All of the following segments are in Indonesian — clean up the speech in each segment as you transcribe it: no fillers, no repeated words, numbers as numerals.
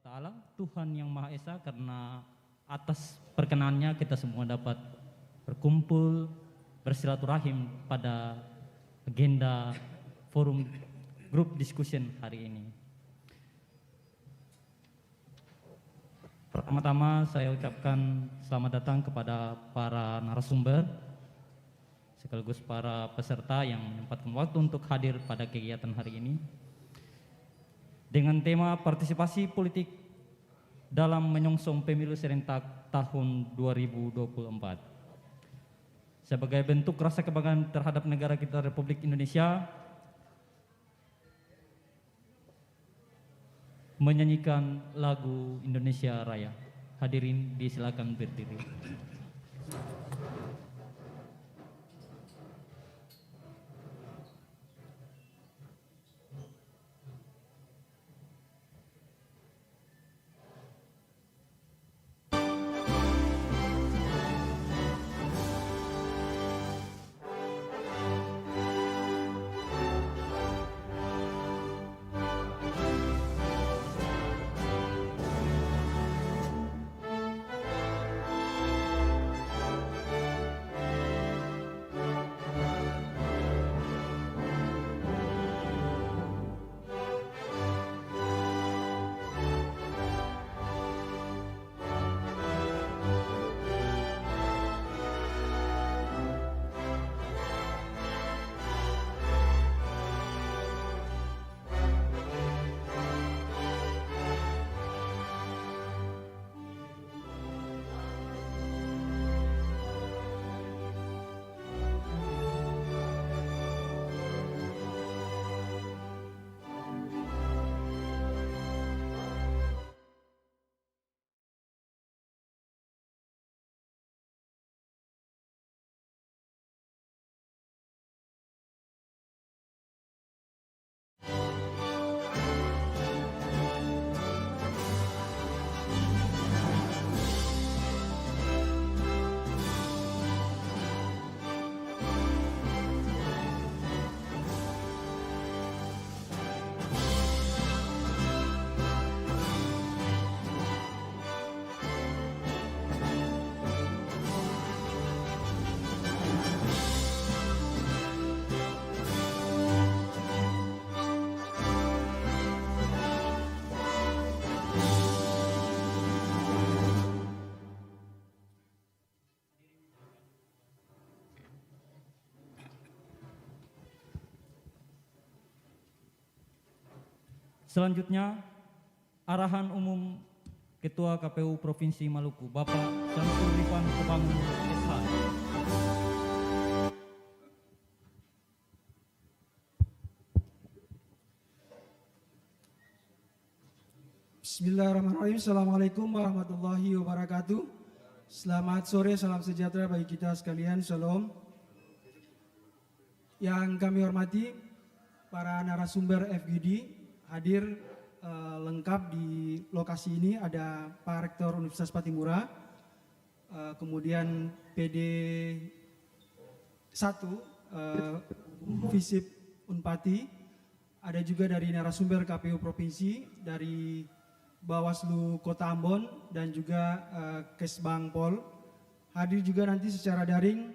Ta'ala, Tuhan yang Maha Esa, karena atas perkenannya kita semua dapat berkumpul bersilaturahim pada agenda forum group discussion hari ini. Pertama-tama saya ucapkan selamat datang kepada para narasumber sekaligus para peserta yang menyempatkan waktu untuk hadir pada kegiatan hari ini dengan tema partisipasi politik dalam menyongsong pemilu serentak tahun 2024. Sebagai bentuk rasa kebanggaan terhadap negara kita Republik Indonesia, menyanyikan lagu Indonesia Raya. Hadirin disilakan berdiri. Selanjutnya, arahan umum Ketua KPU Provinsi Maluku, Bapak Syamsul Rifan Kebangun SH. Bismillahirrahmanirrahim. Assalamualaikum warahmatullahi wabarakatuh. Selamat sore, salam sejahtera bagi kita sekalian. Shalom. Yang kami hormati para narasumber FGD hadir lengkap di lokasi ini. Ada Pak Rektor Universitas Patimura, kemudian PD 1 Visip Unpati, ada juga dari narasumber KPU Provinsi, dari Bawaslu Kota Ambon, dan juga Kesbang Pol. Hadir juga nanti secara daring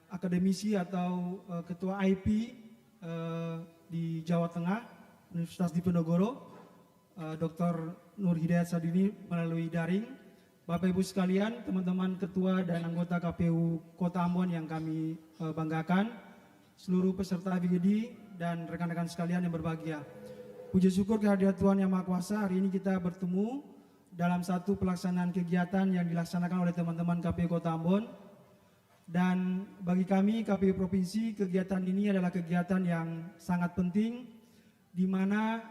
akademisi atau ketua IP di Jawa Tengah, Universitas Diponegoro, Dr. Nur Hidayat Sadini melalui daring. Bapak Ibu sekalian, teman-teman ketua dan anggota KPU Kota Ambon yang kami banggakan, seluruh peserta FGD dan rekan-rekan sekalian yang berbahagia. Puji syukur kehadirat Tuhan Yang Maha Kuasa, hari ini kita bertemu dalam satu pelaksanaan kegiatan yang dilaksanakan oleh teman-teman KPU Kota Ambon. Dan bagi kami KPU Provinsi, kegiatan ini adalah kegiatan yang sangat penting, di mana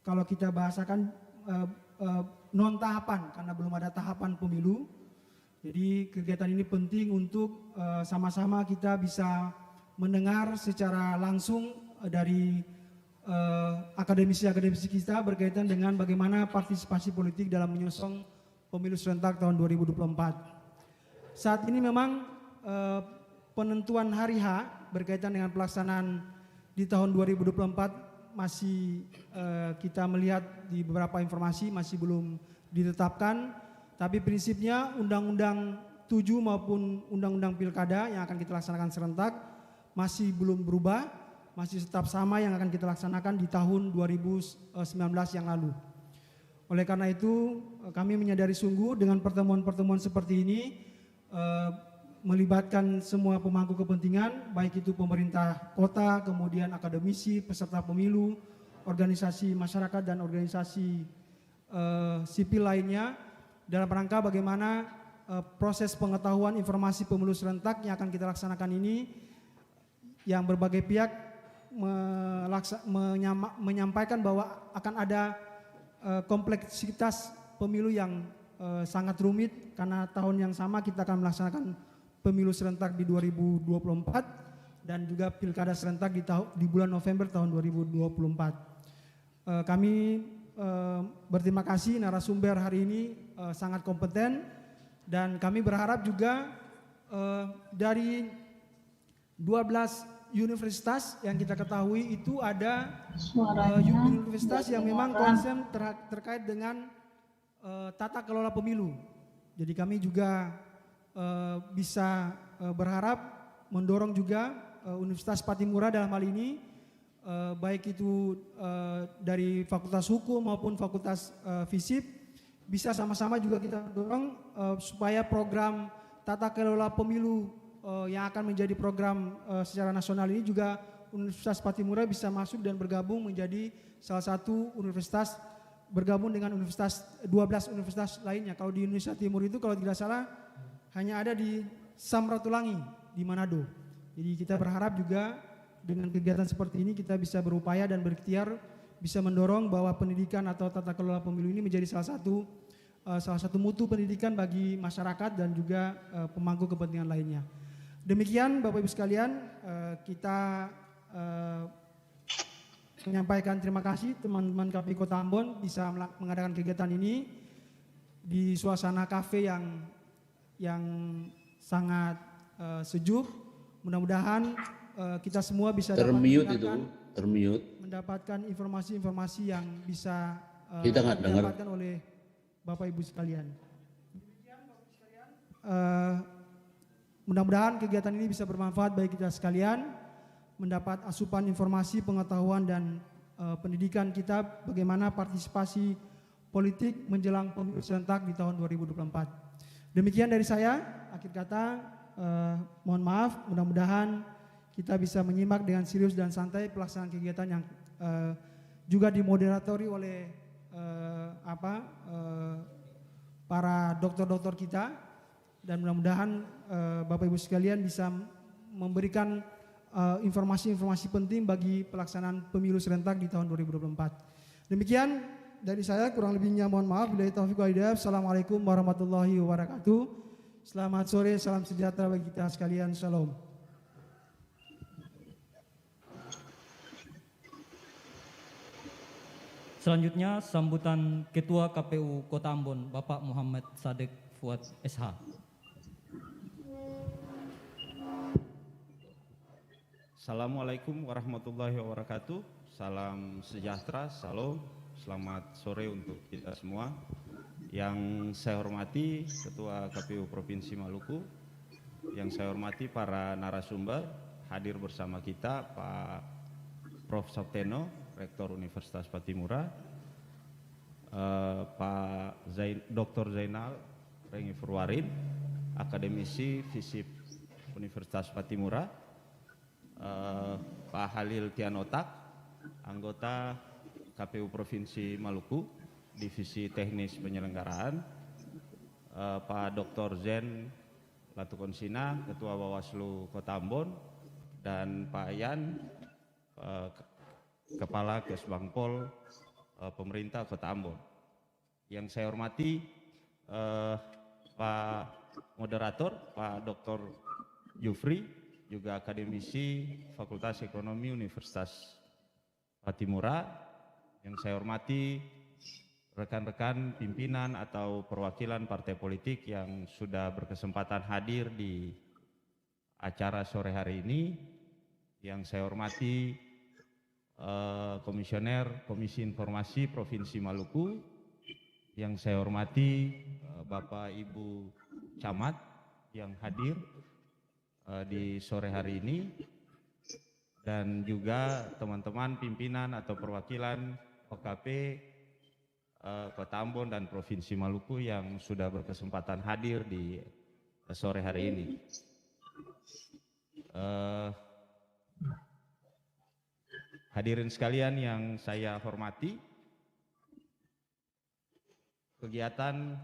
kalau kita bahasakan non tahapan, karena belum ada tahapan pemilu. Jadi kegiatan ini penting untuk sama-sama kita bisa mendengar secara langsung dari akademisi-akademisi kita berkaitan dengan bagaimana partisipasi politik dalam menyongsong pemilu serentak tahun 2024. Saat ini memang penentuan hari H berkaitan dengan pelaksanaan di tahun 2024 masih kita melihat di beberapa informasi masih belum ditetapkan, tapi prinsipnya Undang-Undang 7 maupun Undang-Undang Pilkada yang akan kita laksanakan serentak masih belum berubah, masih tetap sama yang akan kita laksanakan di tahun 2019 yang lalu. Oleh karena itu kami menyadari sungguh dengan pertemuan-pertemuan seperti ini melibatkan semua pemangku kepentingan, baik itu pemerintah kota, kemudian akademisi, peserta pemilu, organisasi masyarakat dan organisasi sipil lainnya dalam rangka bagaimana proses pengetahuan informasi pemilu serentak yang akan kita laksanakan ini yang berbagai pihak menyampaikan bahwa akan ada kompleksitas pemilu yang sangat rumit karena tahun yang sama kita akan melaksanakan pemilu serentak di 2024 dan juga pilkada serentak di bulan November tahun 2024. Kami berterima kasih narasumber hari ini sangat kompeten dan kami berharap juga dari 12 universitas yang kita ketahui itu ada universitas yang memang konsen terkait dengan tata kelola pemilu. Jadi kami juga bisa berharap mendorong juga Universitas Patimura dalam hal ini baik itu dari Fakultas Hukum maupun Fakultas FISIP bisa sama-sama juga kita dorong supaya program tata kelola pemilu yang akan menjadi program secara nasional ini juga Universitas Patimura bisa masuk dan bergabung menjadi salah satu universitas bergabung dengan 12 universitas lainnya. Kalau di Indonesia Timur itu kalau tidak salah hanya ada di Samratulangi di Manado. Jadi kita berharap juga dengan kegiatan seperti ini kita bisa berupaya dan berikhtiar bisa mendorong bahwa pendidikan atau tata kelola pemilu ini menjadi salah satu mutu pendidikan bagi masyarakat dan juga pemangku kepentingan lainnya. Demikian Bapak Ibu sekalian, kita menyampaikan terima kasih teman-teman KPI Kota Ambon bisa mengadakan kegiatan ini di suasana kafe yang sangat sejuk. Mudah-mudahan kita semua bisa mendapatkan informasi-informasi yang bisa didapatkan oleh Bapak Ibu sekalian. Mudah-mudahan kegiatan ini bisa bermanfaat bagi kita sekalian, mendapat asupan informasi, pengetahuan dan pendidikan kita bagaimana partisipasi politik menjelang pemilu serentak di tahun 2024. Demikian dari saya, akhir kata mohon maaf, mudah-mudahan kita bisa menyimak dengan serius dan santai pelaksanaan kegiatan yang juga dimoderatori oleh para dokter-dokter kita dan mudah-mudahan Bapak Ibu sekalian bisa memberikan informasi-informasi penting bagi pelaksanaan pemilu serentak di tahun 2024. Demikian dari saya, kurang lebihnya mohon maaf. Billahi taufiq wal hidayah. Assalamualaikum warahmatullahi wabarakatuh. Selamat sore, salam sejahtera bagi kita sekalian. Shalom. Selanjutnya sambutan Ketua KPU Kota Ambon, Bapak Muhammad Sadek Fuad SH. Assalamualaikum warahmatullahi wabarakatuh. Salam sejahtera, salam. Selamat sore untuk kita semua. Yang saya hormati Ketua KPU Provinsi Maluku, yang saya hormati para narasumber hadir bersama kita, Pak Prof. Sabteno, Rektor Universitas Patimura, Pak Dr. Zainal Rengi Furwarin, Akademisi FISIP Universitas Patimura, Pak Halil Tianotak, anggota KPU Provinsi Maluku, Divisi Teknis Penyelenggaraan, Pak Dr. Zen Latukonsina, Ketua Bawaslu Kota Ambon, dan Pak Yan, Kepala Kesbangpol Pemerintah Kota Ambon. Yang saya hormati Pak Moderator, Pak Dr. Yufri, juga akademisi Fakultas Ekonomi Universitas Patimura. Yang saya hormati rekan-rekan pimpinan atau perwakilan partai politik yang sudah berkesempatan hadir di acara sore hari ini. Yang saya hormati Komisioner Komisi Informasi Provinsi Maluku, yang saya hormati Bapak Ibu Camat yang hadir di sore hari ini, dan juga teman-teman pimpinan atau perwakilan OKP Kota Ambon dan Provinsi Maluku yang sudah berkesempatan hadir di sore hari ini. Hadirin sekalian yang saya hormati, kegiatan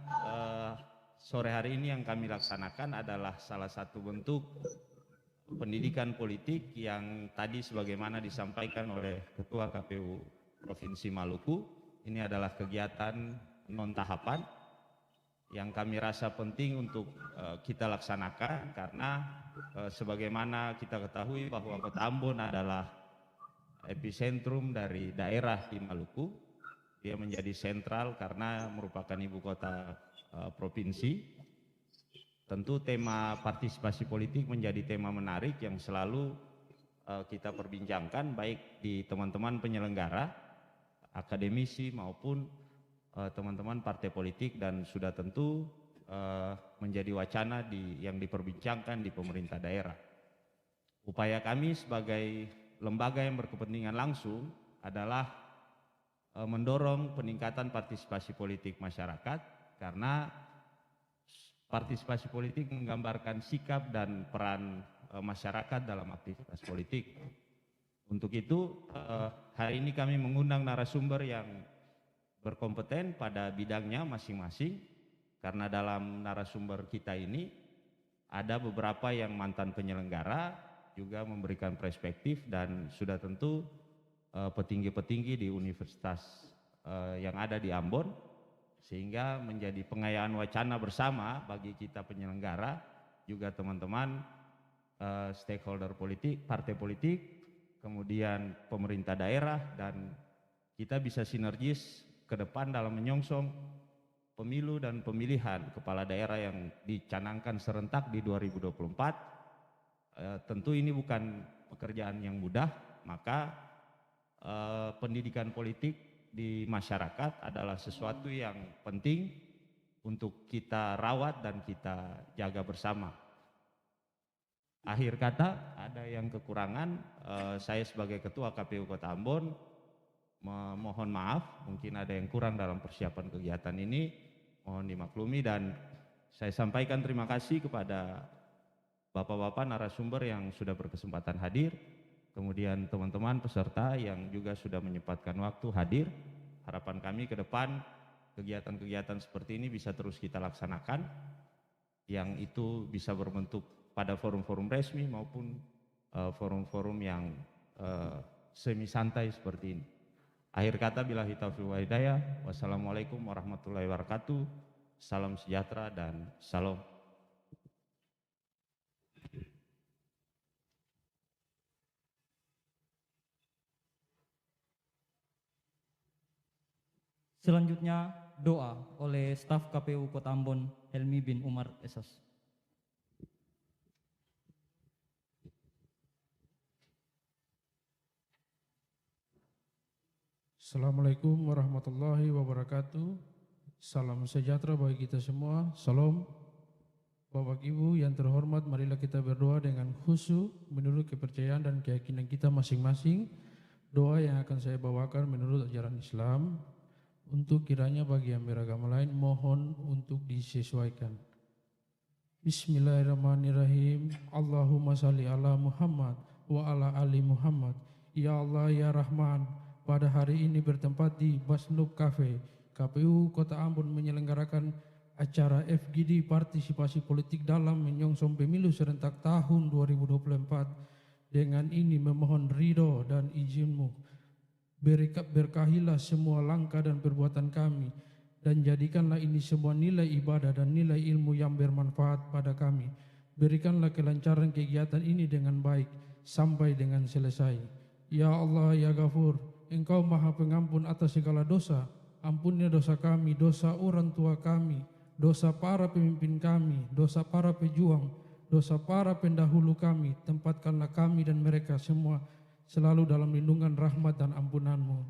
sore hari ini yang kami laksanakan adalah salah satu bentuk pendidikan politik yang tadi sebagaimana disampaikan oleh Ketua KPU Provinsi Maluku. Ini adalah kegiatan non tahapan yang kami rasa penting untuk kita laksanakan karena sebagaimana kita ketahui bahwa Kota Ambon adalah epicentrum dari daerah di Maluku. Dia menjadi sentral karena merupakan ibu kota provinsi. Tentu tema partisipasi politik menjadi tema menarik yang selalu kita perbincangkan baik di teman-teman penyelenggara, akademisi maupun teman-teman partai politik, dan sudah tentu menjadi wacana yang diperbincangkan di pemerintah daerah. Upaya kami sebagai lembaga yang berkepentingan langsung adalah mendorong peningkatan partisipasi politik masyarakat, karena partisipasi politik menggambarkan sikap dan peran masyarakat dalam aktivitas politik. Untuk itu hari ini kami mengundang narasumber yang berkompeten pada bidangnya masing-masing, karena dalam narasumber kita ini ada beberapa yang mantan penyelenggara, juga memberikan perspektif, dan sudah tentu petinggi-petinggi di universitas yang ada di Ambon, sehingga menjadi pengayaan wacana bersama bagi kita penyelenggara, juga teman-teman stakeholder politik, partai politik, kemudian pemerintah daerah, dan kita bisa sinergis ke depan dalam menyongsong pemilu dan pemilihan kepala daerah yang dicanangkan serentak di 2024. Tentu ini bukan pekerjaan yang mudah, maka pendidikan politik di masyarakat adalah sesuatu yang penting untuk kita rawat dan kita jaga bersama. Akhir kata, ada yang kekurangan, saya sebagai Ketua KPU Kota Ambon mohon maaf, mungkin ada yang kurang dalam persiapan kegiatan ini, mohon dimaklumi, dan saya sampaikan terima kasih kepada Bapak-bapak narasumber yang sudah berkesempatan hadir, kemudian teman-teman peserta yang juga sudah menyempatkan waktu hadir. Harapan kami ke depan kegiatan-kegiatan seperti ini bisa terus kita laksanakan, yang itu bisa berbentuk pada forum-forum resmi maupun forum-forum yang semi santai seperti ini. Akhir kata, billahi taufiq wal hidayah. Wassalamualaikum warahmatullahi wabarakatuh. Salam sejahtera dan salam. Selanjutnya doa oleh staf KPU Kota Ambon, Helmi bin Umar Esas. Assalamualaikum warahmatullahi wabarakatuh. Salam sejahtera bagi kita semua. Salam. Bapak Ibu yang terhormat, marilah kita berdoa dengan khusyuk menurut kepercayaan dan keyakinan kita masing-masing. Doa yang akan saya bawakan menurut ajaran Islam. Untuk kiranya bagi yang beragama lain mohon untuk disesuaikan. Bismillahirrahmanirrahim. Allahumma salli ala Muhammad wa ala ali Muhammad. Ya Allah ya Rahman, pada hari ini bertempat di Basnub Cafe, KPU Kota Ambon menyelenggarakan acara FGD partisipasi politik dalam menyongsong pemilu serentak tahun 2024. Dengan ini memohon ridho dan izinmu. Berkahilah semua langkah dan perbuatan kami, dan jadikanlah ini semua nilai ibadah dan nilai ilmu yang bermanfaat pada kami. Berikanlah kelancaran kegiatan ini dengan baik sampai dengan selesai. Ya Allah ya Ghafur, Engkau Maha Pengampun atas segala dosa. Ampunilah dosa kami, dosa orang tua kami, dosa para pemimpin kami, dosa para pejuang, dosa para pendahulu kami. Tempatkanlah kami dan mereka semua selalu dalam lindungan rahmat dan ampunan-Mu.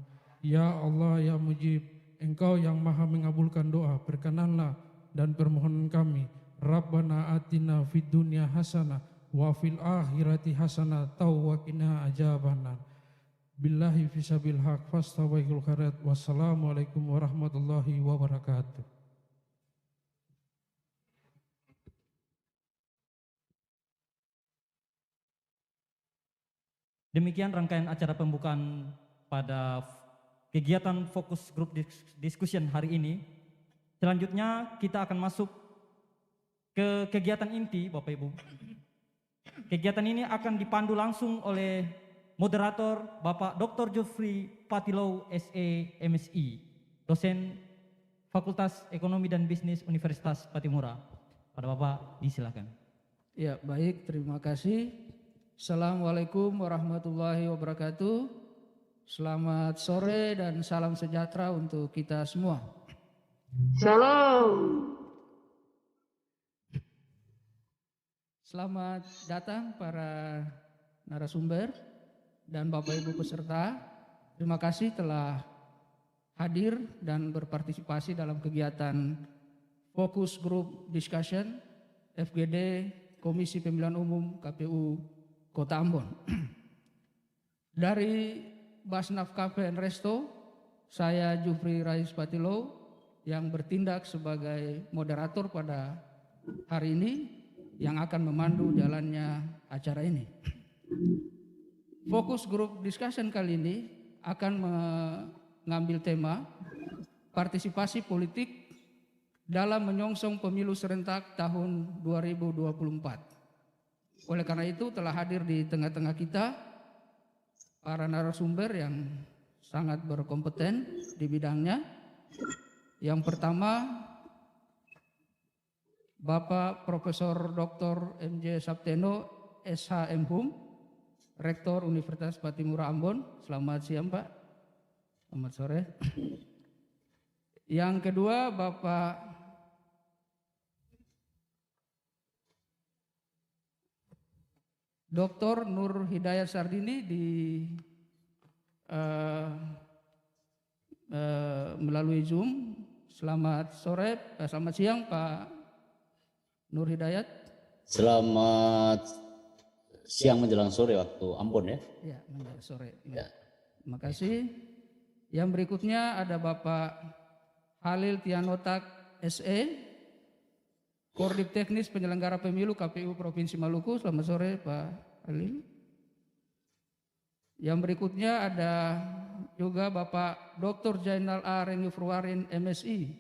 Ya Allah, ya Mujib, Engkau yang maha mengabulkan doa, berkenanlah dan permohonan kami. Rabbana atina fid dunya hasanah wa fil akhirati hasanah wa qina adzabannar. Billahi fisabil haq fastabiqul khairat. Wassalamualaikum warahmatullahi wabarakatuh. Demikian rangkaian acara pembukaan pada kegiatan fokus group discussion hari ini. Selanjutnya kita akan masuk ke kegiatan inti, Bapak Ibu. Kegiatan ini akan dipandu langsung oleh moderator Bapak Dr. Jofri Patilow SE MSI, dosen Fakultas Ekonomi dan Bisnis Universitas Patimura. Pada Bapak disilakan. Ya, baik, terima kasih. Assalamualaikum warahmatullahi wabarakatuh. Selamat sore dan salam sejahtera untuk kita semua. Salam. Selamat datang para narasumber dan Bapak Ibu peserta. Terima kasih telah hadir dan berpartisipasi dalam kegiatan Focus Group Discussion FGD Komisi Pemilihan Umum KPU Kota Ambon. Dari Basnaf Cafe and Resto, saya Jufri Rais Patilow yang bertindak sebagai moderator pada hari ini yang akan memandu jalannya acara ini. Fokus Group Discussion kali ini akan mengambil tema partisipasi politik dalam menyongsong pemilu serentak tahun 2024. Oleh karena itu telah hadir di tengah-tengah kita para narasumber yang sangat berkompeten di bidangnya. Yang pertama, Bapak Profesor Dr. MJ Sapteno SH MHum, Rektor Universitas Patimura Ambon. Selamat siang Pak. Selamat sore. Yang kedua, Bapak Dr. Nur Hidayat Sardini melalui Zoom. Selamat sore, selamat siang Pak Nur Hidayat. Selamat siang menjelang sore waktu Ambon ya. Ya, menjelang sore. Ya. Terima kasih. Yang berikutnya ada Bapak Halil Tianotak SE, Koordinat Teknis Penyelenggara Pemilu KPU Provinsi Maluku. Selamat sore Pak Halil. Yang berikutnya ada juga Bapak Dr. Jainal A. Renufruarin MSI,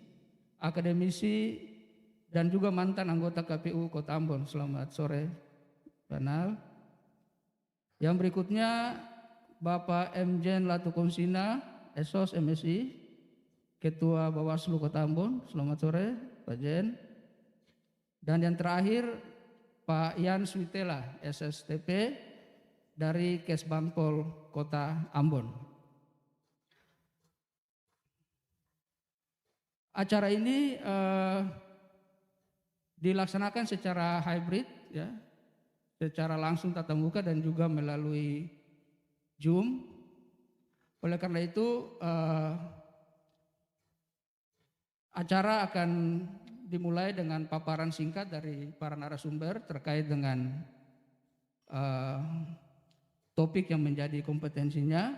akademisi dan juga mantan anggota KPU Kota Ambon. Selamat sore, Panal. Yang berikutnya Bapak M. Jen Latukonsina, Esos MSI, Ketua Bawaslu Kota Ambon. Selamat sore, Pak Jen. Dan yang terakhir Pak Yan Switela, SSTP dari Kesbangpol Kota Ambon. Acara ini dilaksanakan secara hybrid, ya, secara langsung tatap muka dan juga melalui Zoom. Oleh karena itu acara akan dimulai dengan paparan singkat dari para narasumber terkait dengan topik yang menjadi kompetensinya.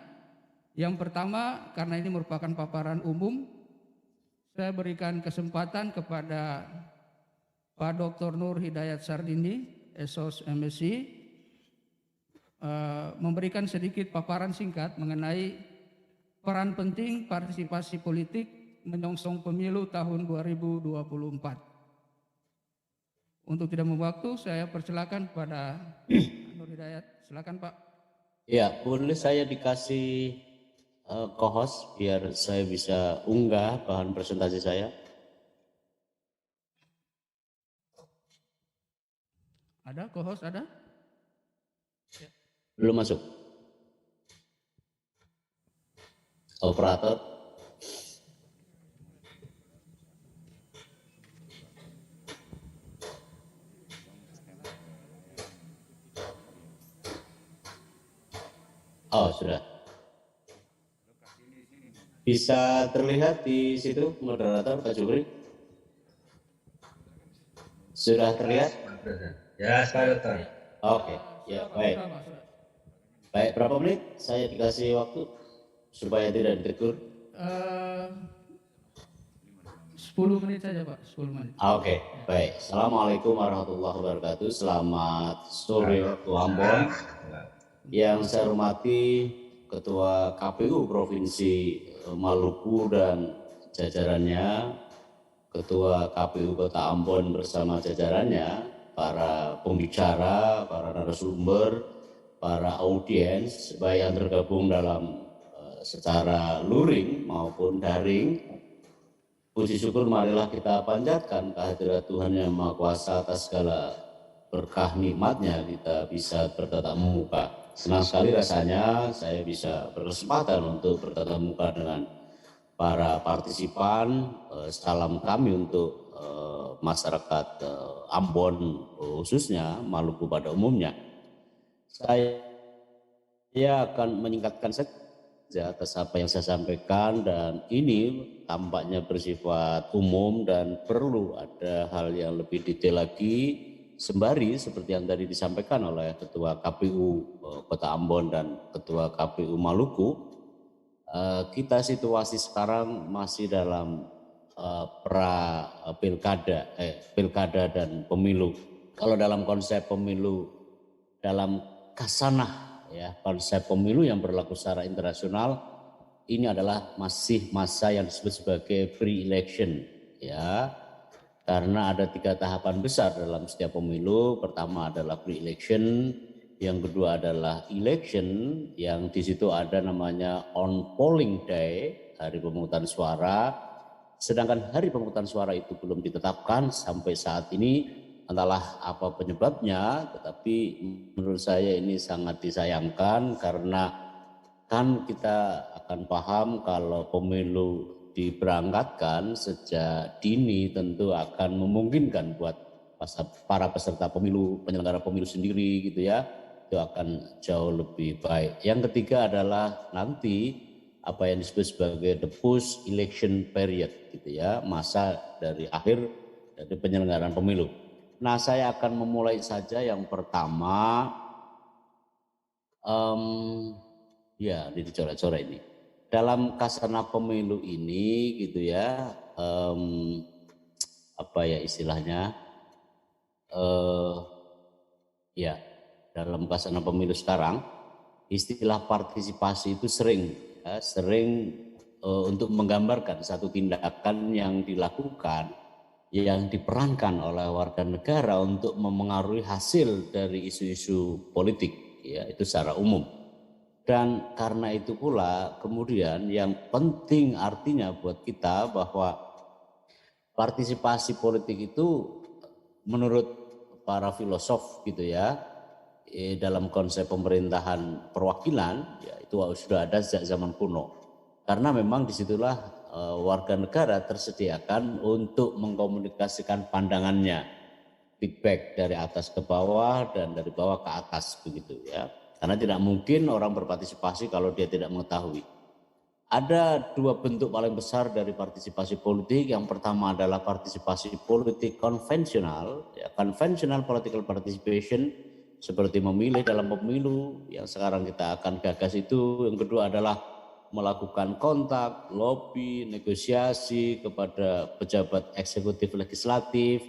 Yang pertama, karena ini merupakan paparan umum, saya berikan kesempatan kepada Pak Dr. Nur Hidayat Sardini, Esos MSI, memberikan sedikit paparan singkat mengenai peran penting partisipasi politik menyongsong pemilu tahun 2024. Untuk tidak membuang waktu, saya persilakan kepada Nur Hidayat. Silakan Pak. Ya, boleh saya dikasih co-host biar saya bisa unggah bahan presentasi saya. Ada co-host ada? Belum masuk. Operator. Oh, sudah. Bisa terlihat di situ moderator Pak Jukri? Sudah terlihat? Ya, Pak. Oke, ya baik. Baik, berapa menit saya dikasih waktu supaya tidak ditegur? 10 menit saja Pak, 10 menit. Oke, baik. Assalamualaikum warahmatullahi wabarakatuh. Selamat sore waktu Ambon. Yang saya hormati Ketua KPU Provinsi Maluku dan jajarannya, Ketua KPU Kota Ambon bersama jajarannya, para pembicara, para narasumber, para audiens, baik yang tergabung dalam secara luring maupun daring. Puji syukur marilah kita panjatkan kehadirat Tuhan Yang Maha Kuasa atas segala berkah nikmatnya kita bisa bertatap muka. Senang sekali rasanya saya bisa berkesempatan untuk bertatap muka dengan para partisipan. Salam kami untuk masyarakat Ambon khususnya, Maluku pada umumnya. Saya akan menyingkatkan saja atas apa yang saya sampaikan, dan ini tampaknya bersifat umum dan perlu ada hal yang lebih detail lagi sembari seperti yang tadi disampaikan oleh Ketua KPU Kota Ambon dan Ketua KPU Maluku. Kita situasi sekarang masih dalam pilkada dan pemilu. Kalau dalam konsep pemilu, dalam kasanah ya, konsep pemilu yang berlaku secara internasional, ini adalah masih masa yang disebut sebagai pre-election ya, karena ada 3 tahapan besar dalam setiap pemilu. Pertama adalah pre-election, yang kedua adalah election, yang di situ ada namanya on polling day, hari pemungutan suara, sedangkan hari pemungutan suara itu belum ditetapkan sampai saat ini. Entahlah apa penyebabnya, tetapi menurut saya ini sangat disayangkan karena kan kita akan paham kalau pemilu diberangkatkan sejak dini tentu akan memungkinkan buat para peserta pemilu, penyelenggara pemilu sendiri gitu ya, itu akan jauh lebih baik. Yang ketiga adalah nanti apa yang disebut sebagai the post election period gitu ya, masa dari akhir dari penyelenggaraan pemilu. Nah, saya akan memulai saja yang pertama, ya ini dicoret-coret ini. Dalam kasanah pemilu ini gitu ya, apa ya istilahnya, ya dalam kasanah pemilu sekarang, istilah partisipasi itu sering untuk menggambarkan satu tindakan yang dilakukan, yang diperankan oleh warga negara untuk memengaruhi hasil dari isu-isu politik ya, itu secara umum. Dan karena itu pula kemudian yang penting artinya buat kita bahwa partisipasi politik itu menurut para filosof gitu ya, dalam konsep pemerintahan perwakilan ya, itu sudah ada sejak zaman kuno. Karena memang disitulah warga negara tersediakan untuk mengkomunikasikan pandangannya, feedback dari atas ke bawah dan dari bawah ke atas begitu ya. Karena tidak mungkin orang berpartisipasi kalau dia tidak mengetahui. Ada 2 bentuk paling besar dari partisipasi politik. Yang pertama adalah partisipasi politik konvensional, ya, conventional political participation, seperti memilih dalam pemilu yang sekarang kita akan gagas itu. Yang kedua adalah melakukan kontak, lobby, negosiasi kepada pejabat eksekutif legislatif,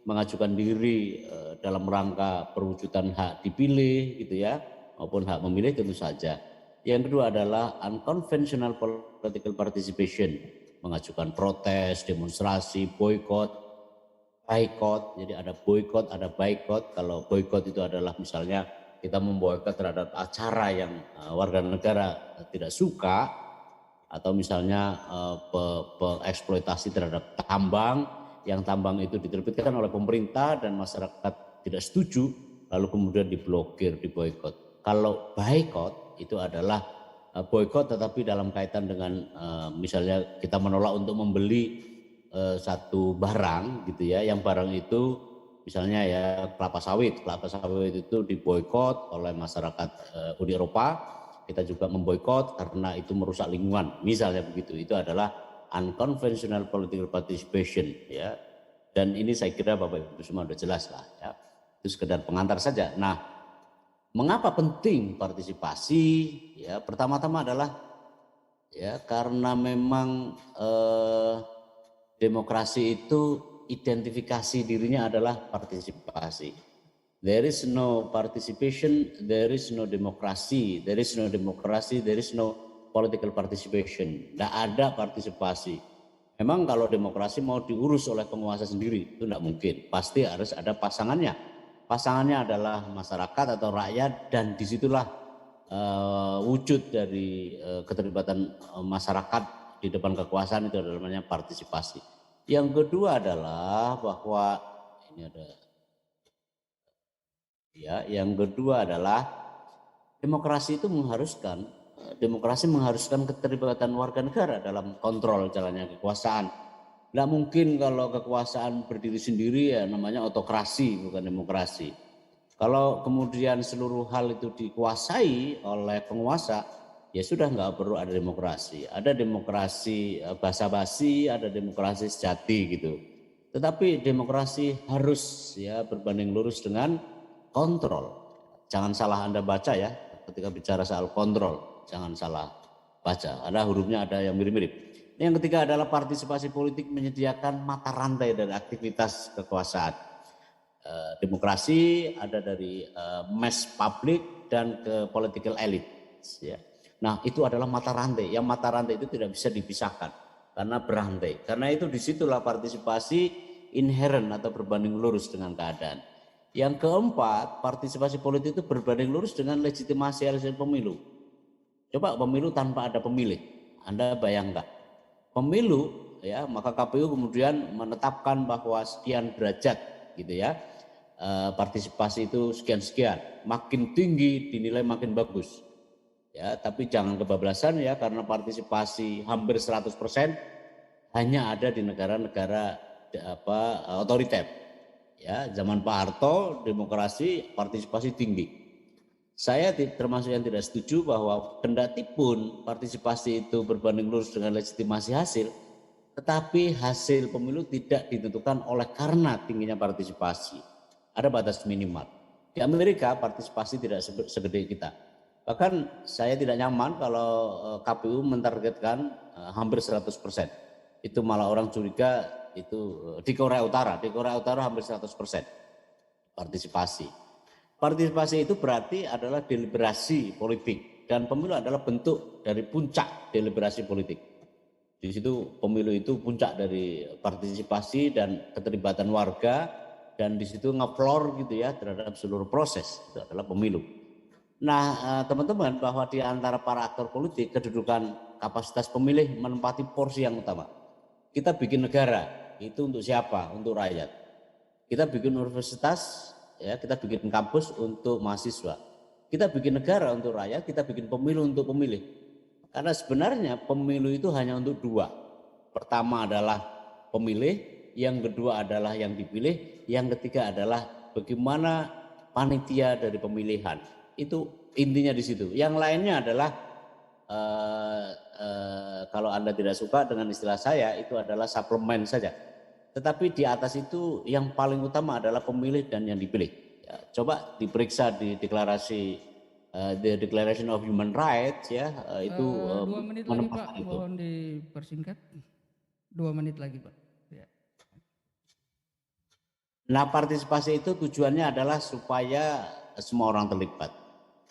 mengajukan diri dalam rangka perwujudan hak dipilih gitu ya, maupun hak memilih tentu saja. Yang kedua adalah unconventional political participation, mengajukan protes, demonstrasi, boykot, Jadi ada boykot, ada boykot. Kalau boykot itu adalah misalnya kita memboikot terhadap acara yang warga negara tidak suka, atau misalnya eksploitasi terhadap tambang, yang tambang itu diterbitkan oleh pemerintah dan masyarakat tidak setuju, lalu kemudian diblokir, diboikot. Kalau boykot itu adalah boykot tetapi dalam kaitan dengan misalnya kita menolak untuk membeli satu barang gitu ya, yang barang itu misalnya ya kelapa sawit itu diboikot oleh masyarakat Uni Eropa, kita juga memboikot karena itu merusak lingkungan, misalnya begitu. Itu adalah unconventional political participation, ya. Dan ini saya kira Bapak Ibu semua sudah jelas lah, ya. Itu sekedar pengantar saja. Nah, mengapa penting partisipasi? Ya, pertama-tama adalah ya karena memang demokrasi itu identifikasi dirinya adalah partisipasi. There is no participation, there is no democracy. There is no democracy, there is no political participation. Tidak ada partisipasi. Memang kalau demokrasi mau diurus oleh penguasa sendiri, itu tidak mungkin. Pasti harus ada pasangannya. Pasangannya adalah masyarakat atau rakyat, dan disitulah wujud dari keterlibatan masyarakat di depan kekuasaan, itu adalah namanya partisipasi. Yang kedua adalah bahwa ini ada ya, yang kedua adalah demokrasi itu mengharuskan keterlibatan warga negara dalam kontrol jalannya kekuasaan. Tidak mungkin kalau kekuasaan berdiri sendiri, ya namanya autokrasi, bukan demokrasi. Kalau kemudian seluruh hal itu dikuasai oleh penguasa, ya sudah nggak perlu ada demokrasi. Ada demokrasi basa-basi, ada demokrasi sejati gitu. Tetapi demokrasi harus ya berbanding lurus dengan kontrol. Jangan salah Anda baca ya, ketika bicara soal kontrol, jangan salah baca. Ada hurufnya ada yang mirip-mirip. Yang ketiga adalah partisipasi politik menyediakan mata rantai dari aktivitas kekuasaan. Demokrasi ada dari mass public dan ke political elite. Ya. Nah, itu adalah mata rantai. Yang mata rantai itu tidak bisa dipisahkan karena berantai. Karena itu disitulah partisipasi inherent atau berbanding lurus dengan keadaan. Yang keempat, partisipasi politik itu berbanding lurus dengan legitimasi hasil pemilu. Coba pemilu tanpa ada pemilih, Anda bayangkan. Pemilu, ya maka KPU kemudian menetapkan bahwa sekian derajat, gitu ya, partisipasi itu sekian-sekian, makin tinggi dinilai makin bagus. Ya, tapi jangan kebablasan ya, karena partisipasi hampir 100% hanya ada di negara-negara otoriter. Ya, zaman Pak Harto demokrasi partisipasi tinggi. Saya termasuk yang tidak setuju bahwa kendati pun partisipasi itu berbanding lurus dengan legitimasi hasil, tetapi hasil pemilu tidak ditentukan oleh karena tingginya partisipasi. Ada batas minimal. Di Amerika partisipasi tidak segede kita. Bahkan saya tidak nyaman kalau KPU mentargetkan hampir 100%. Itu malah orang curiga. Itu di Korea Utara hampir 100% partisipasi. Partisipasi itu berarti adalah deliberasi politik, dan pemilu adalah bentuk dari puncak deliberasi politik. Di situ pemilu itu puncak dari partisipasi dan keterlibatan warga, dan di situ ngeflor gitu ya terhadap seluruh proses, itu adalah pemilu. Nah, teman-teman, bahwa di antara para aktor politik kedudukan kapasitas pemilih menempati porsi yang utama. Kita bikin negara itu untuk siapa? Untuk rakyat. Kita bikin universitas, ya, kita bikin kampus untuk mahasiswa. Kita bikin negara untuk rakyat, kita bikin pemilu untuk pemilih. Karena sebenarnya pemilu itu hanya untuk dua. Pertama adalah pemilih, yang kedua adalah yang dipilih, yang ketiga adalah bagaimana panitia dari pemilihan. Itu intinya di situ. Yang lainnya adalah kalau Anda tidak suka dengan istilah saya, itu adalah suplemen saja. Tetapi di atas itu yang paling utama adalah pemilih dan yang dipilih. Ya, coba diperiksa di deklarasi the Declaration of Human Rights, ya, itu 2 menit lagi Pak, mohon dipersingkat. 2 menit lagi Pak. Ya. Nah, partisipasi itu tujuannya adalah supaya semua orang terlibat.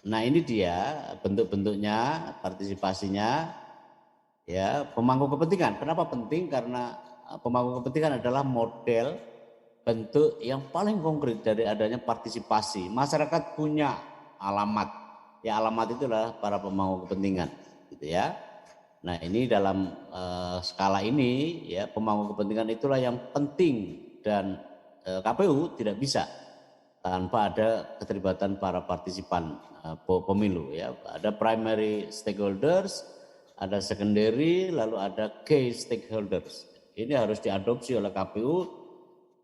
Nah, ini dia bentuk-bentuknya partisipasinya, ya, pemangku kepentingan. Kenapa penting? Karena pemangku kepentingan adalah model bentuk yang paling konkret dari adanya partisipasi. Masyarakat punya alamat, ya alamat itulah para pemangku kepentingan, gitu ya. Nah, ini dalam skala ini, ya, pemangku kepentingan itulah yang penting, dan KPU tidak bisa tanpa ada keterlibatan para partisipan pemilu, ya. Ada primary stakeholders, ada secondary, lalu ada key stakeholders. Ini harus diadopsi oleh KPU,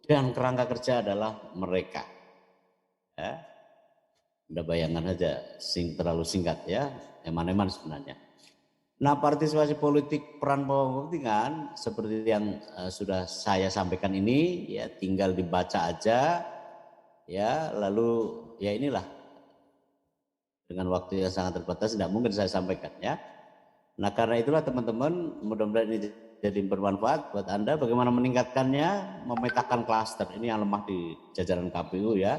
dan kerangka kerja adalah mereka. Ya. Anda bayangkan saja, terlalu singkat ya, eman-eman sebenarnya. Nah, partisipasi politik peran pemangku kepentingan seperti yang sudah saya sampaikan ini, ya tinggal dibaca aja, ya lalu ya inilah dengan waktu yang sangat terbatas tidak mungkin saya sampaikan ya. Nah, karena itulah teman-teman, mudah-mudahan ini jadi bermanfaat buat Anda bagaimana meningkatkannya, memetakan klaster ini yang lemah di jajaran KPU ya.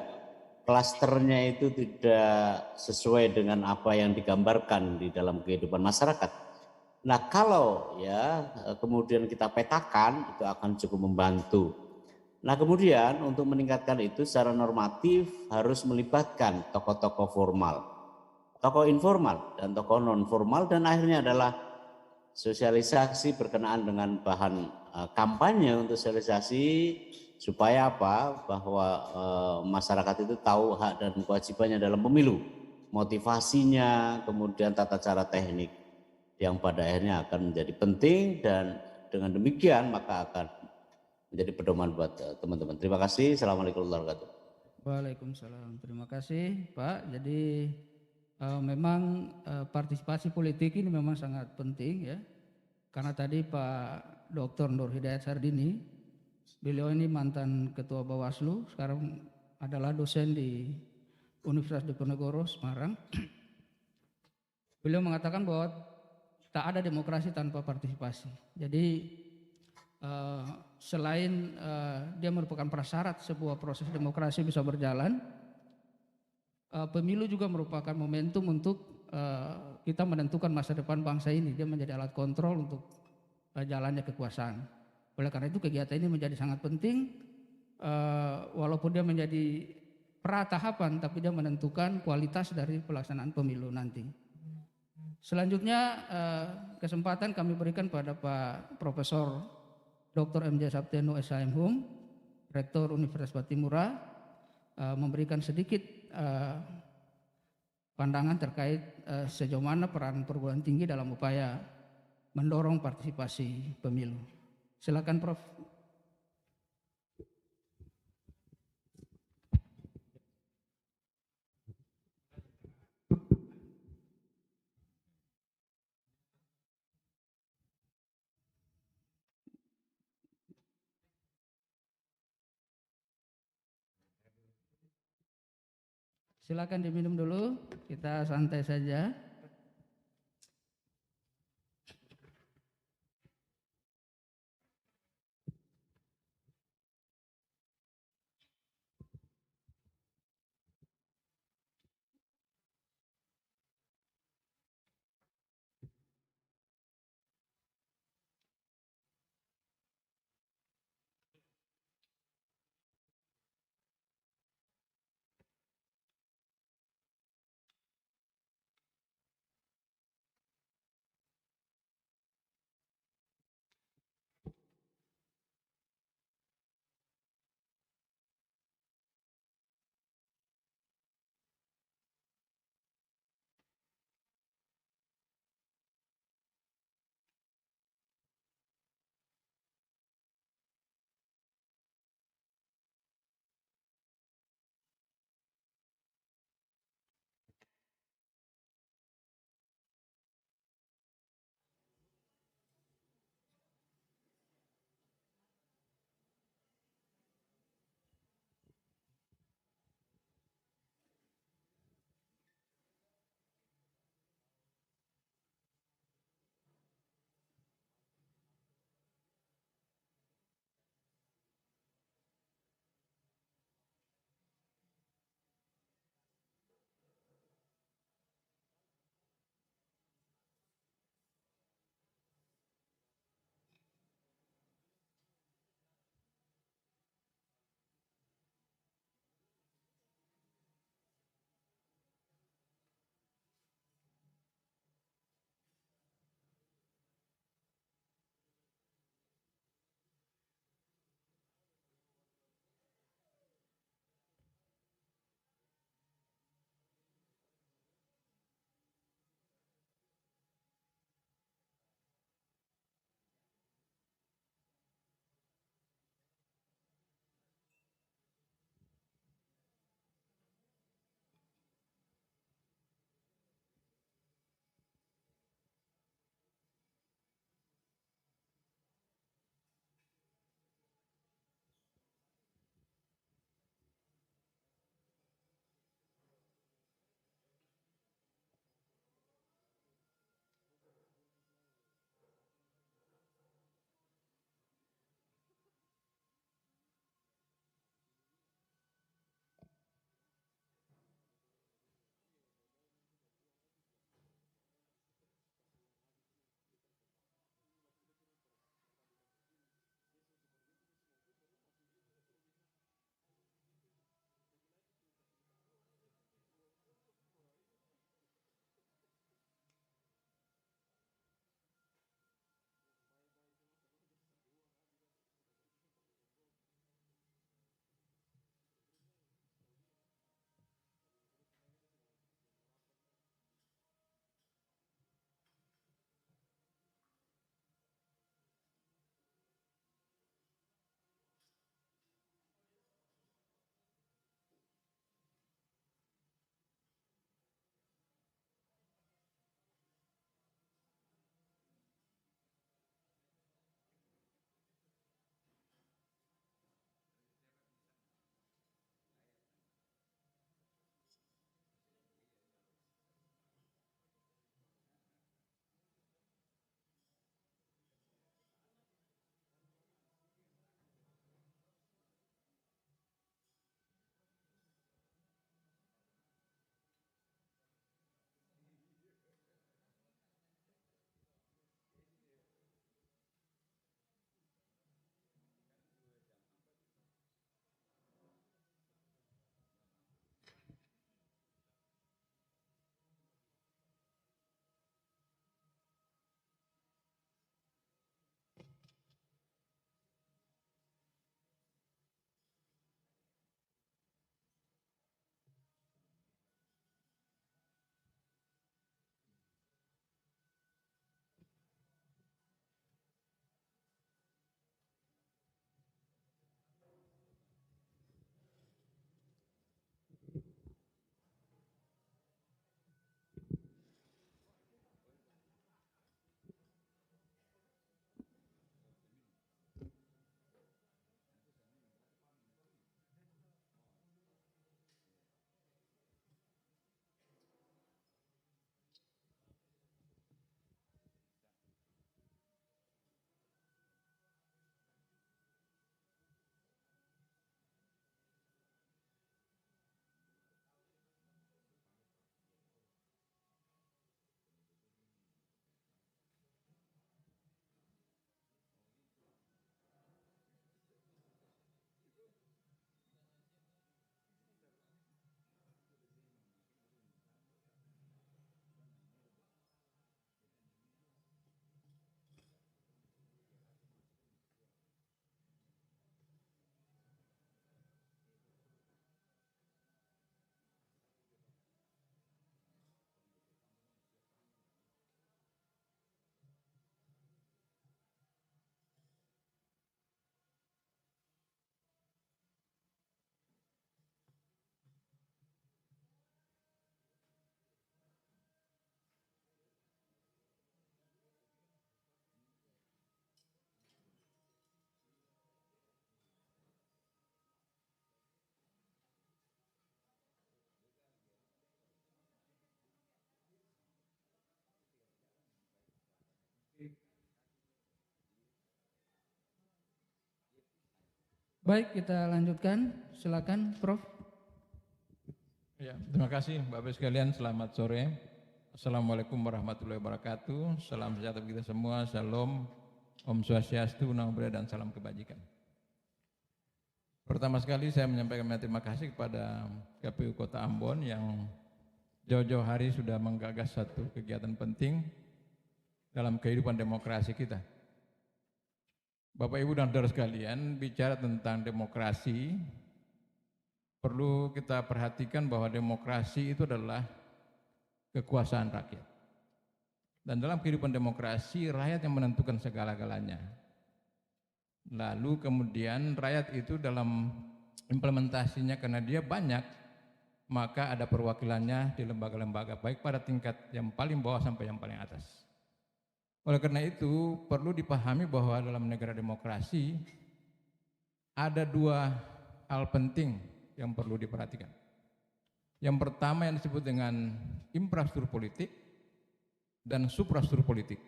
Klasternya itu tidak sesuai dengan apa yang digambarkan di dalam kehidupan masyarakat. Nah, kalau ya kemudian kita petakan itu akan cukup membantu. Nah, kemudian untuk meningkatkan itu secara normatif harus melibatkan tokoh-tokoh formal, tokoh informal dan tokoh non formal, dan akhirnya adalah sosialisasi berkenaan dengan bahan kampanye untuk sosialisasi supaya apa? Bahwa masyarakat itu tahu hak dan kewajibannya dalam pemilu, motivasinya, kemudian tata cara teknik yang pada akhirnya akan menjadi penting, dan dengan demikian maka akan menjadi pedoman buat teman-teman. Terima kasih. Assalamualaikum warahmatullahi wabarakatuh. Waalaikumsalam. Terima kasih Pak. Jadi memang partisipasi politik ini memang sangat penting ya. Karena tadi Pak Dr. Nur Hidayat Sardini, beliau ini mantan Ketua Bawaslu, sekarang adalah dosen di Universitas Diponegoro, Semarang. Beliau mengatakan bahwa tak ada demokrasi tanpa partisipasi. Jadi selain dia merupakan prasyarat sebuah proses demokrasi bisa berjalan, pemilu juga merupakan momentum untuk kita menentukan masa depan bangsa ini. Dia menjadi alat kontrol untuk jalannya kekuasaan. Oleh karena itu kegiatan ini menjadi sangat penting, walaupun dia menjadi pra-tahapan, tapi dia menentukan kualitas dari pelaksanaan pemilu nanti. Selanjutnya kesempatan kami berikan pada Pak Profesor Dr. M.J. Sabteno SHM, Rektor Universitas Batimura, memberikan sedikit pandangan terkait sejauh mana peran perguruan tinggi dalam upaya mendorong partisipasi pemilu. Silakan Prof. Silakan diminum dulu, kita santai saja. Baik, kita lanjutkan. Silakan, Prof. Ya, terima kasih Bapak sekalian, selamat sore. Assalamualaikum warahmatullahi wabarakatuh. Salam sejahtera kita semua, Shalom, Om Swastiastu, Namo Buddhaya, dan salam kebajikan. Pertama sekali saya menyampaikan terima kasih kepada KPU Kota Ambon yang jauh-jauh hari sudah menggagas satu kegiatan penting dalam kehidupan demokrasi kita. Bapak Ibu dan saudara sekalian, bicara tentang demokrasi, perlu kita perhatikan bahwa demokrasi itu adalah kekuasaan rakyat. Dan dalam kehidupan demokrasi, rakyat yang menentukan segala-galanya. Lalu kemudian rakyat itu dalam implementasinya, karena dia banyak, maka ada perwakilannya di lembaga-lembaga, baik pada tingkat yang paling bawah sampai yang paling atas. Oleh karena itu perlu dipahami bahwa dalam negara demokrasi ada dua hal penting yang perlu diperhatikan. Yang pertama yang disebut dengan infrastruktur politik dan suprastruktur politik.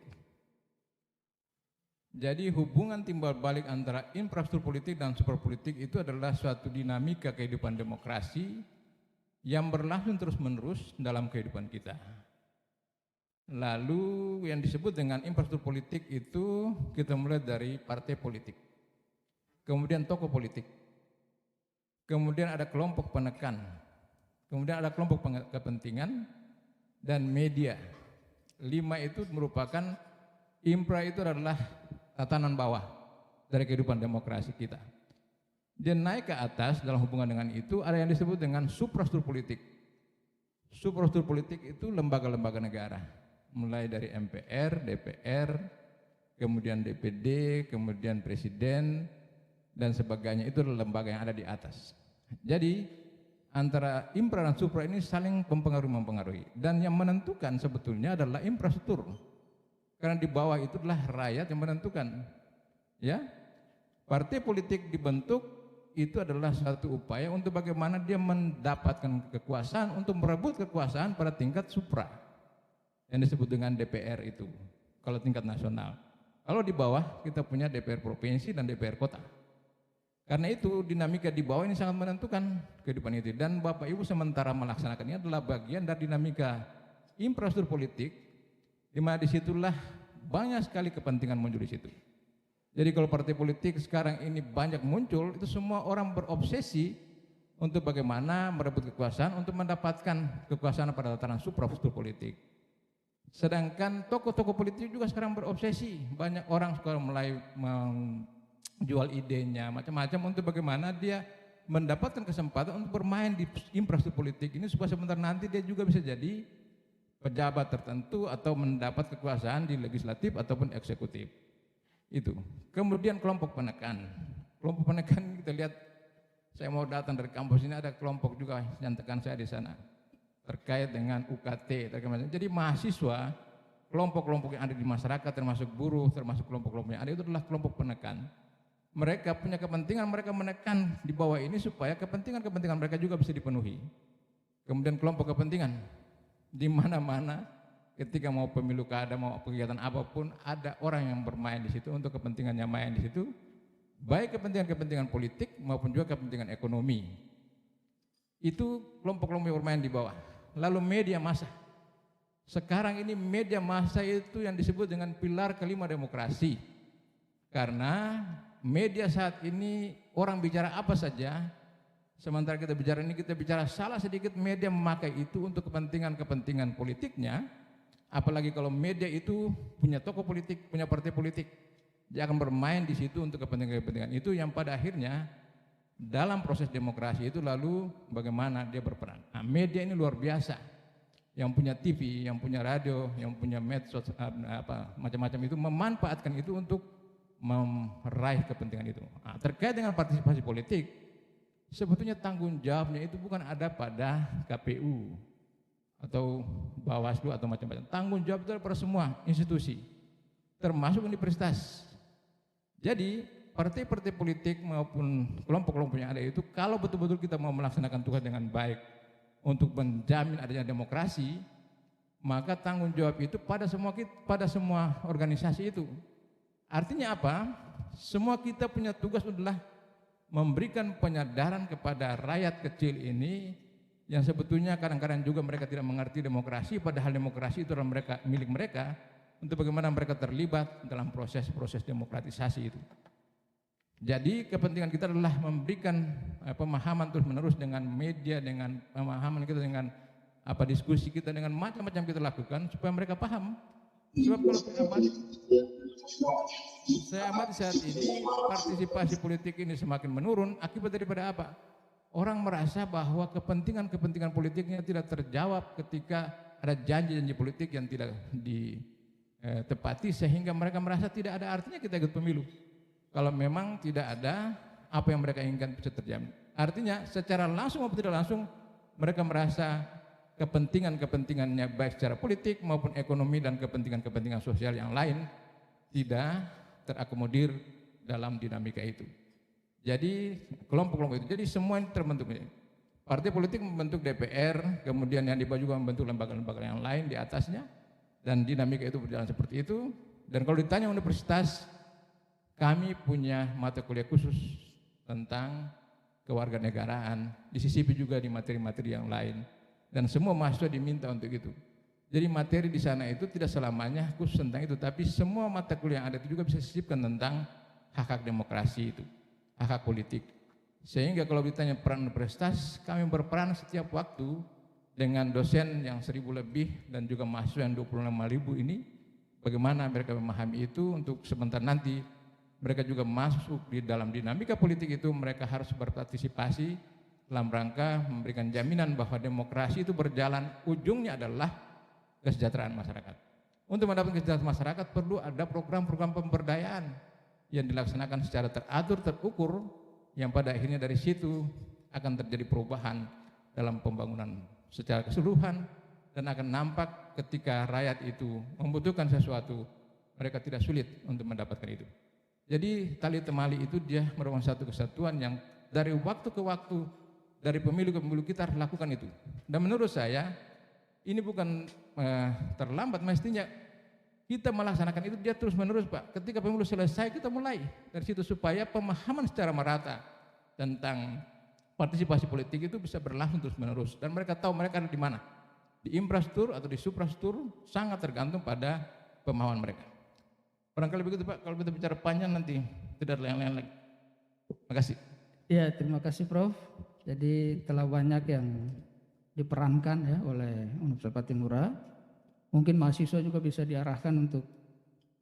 Jadi hubungan timbal balik antara infrastruktur politik dan suprapolitik itu adalah suatu dinamika kehidupan demokrasi yang berlangsung terus-menerus dalam kehidupan kita. Lalu yang disebut dengan infrastruktur politik itu kita mulai dari partai politik, kemudian tokoh politik, kemudian ada kelompok penekan, kemudian ada kelompok kepentingan, dan media. 5 itu merupakan infra, itu adalah tatanan bawah dari kehidupan demokrasi kita. Dia naik ke atas dalam hubungan dengan itu ada yang disebut dengan suprastruktur politik. Suprastruktur politik itu lembaga-lembaga negara, mulai dari MPR, DPR, kemudian DPD, kemudian presiden, dan sebagainya. Itu adalah lembaga yang ada di atas. Jadi antara infra dan supra ini saling mempengaruhi. Dan yang menentukan sebetulnya adalah infrastruktur. Karena di bawah itu adalah rakyat yang menentukan. Ya, partai politik dibentuk itu adalah satu upaya untuk bagaimana dia mendapatkan kekuasaan untuk merebut kekuasaan pada tingkat supra yang disebut dengan DPR itu kalau tingkat nasional. Kalau di bawah kita punya DPR provinsi dan DPR kota. Karena itu dinamika di bawah ini sangat menentukan kehidupan itu, dan Bapak Ibu sementara melaksanakan ini adalah bagian dari dinamika infrastruktur politik, di mana disitulah banyak sekali kepentingan muncul di situ. Jadi kalau partai politik sekarang ini banyak muncul, itu semua orang berobsesi untuk bagaimana merebut kekuasaan untuk mendapatkan kekuasaan pada tataran suprastruktur politik. Sedangkan tokoh-tokoh politik juga sekarang berobsesi, banyak orang sekarang mulai menjual idenya macam-macam untuk bagaimana dia mendapatkan kesempatan untuk bermain di infrastruktur politik ini supaya sebentar nanti dia juga bisa jadi pejabat tertentu atau mendapat kekuasaan di legislatif ataupun eksekutif. Itu. Kemudian kelompok penekan. Kelompok penekan kita lihat, saya mau datang dari kampus ini ada kelompok juga yang tekan saya di sana terkait dengan UKT. Jadi mahasiswa, kelompok-kelompok yang ada di masyarakat termasuk buruh, termasuk kelompok-kelompok yang ada itu adalah kelompok penekan. Mereka punya kepentingan, mereka menekan di bawah ini supaya kepentingan-kepentingan mereka juga bisa dipenuhi. Kemudian kelompok kepentingan di mana-mana ketika mau pemilu kada, mau kegiatan apapun, ada orang yang bermain di situ untuk kepentingannya main di situ, baik kepentingan-kepentingan politik maupun juga kepentingan ekonomi. Itu kelompok-kelompok yang bermain di bawah. Lalu media massa. Sekarang ini media massa itu yang disebut dengan pilar kelima demokrasi. Karena media saat ini orang bicara apa saja, sementara kita bicara salah sedikit, media memakai itu untuk kepentingan-kepentingan politiknya. Apalagi kalau media itu punya tokoh politik, punya partai politik, dia akan bermain di situ untuk kepentingan-kepentingan itu yang pada akhirnya dalam proses demokrasi itu lalu bagaimana dia berperan. Nah, media ini luar biasa. Yang punya TV, yang punya radio, yang punya medsos, macam-macam itu memanfaatkan itu untuk meraih kepentingan itu. Nah, terkait dengan partisipasi politik, sebetulnya tanggung jawabnya itu bukan ada pada KPU atau Bawaslu atau macam-macam. Tanggung jawab itu pada semua institusi, termasuk universitas. Jadi partai-partai politik maupun kelompok-kelompok yang ada itu, kalau betul-betul kita mau melaksanakan tugas dengan baik untuk menjamin adanya demokrasi, maka tanggung jawab itu pada semua organisasi itu. Artinya apa? Semua kita punya tugas adalah memberikan penyadaran kepada rakyat kecil ini yang sebetulnya kadang-kadang juga mereka tidak mengerti demokrasi, padahal demokrasi itu adalah milik mereka, untuk bagaimana mereka terlibat dalam proses-proses demokratisasi itu. Jadi kepentingan kita adalah memberikan pemahaman terus-menerus dengan media, dengan pemahaman kita, dengan diskusi kita, dengan macam-macam kita lakukan supaya mereka paham. Sebab kalau saya amati saat ini partisipasi politik ini semakin menurun akibat daripada apa? Orang merasa bahwa kepentingan politiknya tidak terjawab ketika ada janji-janji politik yang tidak ditepati, sehingga mereka merasa tidak ada artinya kita ikut pemilu kalau memang tidak ada apa yang mereka inginkan bisa terjadi. Artinya secara langsung maupun tidak langsung mereka merasa kepentingannya baik secara politik maupun ekonomi dan kepentingan sosial yang lain tidak terakomodir dalam dinamika itu. Jadi kelompok-kelompok itu, jadi semua ini terbentuk. Partai politik membentuk DPR, kemudian yang di bawah juga membentuk lembaga-lembaga yang lain di atasnya, dan dinamika itu berjalan seperti itu. Dan kalau ditanya universitas, kami punya mata kuliah khusus tentang kewarganegaraan, disisipi juga di materi-materi yang lain, dan semua mahasiswa diminta untuk itu. Jadi materi di sana itu tidak selamanya khusus tentang itu, tapi semua mata kuliah yang ada itu juga bisa disisipkan tentang hak-hak demokrasi itu, hak-hak politik. Sehingga kalau ditanya peran universitas, kami berperan setiap waktu dengan dosen yang 1.000 lebih dan juga mahasiswa yang 25.000 ini, bagaimana mereka memahami itu untuk sebentar nanti mereka juga masuk di dalam dinamika politik itu, mereka harus berpartisipasi dalam rangka memberikan jaminan bahwa demokrasi itu berjalan, ujungnya adalah kesejahteraan masyarakat. Untuk mendapatkan kesejahteraan masyarakat perlu ada program-program pemberdayaan yang dilaksanakan secara teratur, terukur, yang pada akhirnya dari situ akan terjadi perubahan dalam pembangunan secara keseluruhan, dan akan nampak ketika rakyat itu membutuhkan sesuatu, mereka tidak sulit untuk mendapatkan itu. Jadi tali temali itu dia merupakan satu kesatuan yang dari waktu ke waktu, dari pemilu ke pemilu kita harus lakukan itu. Dan menurut saya ini bukan terlambat, mestinya kita melaksanakan itu dia terus menerus, Pak. Ketika pemilu selesai kita mulai dari situ supaya pemahaman secara merata tentang partisipasi politik itu bisa berlangsung terus menerus, dan mereka tahu mereka ada di mana, di infrastruktur atau di suprastruktur, sangat tergantung pada pemahaman mereka. Barangkali begitu, Pak. Kalau kita bicara panjang nanti tidak ada yang lain lagi. Terima kasih. Ya, terima kasih Prof. Jadi telah banyak yang diperankan ya oleh Universitas Patimura. Mungkin mahasiswa juga bisa diarahkan untuk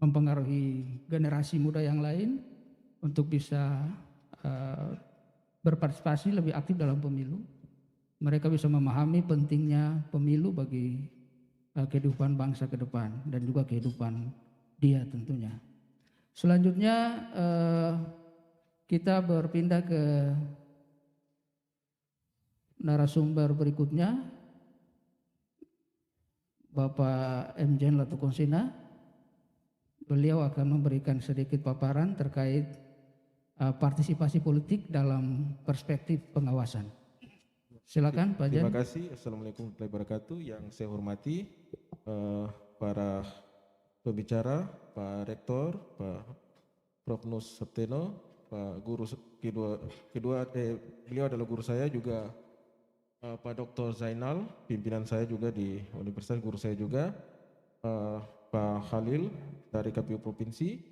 mempengaruhi generasi muda yang lain untuk bisa berpartisipasi lebih aktif dalam pemilu. Mereka bisa memahami pentingnya pemilu bagi kehidupan bangsa ke depan dan juga kehidupan dia tentunya. Selanjutnya kita berpindah ke narasumber berikutnya, Bapak M. Jen Latukonsina. Beliau akan memberikan sedikit paparan terkait partisipasi politik dalam perspektif pengawasan. Silakan Pak Jen. Terima kasih. Assalamualaikum warahmatullahi wabarakatuh. Yang saya hormati para pembicara, Pak Rektor, Pak Prof. Nus Septeno, Pak Guru kedua, beliau adalah guru saya juga, Pak Dr. Zainal, pimpinan saya juga di Universitas, guru saya juga, Pak Khalil dari KPU Provinsi,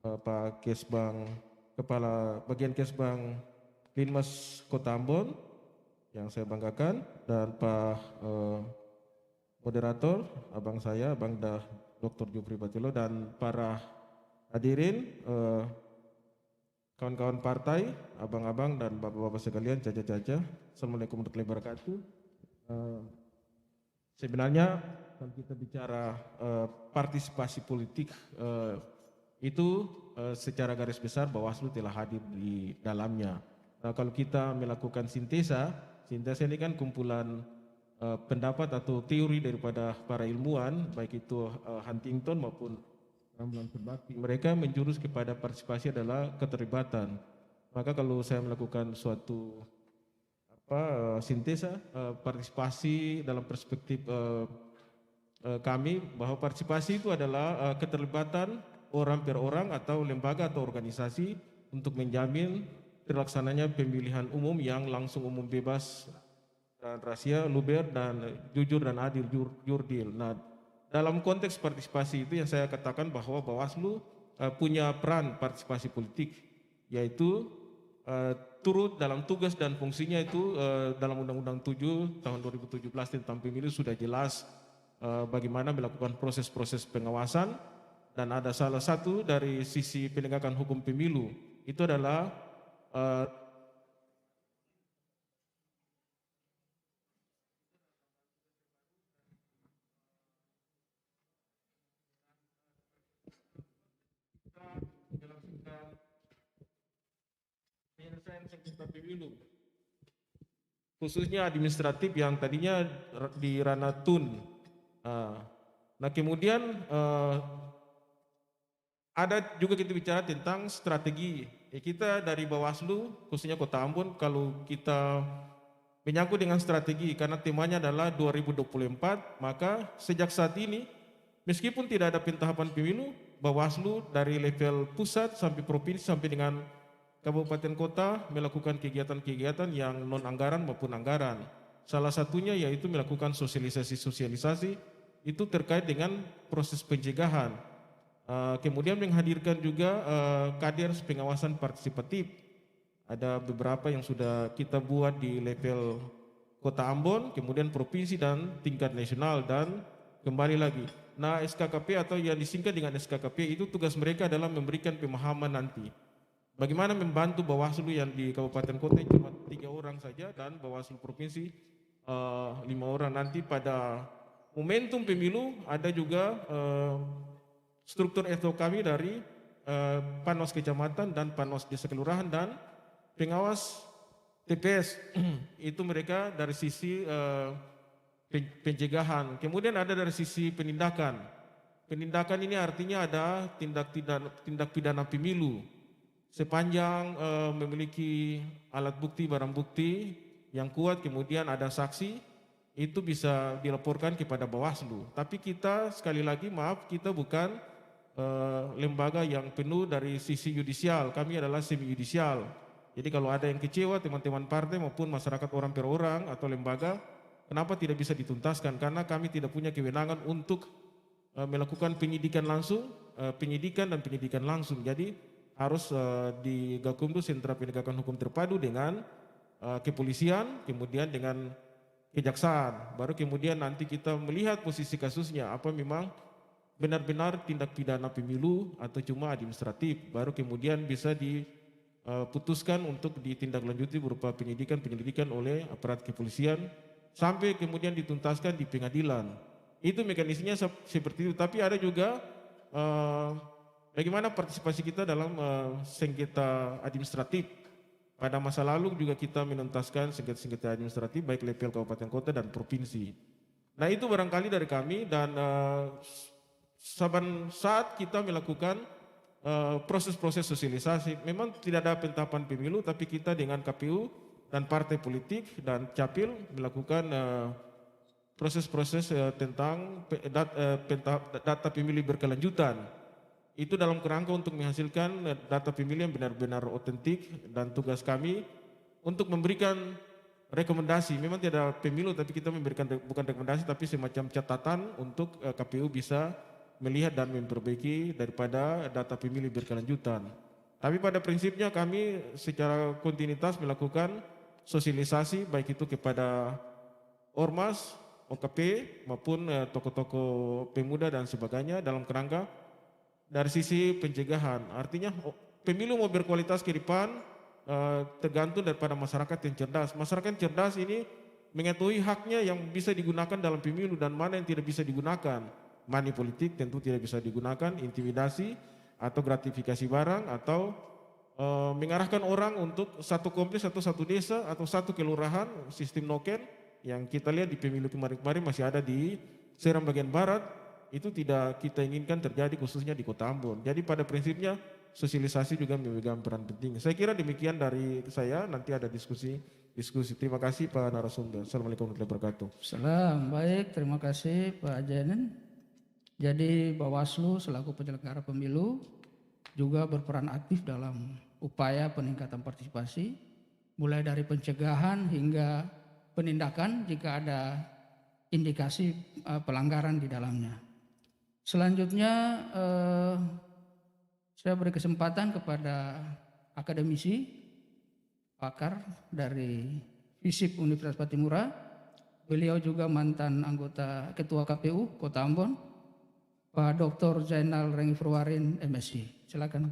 Pak Kesbang, Kepala Bagian Kesbang Linmas Kota Ambon yang saya banggakan, dan Pak moderator, abang saya, Abang Dr. Jupri Patilo, dan para hadirin, kawan-kawan partai, abang-abang dan bapak-bapak sekalian, caca-caca, Assalamualaikum warahmatullahi wabarakatuh. Sebenarnya kalau kita bicara partisipasi politik itu secara garis besar Bawaslu telah hadir di dalamnya. Nah, kalau kita melakukan sintesa ini kan kumpulan pendapat atau teori daripada para ilmuwan, baik itu Huntington maupun Ramlan Serbakti. Mereka menjurus kepada partisipasi adalah keterlibatan. Maka kalau saya melakukan suatu sintesa partisipasi dalam perspektif kami, bahwa partisipasi itu adalah keterlibatan orang per orang atau lembaga atau organisasi untuk menjamin terlaksananya pemilihan umum yang langsung, umum, bebas dan rahasia, luber dan jujur dan adil, jurdil. Nah, dalam konteks partisipasi itu yang saya katakan bahwa Bawaslu punya peran partisipasi politik, yaitu turut dalam tugas dan fungsinya itu dalam Undang-Undang 7 tahun 2017 tentang pemilu sudah jelas bagaimana melakukan proses-proses pengawasan, dan ada salah satu dari sisi penegakan hukum pemilu itu adalah penyelesaian sengketa pemilu, khususnya administratif yang tadinya di ranah TUN. Nah, kemudian ada juga kita bicara tentang strategi. Kita dari Bawaslu, khususnya Kota Ambon, kalau kita menyangkut dengan strategi, karena temanya adalah 2024, maka sejak saat ini, meskipun tidak ada pentahapan pemilu, Bawaslu dari level pusat sampai provinsi sampai dengan kabupaten kota melakukan kegiatan-kegiatan yang non-anggaran maupun anggaran. Salah satunya yaitu melakukan sosialisasi itu terkait dengan proses pencegahan. Kemudian menghadirkan juga kader pengawasan partisipatif. Ada beberapa yang sudah kita buat di level Kota Ambon, kemudian provinsi dan tingkat nasional, dan kembali lagi. Nah, SKKP atau yang disingkat dengan SKKP itu tugas mereka adalah memberikan pemahaman nanti. Bagaimana membantu Bawaslu yang di Kabupaten Kota cuma 3 orang saja dan Bawaslu Provinsi 5 orang. Nanti pada momentum pemilu ada juga struktur kami dari Panwas Kecamatan dan Panwas Desa Kelurahan dan pengawas TPS. Itu mereka dari sisi pencegahan. Kemudian ada dari sisi penindakan. Penindakan ini artinya ada tindak pidana pemilu. Sepanjang memiliki alat bukti, barang bukti yang kuat, kemudian ada saksi, itu bisa dilaporkan kepada Bawaslu. Tapi kita sekali lagi maaf, kita bukan lembaga yang penuh dari sisi yudisial. Kami adalah semi yudisial. Jadi kalau ada yang kecewa, teman-teman partai maupun masyarakat orang per orang atau lembaga, kenapa tidak bisa dituntaskan? Karena kami tidak punya kewenangan untuk melakukan penyidikan langsung, penyidikan dan penyidikan langsung. Jadi harus di Gakumdu, Sentra Penegakan Hukum Terpadu dengan kepolisian, kemudian dengan kejaksaan. Baru kemudian nanti kita melihat posisi kasusnya, apa memang benar-benar tindak pidana pemilu atau cuma administratif. Baru kemudian bisa diputuskan untuk ditindaklanjuti berupa penyelidikan oleh aparat kepolisian sampai kemudian dituntaskan di pengadilan. Itu mekanismenya seperti itu. Tapi ada juga bagaimana partisipasi kita dalam sengketa administratif. Pada masa lalu juga kita menuntaskan sengketa administratif baik level kabupaten kota dan provinsi. Nah, itu barangkali dari kami, dan saat kita melakukan proses-proses sosialisasi, memang tidak ada pentahapan pemilu, tapi kita dengan KPU dan partai politik dan Capil melakukan proses-proses tentang data pemilih berkelanjutan. Itu dalam kerangka untuk menghasilkan data pemilih yang benar-benar otentik, dan tugas kami untuk memberikan rekomendasi. Memang tidak ada pemilu, tapi kita memberikan bukan rekomendasi tapi semacam catatan untuk KPU bisa melihat dan memperbaiki daripada data pemilih berkelanjutan. Tapi pada prinsipnya kami secara kontinuitas melakukan sosialisasi baik itu kepada Ormas, OKP maupun tokoh-tokoh pemuda dan sebagainya dalam kerangka dari sisi pencegahan. Artinya pemilu mau berkualitas ke depan tergantung daripada masyarakat yang cerdas. Masyarakat yang cerdas ini mengetahui haknya yang bisa digunakan dalam pemilu dan mana yang tidak bisa digunakan. Money politik tentu tidak bisa digunakan, intimidasi atau gratifikasi barang, atau mengarahkan orang untuk satu kompleks atau satu desa atau satu kelurahan, sistem noken yang kita lihat di pemilu kemarin-kemarin masih ada di Seram bagian barat. Itu tidak kita inginkan terjadi khususnya di Kota Ambon. Jadi pada prinsipnya sosialisasi juga memegang peran penting. Saya kira demikian dari saya, nanti ada diskusi. Terima kasih Pak narasumber. Assalamualaikum warahmatullahi wabarakatuh. Salam, baik, terima kasih Pak Jainen. Jadi Bawaslu selaku penyelenggara pemilu juga berperan aktif dalam upaya peningkatan partisipasi, mulai dari pencegahan hingga penindakan jika ada indikasi pelanggaran di dalamnya. Selanjutnya saya beri kesempatan kepada akademisi, pakar dari FISIP Universitas Patimura. Beliau juga mantan anggota Ketua KPU Kota Ambon, Pak Dr. Zainal Rengi Furwarin, MSI. Silakan.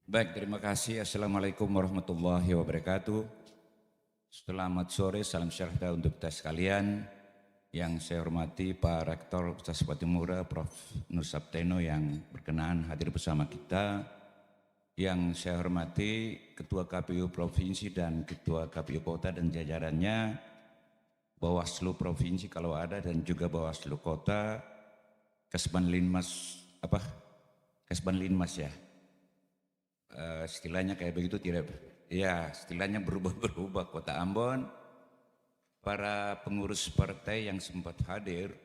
Baik, terima kasih. Assalamualaikum warahmatullahi wabarakatuh. Selamat sore, salam sejahtera untuk kita sekalian. Yang saya hormati Pak Rektor Universitas Patimura, Prof. Nur Sapteno yang berkenan hadir bersama kita. Yang saya hormati Ketua KPU Provinsi dan Ketua KPU Kota dan jajarannya, Bawaslu Provinsi kalau ada dan juga Bawaslu Kota, Kesban Linmas ya. Istilahnya kayak begitu tidak, ya istilahnya berubah-berubah, Kota Ambon, para pengurus partai yang sempat hadir,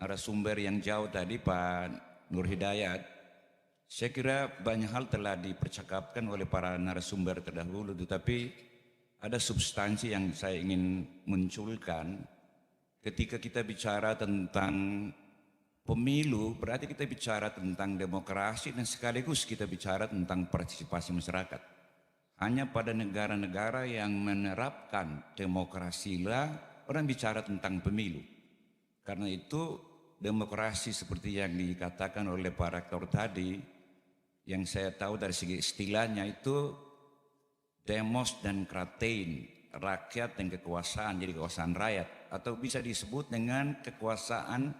narasumber yang jauh tadi Pak Nur Hidayat. Saya kira banyak hal telah dipercakapkan oleh para narasumber terdahulu, tetapi ada substansi yang saya ingin munculkan. Ketika kita bicara tentang pemilu, berarti kita bicara tentang demokrasi dan sekaligus kita bicara tentang partisipasi masyarakat. Hanya pada negara-negara yang menerapkan demokrasilah orang bicara tentang pemilu. Karena itu demokrasi seperti yang dikatakan oleh Pak Rektor tadi, yang saya tahu dari segi istilahnya itu demos dan kratein, rakyat dan kekuasaan, jadi kekuasaan rakyat, atau bisa disebut dengan kekuasaan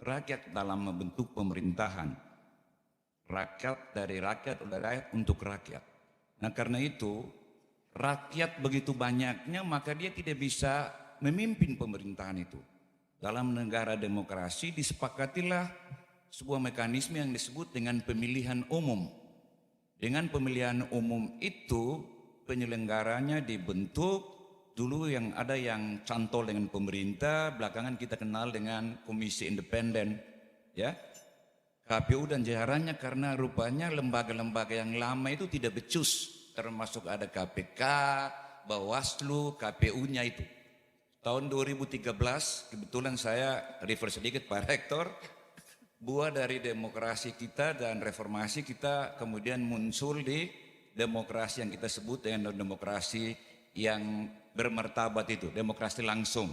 rakyat dalam membentuk pemerintahan. Rakyat dari rakyat, oleh rakyat untuk rakyat. Nah karena itu rakyat begitu banyaknya maka dia tidak bisa memimpin pemerintahan itu. Dalam negara demokrasi disepakatilah sebuah mekanisme yang disebut dengan pemilihan umum. Dengan pemilihan umum itu penyelenggaranya dibentuk, dulu yang ada yang cantol dengan pemerintah, belakangan kita kenal dengan komisi independen, ya. KPU dan jajarannya karena rupanya lembaga-lembaga yang lama itu tidak becus, termasuk ada KPK, Bawaslu, KPU-nya itu. Tahun 2013 kebetulan saya refer sedikit Pak Rektor, buah dari demokrasi kita dan reformasi kita kemudian muncul di demokrasi yang kita sebut dengan demokrasi yang bermartabat itu, demokrasi langsung.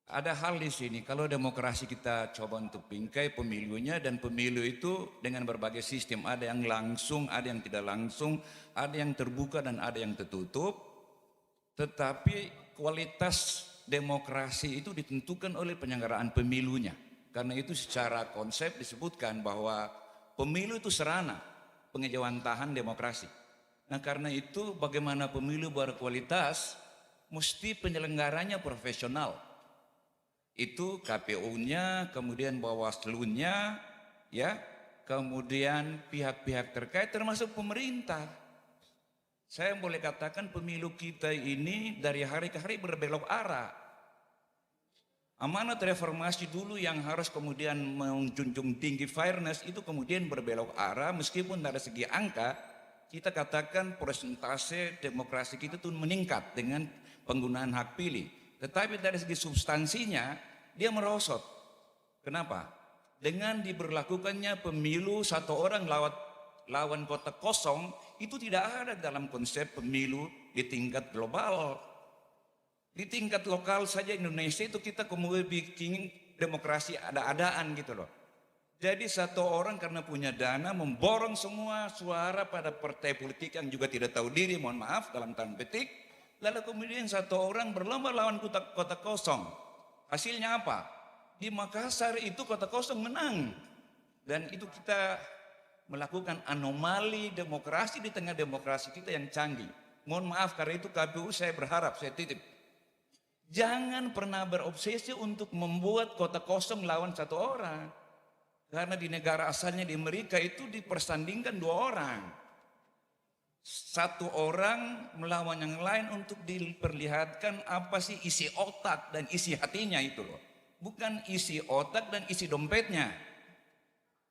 Ada hal di sini, kalau demokrasi kita coba untuk bingkai pemilunya, dan pemilu itu dengan berbagai sistem, ada yang langsung, ada yang tidak langsung, ada yang terbuka dan ada yang tertutup. Tetapi kualitas demokrasi itu ditentukan oleh penyelenggaraan pemilunya. Karena itu secara konsep disebutkan bahwa pemilu itu sarana pengejawantahan demokrasi. Nah karena itu bagaimana pemilu berkualitas, mesti penyelenggaranya profesional. Itu KPU-nya, kemudian Bawaslu-nya, ya, kemudian pihak-pihak terkait termasuk pemerintah. Saya boleh katakan pemilu kita ini dari hari ke hari berbelok arah. Amanat reformasi dulu yang harus kemudian menjunjung tinggi fairness itu kemudian berbelok arah, meskipun dari segi angka kita katakan persentase demokrasi kita itu meningkat dengan penggunaan hak pilih. Tetapi dari segi substansinya dia merosot. Kenapa? Dengan diberlakukannya pemilu satu orang lawan kota kosong itu tidak ada dalam konsep pemilu di tingkat global. Di tingkat lokal saja Indonesia itu kita kemudian bikin demokrasi ada-adaan gitu loh. Jadi satu orang karena punya dana memborong semua suara pada partai politik yang juga tidak tahu diri, mohon maaf dalam tanda petik. Lalu kemudian satu orang berlomba lawan kota kosong. Hasilnya apa? Di Makassar itu kota kosong menang. Dan itu kita melakukan anomali demokrasi di tengah demokrasi kita yang canggih. Mohon maaf karena itu KPU saya berharap, saya titip. Jangan pernah berobsesi untuk membuat kota kosong lawan satu orang. Karena di negara asalnya di Amerika itu dipersandingkan dua orang. Satu orang melawan yang lain untuk diperlihatkan apa sih isi otak dan isi hatinya itu loh. Bukan isi otak dan isi dompetnya.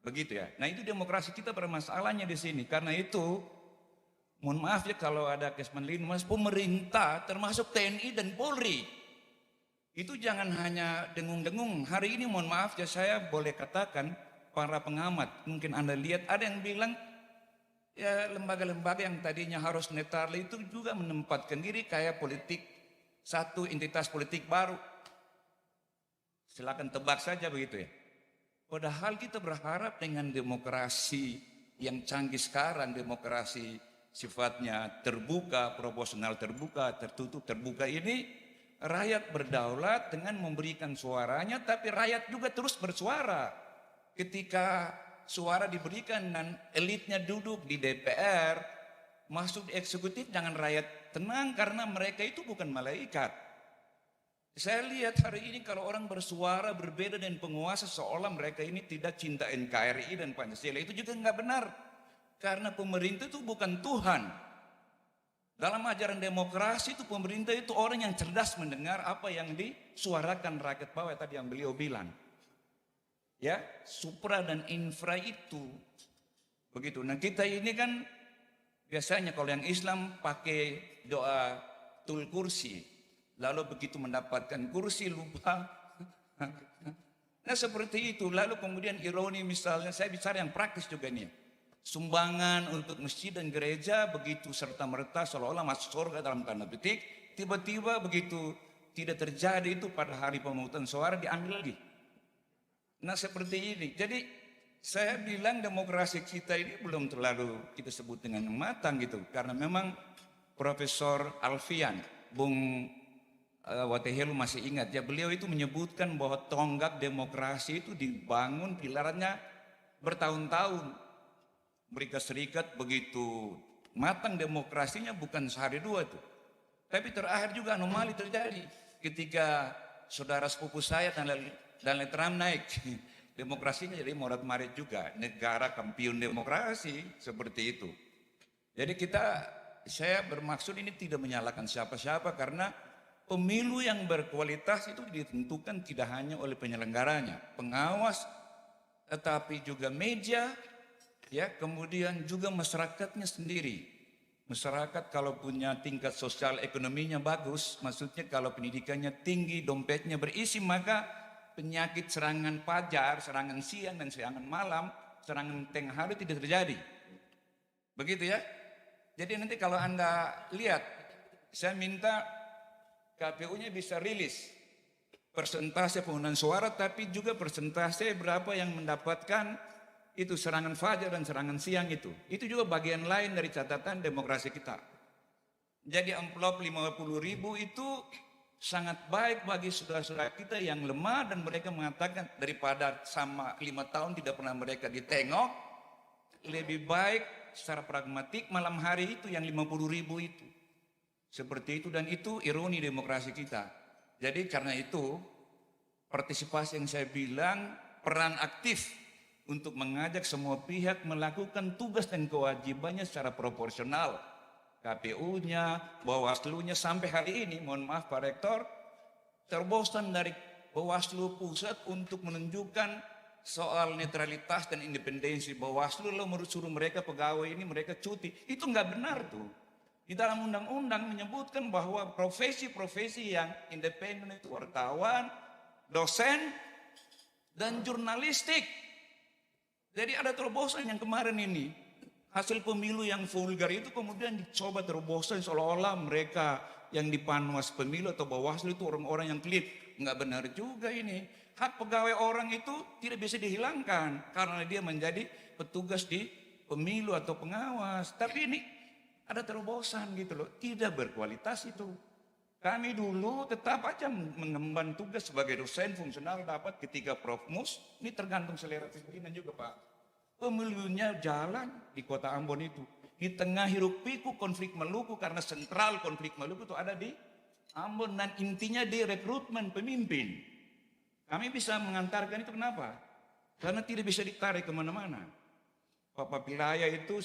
Begitu ya. Nah itu demokrasi kita bermasalahnya di sini. Karena itu, mohon maaf ya kalau ada kesalahan, mas, pemerintah termasuk TNI dan Polri itu jangan hanya dengung-dengung. Hari ini mohon maaf ya, saya boleh katakan para pengamat, mungkin Anda lihat ada yang bilang ya lembaga-lembaga yang tadinya harus netral itu juga menempatkan diri kayak politik, satu entitas politik baru. Silakan tebak saja begitu ya. Padahal kita berharap dengan demokrasi yang canggih sekarang, demokrasi sifatnya terbuka, proporsional terbuka, tertutup terbuka ini, rakyat berdaulat dengan memberikan suaranya, tapi rakyat juga terus bersuara. Ketika suara diberikan dan elitnya duduk di DPR, masuk di eksekutif, jangan rakyat tenang karena mereka itu bukan malaikat. Saya lihat hari ini kalau orang bersuara berbeda dengan penguasa seolah mereka ini tidak cinta NKRI dan Pancasila, itu juga nggak benar. Karena pemerintah itu bukan Tuhan. Dalam ajaran demokrasi itu pemerintah itu orang yang cerdas mendengar apa yang disuarakan rakyat bawah tadi yang beliau bilang. Ya, supra dan infra itu begitu. Nah kita ini kan biasanya kalau yang Islam pakai doa tul kursi. Lalu begitu mendapatkan kursi lupa. Nah seperti itu. Lalu kemudian ironi misalnya, saya bicara yang praktis juga nih. Sumbangan untuk masjid dan gereja begitu serta-merta seolah-olah masuk surga dalam tanda petik. Tiba-tiba begitu tidak terjadi itu pada hari pemungutan suara diambil lagi. Nah seperti ini. Jadi saya bilang demokrasi kita ini belum terlalu kita sebut dengan matang gitu. Karena memang Profesor Alfian, Bung Watehelu masih ingat ya, beliau itu menyebutkan bahwa tonggak demokrasi itu dibangun pilarnya bertahun-tahun. Amerika Serikat begitu matang demokrasinya bukan sehari dua itu. Tapi terakhir juga anomali terjadi ketika saudara sepupu saya Donald Trump naik. Demokrasinya jadi morat-marit juga, negara kampiun demokrasi seperti itu. Jadi saya bermaksud ini tidak menyalahkan siapa-siapa karena pemilu yang berkualitas itu ditentukan tidak hanya oleh penyelenggaranya, pengawas, tetapi juga media, ya, kemudian juga masyarakatnya sendiri. Masyarakat kalau punya tingkat sosial ekonominya bagus, maksudnya kalau pendidikannya tinggi, dompetnya berisi, maka penyakit serangan fajar, serangan siang dan serangan malam, serangan tengah hari tidak terjadi. Begitu ya. Jadi nanti kalau Anda lihat, saya minta KPU-nya bisa rilis persentase penggunaan suara, tapi juga persentase berapa yang mendapatkan itu serangan fajar dan serangan siang itu. Itu juga bagian lain dari catatan demokrasi kita. Jadi amplop 50.000 itu sangat baik bagi saudara-saudara kita yang lemah dan mereka mengatakan daripada sama 5 tahun tidak pernah mereka ditengok, lebih baik secara pragmatik malam hari itu yang 50.000 itu. Seperti itu, dan itu ironi demokrasi kita. Jadi karena itu partisipasi yang saya bilang, peran aktif untuk mengajak semua pihak melakukan tugas dan kewajibannya secara proporsional. KPU-nya, Bawaslu-nya sampai hari ini, mohon maaf Pak Rektor, terbosan dari Bawaslu pusat untuk menunjukkan soal netralitas dan independensi Bawaslu, lalu suruh mereka pegawai ini mereka cuti. Itu nggak benar tuh. Di dalam undang-undang menyebutkan bahwa profesi-profesi yang independen itu wartawan, dosen, dan jurnalistik. Jadi ada terobosan yang kemarin ini. Hasil pemilu yang vulgar itu kemudian dicoba terobosan seolah-olah mereka yang dipanwas pemilu atau Bawaslu itu orang-orang yang klik. Enggak benar juga ini. Hak pegawai orang itu tidak bisa dihilangkan karena dia menjadi petugas di pemilu atau pengawas. Tapi ini ada terobosan gitu loh, tidak berkualitas itu. Kami dulu tetap aja mengemban tugas sebagai dosen fungsional dapat ketika Profmus, ini tergantung selera pimpinan juga Pak. Pemilunya jalan di kota Ambon itu. Di tengah hiruk pikuk konflik Maluku karena sentral konflik Maluku itu ada di Ambon dan intinya di rekrutmen pemimpin. Kami bisa mengantarkan itu kenapa? Karena tidak bisa ditarik kemana-mana. Pak Pilaya itu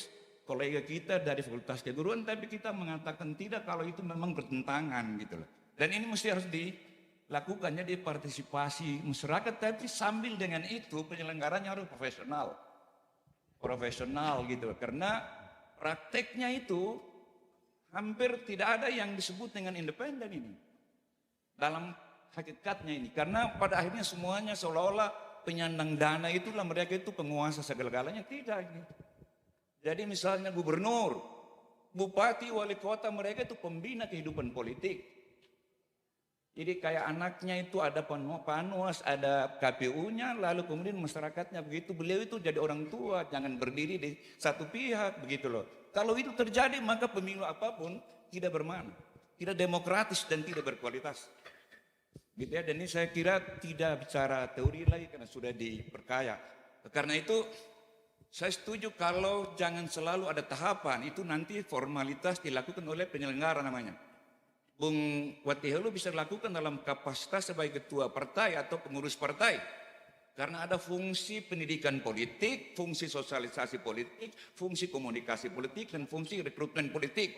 kolega kita dari Fakultas Keguruan, tapi kita mengatakan tidak kalau itu memang bertentangan gitu loh. Dan ini mesti harus dilakukannya di partisipasi masyarakat, tapi sambil dengan itu penyelenggaranya harus profesional. profesional gitu. Karena prakteknya itu hampir tidak ada yang disebut dengan independen ini. Dalam hakikatnya ini. Karena pada akhirnya semuanya seolah-olah penyandang dana itulah mereka itu penguasa segala-galanya. Tidak. Gitu. Jadi misalnya gubernur, bupati, wali kota, mereka itu pembina kehidupan politik. Jadi kayak anaknya itu ada Panwas, ada KPU-nya, lalu kemudian masyarakatnya begitu. Beliau itu jadi orang tua, jangan berdiri di satu pihak begitu loh. Kalau itu terjadi maka pemilu apapun tidak bermakna, tidak demokratis dan tidak berkualitas. Gitu ya, dan ini saya kira tidak bicara teori lagi karena sudah diperkaya. Karena itu saya setuju kalau jangan selalu ada tahapan, itu nanti formalitas dilakukan oleh penyelenggara namanya. Bung Watihelu bisa dilakukan dalam kapasitas sebagai ketua partai atau pengurus partai. Karena ada fungsi pendidikan politik, fungsi sosialisasi politik, fungsi komunikasi politik, dan fungsi rekrutmen politik.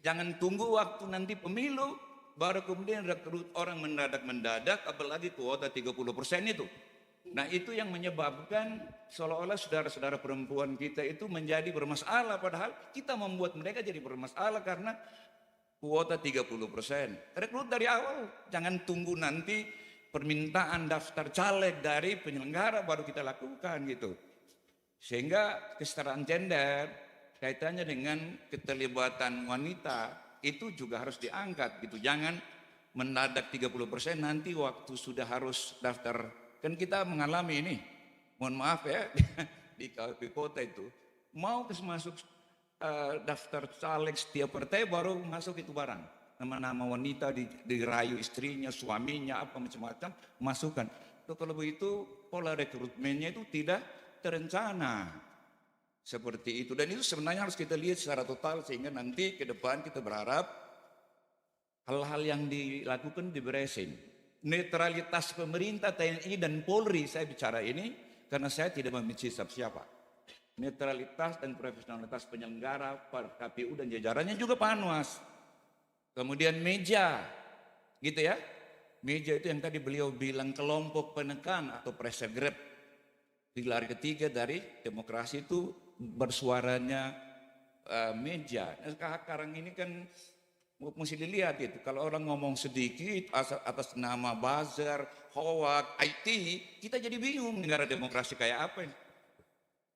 Jangan tunggu waktu nanti pemilu, baru kemudian rekrut orang mendadak, apalagi kuota 30% itu. Nah itu yang menyebabkan seolah-olah saudara-saudara perempuan kita itu menjadi bermasalah. Padahal kita membuat mereka jadi bermasalah karena kuota 30%. Rekrut dari awal, jangan tunggu nanti permintaan daftar caleg dari penyelenggara baru kita lakukan gitu. Sehingga kesetaraan gender kaitannya dengan keterlibatan wanita itu juga harus diangkat gitu. Jangan mendadak 30% nanti waktu sudah harus daftar. Kan kita mengalami ini, mohon maaf ya, di kota itu mau masuk daftar caleg setiap partai baru masuk itu barang. Nama-nama wanita dirayu istrinya, suaminya, apa macam-macam, masukkan. Kalau begitu pola rekrutmennya itu tidak terencana. Seperti itu. Dan itu sebenarnya harus kita lihat secara total sehingga nanti ke depan kita berharap hal-hal yang dilakukan diberesin. Netralitas pemerintah, TNI dan Polri, saya bicara ini karena saya tidak membenci siapa. Netralitas dan profesionalitas penyelenggara, KPU dan jajarannya juga Panwas. Kemudian meja, gitu ya. Meja itu yang tadi beliau bilang kelompok penekan atau pressure group. Pilar ketiga dari demokrasi itu bersuaranya meja. Nah, sekarang ini kan mesti dilihat itu. Kalau orang ngomong sedikit atas nama buzzer, hoax, IT, kita jadi bingung negara demokrasi kayak apa ini.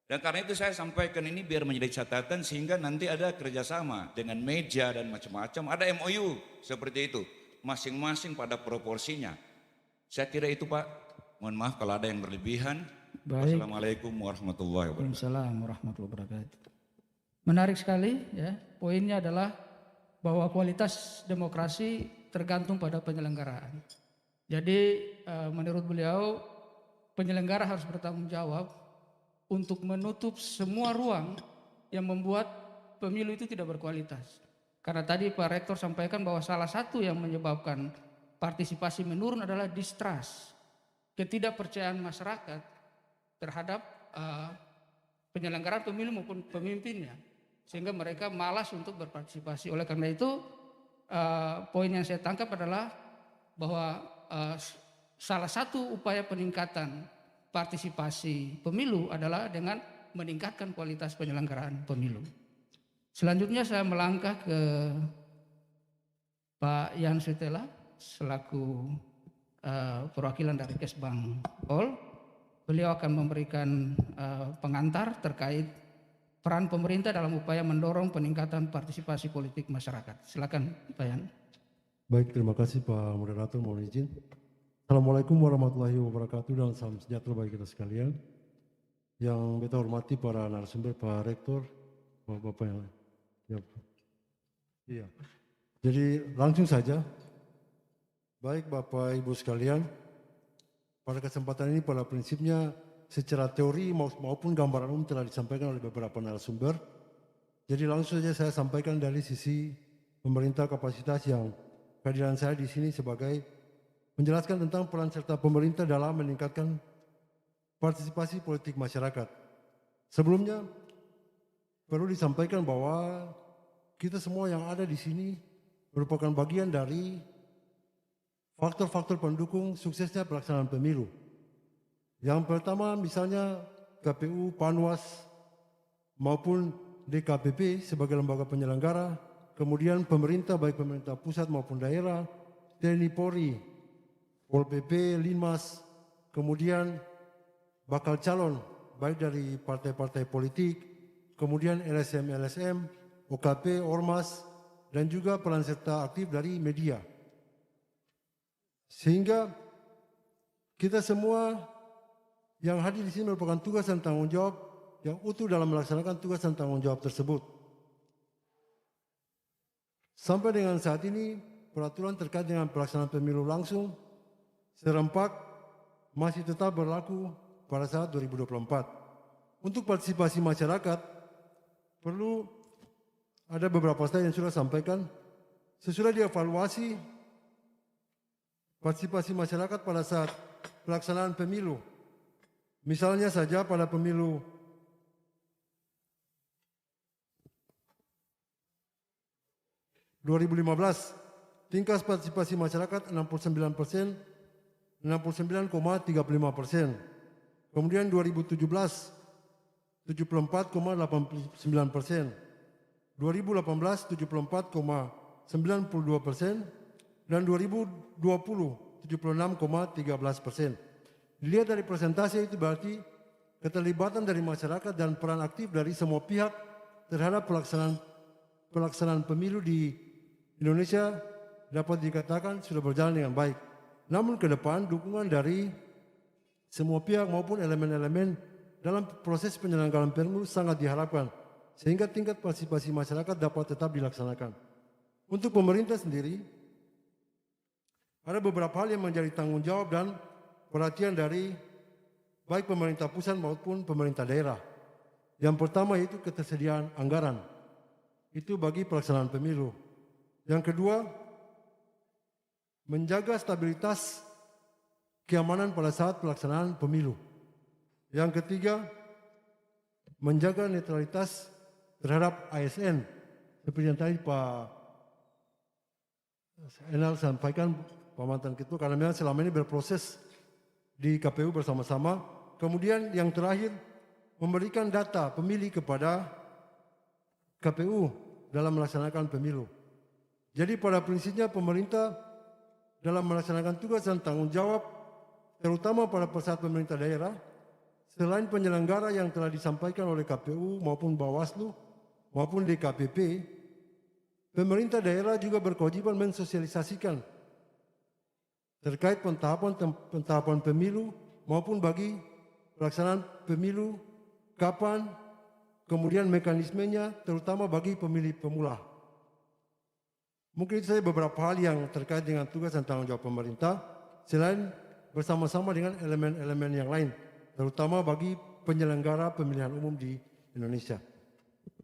Dan karena itu saya sampaikan ini biar menjadi catatan sehingga nanti ada kerjasama dengan media dan macam-macam. Ada MOU seperti itu, masing-masing pada proporsinya. Saya kira itu Pak, mohon maaf kalau ada yang berlebihan. Baik. Wassalamualaikum warahmatullahi wabarakatuh. Waalaikumsalam warahmatullahi wabarakatuh. Menarik sekali ya, poinnya adalah bahwa kualitas demokrasi tergantung pada penyelenggaraan. Jadi menurut beliau penyelenggara harus bertanggung jawab untuk menutup semua ruang yang membuat pemilu itu tidak berkualitas. Karena tadi Pak Rektor sampaikan bahwa salah satu yang menyebabkan partisipasi menurun adalah distrust, ketidakpercayaan masyarakat terhadap penyelenggaraan pemilu maupun pemimpinnya, sehingga mereka malas untuk berpartisipasi. Oleh karena itu, poin yang saya tangkap adalah bahwa salah satu upaya peningkatan partisipasi pemilu adalah dengan meningkatkan kualitas penyelenggaraan pemilu. Selanjutnya saya melangkah ke Pak Yan Sutela selaku perwakilan dari Kesbang Pol. Beliau akan memberikan pengantar terkait peran pemerintah dalam upaya mendorong peningkatan partisipasi politik masyarakat. Silakan Pak Yan. Baik, terima kasih Pak Moderator, mohon izin. Assalamualaikum warahmatullahi wabarakatuh dan salam sejahtera bagi kita sekalian. Yang kita hormati para narasumber, Pak Rektor, Bapak yang ya. Iya. Jadi langsung saja. Baik Bapak Ibu sekalian, pada kesempatan ini pada prinsipnya secara teori maupun gambaran umum telah disampaikan oleh beberapa narasumber. Jadi langsung saja saya sampaikan dari sisi pemerintah kapasitas yang kehadiran saya di sini sebagai menjelaskan tentang peran serta pemerintah dalam meningkatkan partisipasi politik masyarakat. Sebelumnya perlu disampaikan bahwa kita semua yang ada di sini merupakan bagian dari faktor-faktor pendukung suksesnya pelaksanaan pemilu. Yang pertama misalnya KPU, Panwas, maupun DKPP sebagai lembaga penyelenggara, kemudian pemerintah baik pemerintah pusat maupun daerah, TNI Polri, Pol PP, Linmas, kemudian bakal calon baik dari partai-partai politik, kemudian LSM, OKP, Ormas, dan juga peran serta aktif dari media. Sehingga kita semua yang hadir di sini merupakan tugas dan tanggung jawab yang utuh dalam melaksanakan tugas dan tanggung jawab tersebut. Sampai dengan saat ini, peraturan terkait dengan pelaksanaan pemilu langsung serempak masih tetap berlaku pada saat 2024. Untuk partisipasi masyarakat, perlu ada beberapa slide yang sudah sampaikan. Sesudah dievaluasi partisipasi masyarakat pada saat pelaksanaan pemilu. Misalnya saja pada pemilu 2015, tingkat partisipasi masyarakat 69%, 69,35%. Kemudian 2017, 74,89%. 2018, 74,92%. Dan 2020, 76,13%. Dilihat dari persentase itu berarti keterlibatan dari masyarakat dan peran aktif dari semua pihak terhadap pelaksanaan pemilu di Indonesia dapat dikatakan sudah berjalan dengan baik. Namun ke depan dukungan dari semua pihak maupun elemen-elemen dalam proses penyelenggaraan pemilu sangat diharapkan sehingga tingkat partisipasi masyarakat dapat tetap dilaksanakan. Untuk pemerintah sendiri, ada beberapa hal yang menjadi tanggung jawab dan perhatian dari baik pemerintah pusat maupun pemerintah daerah. Yang pertama yaitu ketersediaan anggaran. Itu bagi pelaksanaan pemilu. Yang kedua, menjaga stabilitas keamanan pada saat pelaksanaan pemilu. Yang ketiga, menjaga netralitas terhadap ASN. Seperti yang tadi Pak Enal sampaikan, Pak Mantan Ketua, karena memang selama ini berproses di KPU bersama-sama. Kemudian yang terakhir, memberikan data pemilih kepada KPU dalam melaksanakan pemilu. Jadi pada prinsipnya pemerintah dalam melaksanakan tugas dan tanggung jawab, terutama pada saat pemerintah daerah, selain penyelenggara yang telah disampaikan oleh KPU maupun Bawaslu maupun DKPP, pemerintah daerah juga berkewajiban mensosialisasikan terkait pentahapan pemilu maupun bagi pelaksanaan pemilu, kapan, kemudian mekanismenya, terutama bagi pemilih pemula. Mungkin itu saja beberapa hal yang terkait dengan tugas dan tanggung jawab pemerintah, selain bersama-sama dengan elemen-elemen yang lain, terutama bagi penyelenggara pemilihan umum di Indonesia.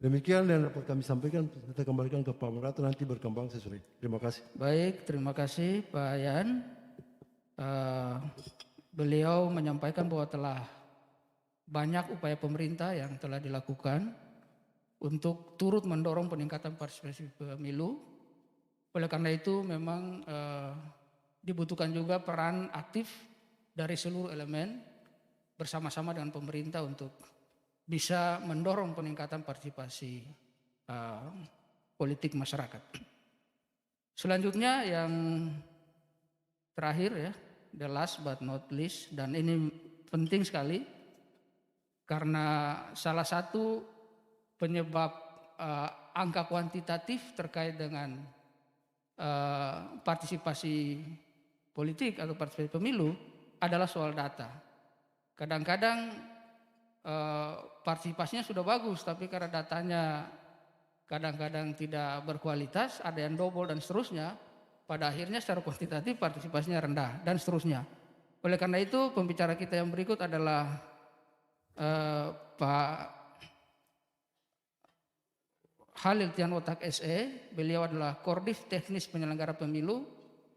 Demikian yang dapat kami sampaikan, kita kembalikan ke Pak Moderator, nanti berkembang sesuai. Terima kasih. Baik, terima kasih Pak Yan. Beliau menyampaikan bahwa telah banyak upaya pemerintah yang telah dilakukan untuk turut mendorong peningkatan partisipasi pemilu. Oleh karena itu memang dibutuhkan juga peran aktif dari seluruh elemen bersama-sama dengan pemerintah untuk bisa mendorong peningkatan partisipasi politik masyarakat. Selanjutnya yang terakhir ya, the last but not least, dan ini penting sekali karena salah satu penyebab angka kuantitatif terkait dengan partisipasi politik atau partisipasi pemilu adalah soal data. Kadang-kadang partisipasinya sudah bagus, tapi karena datanya kadang-kadang tidak berkualitas, ada yang double dan seterusnya, pada akhirnya secara kuantitatif partisipasinya rendah dan seterusnya. Oleh karena itu pembicara kita yang berikut adalah Pak Halil Tianotak SE, beliau adalah Koordif Teknis Penyelenggara Pemilu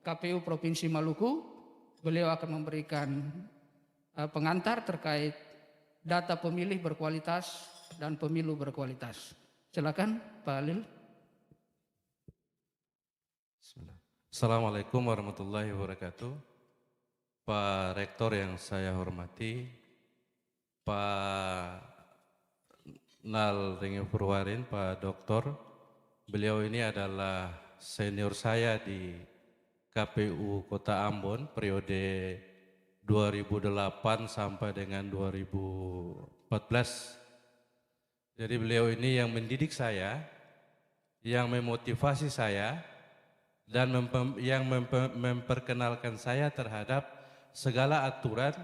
KPU Provinsi Maluku. Beliau akan memberikan pengantar terkait data pemilih berkualitas dan pemilu berkualitas. Silakan Pak Halil. Assalamualaikum warahmatullahi wabarakatuh. Pak Rektor yang saya hormati, Pak Nal Ringi Purwarin, Pak Doktor. Beliau ini adalah senior saya di KPU Kota Ambon periode 2008 sampai dengan 2014. Jadi beliau ini yang mendidik saya, yang memotivasi saya, dan memperkenalkan saya terhadap segala aturan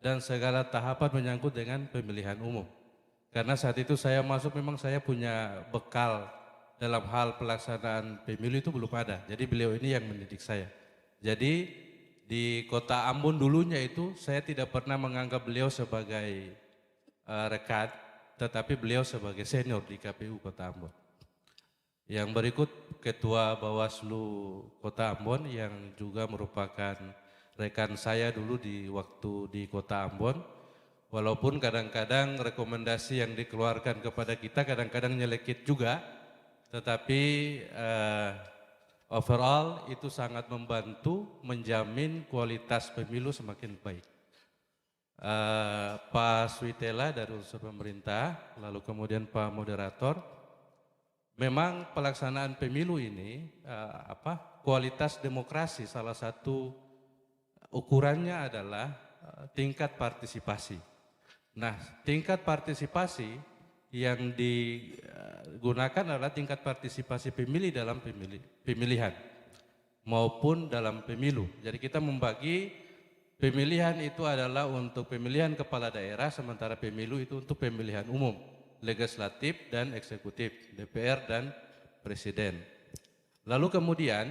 dan segala tahapan menyangkut dengan pemilihan umum. Karena saat itu saya masuk memang saya punya bekal dalam hal pelaksanaan pemilu itu belum ada. Jadi beliau ini yang mendidik saya. Jadi di Kota Ambon dulunya itu saya tidak pernah menganggap beliau sebagai rekan, tetapi beliau sebagai senior di KPU Kota Ambon. Yang berikut Ketua Bawaslu Kota Ambon yang juga merupakan rekan saya dulu di waktu di Kota Ambon. Walaupun kadang-kadang rekomendasi yang dikeluarkan kepada kita kadang-kadang nyelekit juga, tetapi overall itu sangat membantu menjamin kualitas pemilu semakin baik. Pak Switela dari unsur pemerintah, lalu kemudian Pak Moderator, memang pelaksanaan pemilu ini kualitas demokrasi salah satu ukurannya adalah tingkat partisipasi. Nah, tingkat partisipasi yang digunakan adalah tingkat partisipasi pemilih dalam pemilihan maupun dalam pemilu. Jadi kita membagi pemilihan itu adalah untuk pemilihan kepala daerah, sementara pemilu itu untuk pemilihan umum, legislatif dan eksekutif, DPR dan presiden. Lalu kemudian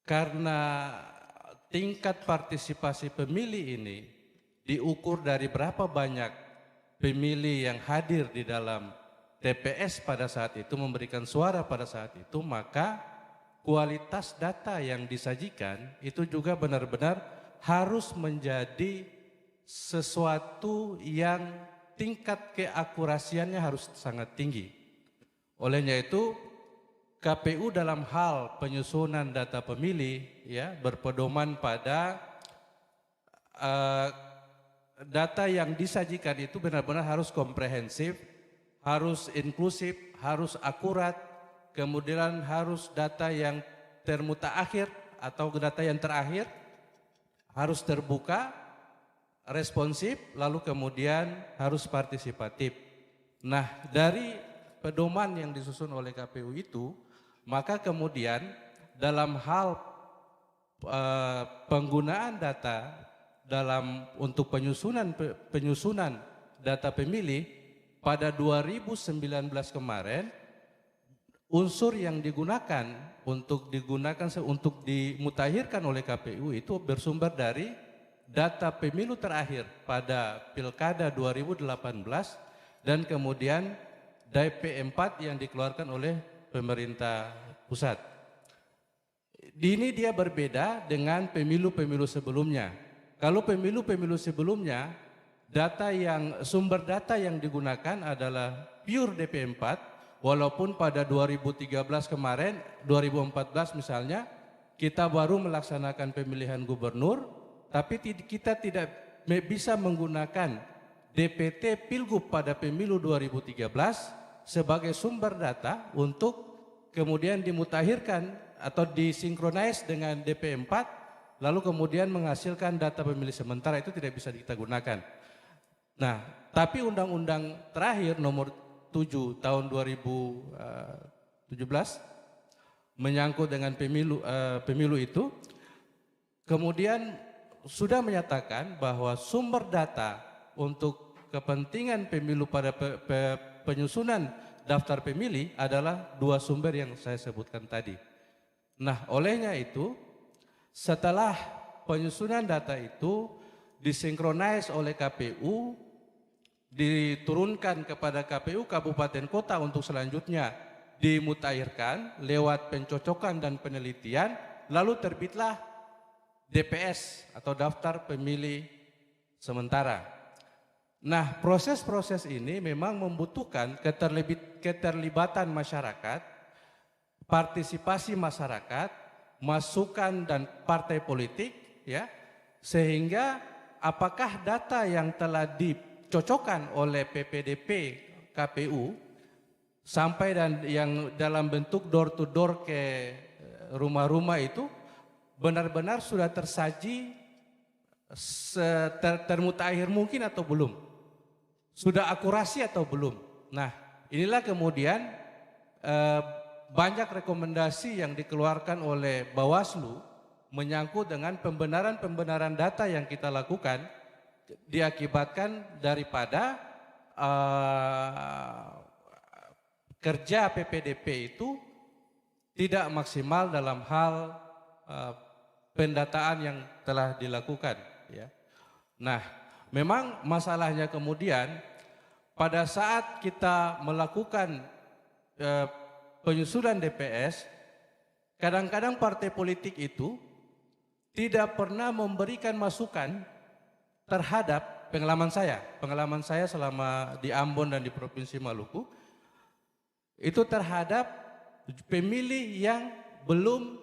karena tingkat partisipasi pemilih ini diukur dari berapa banyak pemilih yang hadir di dalam TPS pada saat itu, memberikan suara pada saat itu, maka kualitas data yang disajikan itu juga benar-benar harus menjadi sesuatu yang tingkat keakurasiannya harus sangat tinggi. Olehnya itu KPU dalam hal penyusunan data pemilih ya berpedoman pada data yang disajikan itu benar-benar harus komprehensif, harus inklusif, harus akurat, kemudian harus data yang termutaakhir atau data yang terakhir, harus terbuka, responsif, lalu kemudian harus partisipatif. Nah, dari pedoman yang disusun oleh KPU itu, maka kemudian dalam hal penggunaan data untuk penyusunan data pemilih pada 2019 kemarin, unsur yang digunakan untuk dimutakhirkan oleh KPU itu bersumber dari data pemilu terakhir pada Pilkada 2018 dan kemudian DP4 yang dikeluarkan oleh pemerintah pusat. Ini dia berbeda dengan pemilu-pemilu sebelumnya. Kalau pemilu-pemilu sebelumnya, sumber data yang digunakan adalah pure DP4, walaupun pada 2013 kemarin, 2014 misalnya, kita baru melaksanakan pemilihan gubernur, tapi kita tidak bisa menggunakan DPT Pilgub pada pemilu 2013 sebagai sumber data untuk kemudian dimutakhirkan atau disinkronis dengan DP4, lalu kemudian menghasilkan data pemilih sementara, itu tidak bisa kita gunakan. Nah, tapi undang-undang terakhir nomor 7 tahun 2017 menyangkut dengan pemilu itu, kemudian sudah menyatakan bahwa sumber data untuk kepentingan pemilu pada penyusunan daftar pemilih adalah dua sumber yang saya sebutkan tadi. Nah, olehnya itu setelah penyusunan data itu disinkronis oleh KPU, diturunkan kepada KPU kabupaten kota untuk selanjutnya dimutakhirkan lewat pencocokan dan penelitian, lalu terbitlah DPS atau daftar pemilih sementara. Nah, proses-proses ini memang membutuhkan keterlibatan masyarakat, partisipasi masyarakat, masukan dan partai politik, ya, sehingga apakah data yang telah dicocokkan oleh PPDP KPU sampai dan yang dalam bentuk door to door ke rumah-rumah itu benar-benar sudah tersaji termutakhir mungkin atau belum? Sudah akurasi atau belum? Nah, inilah kemudian banyak rekomendasi yang dikeluarkan oleh Bawaslu menyangkut dengan pembenaran-pembenaran data yang kita lakukan diakibatkan daripada kerja PPDP itu tidak maksimal dalam hal pendataan yang telah dilakukan. Ya. Nah, memang masalahnya kemudian pada saat kita melakukan penyusunan DPS, kadang-kadang partai politik itu tidak pernah memberikan masukan terhadap pengalaman saya selama di Ambon dan di Provinsi Maluku, itu terhadap pemilih yang belum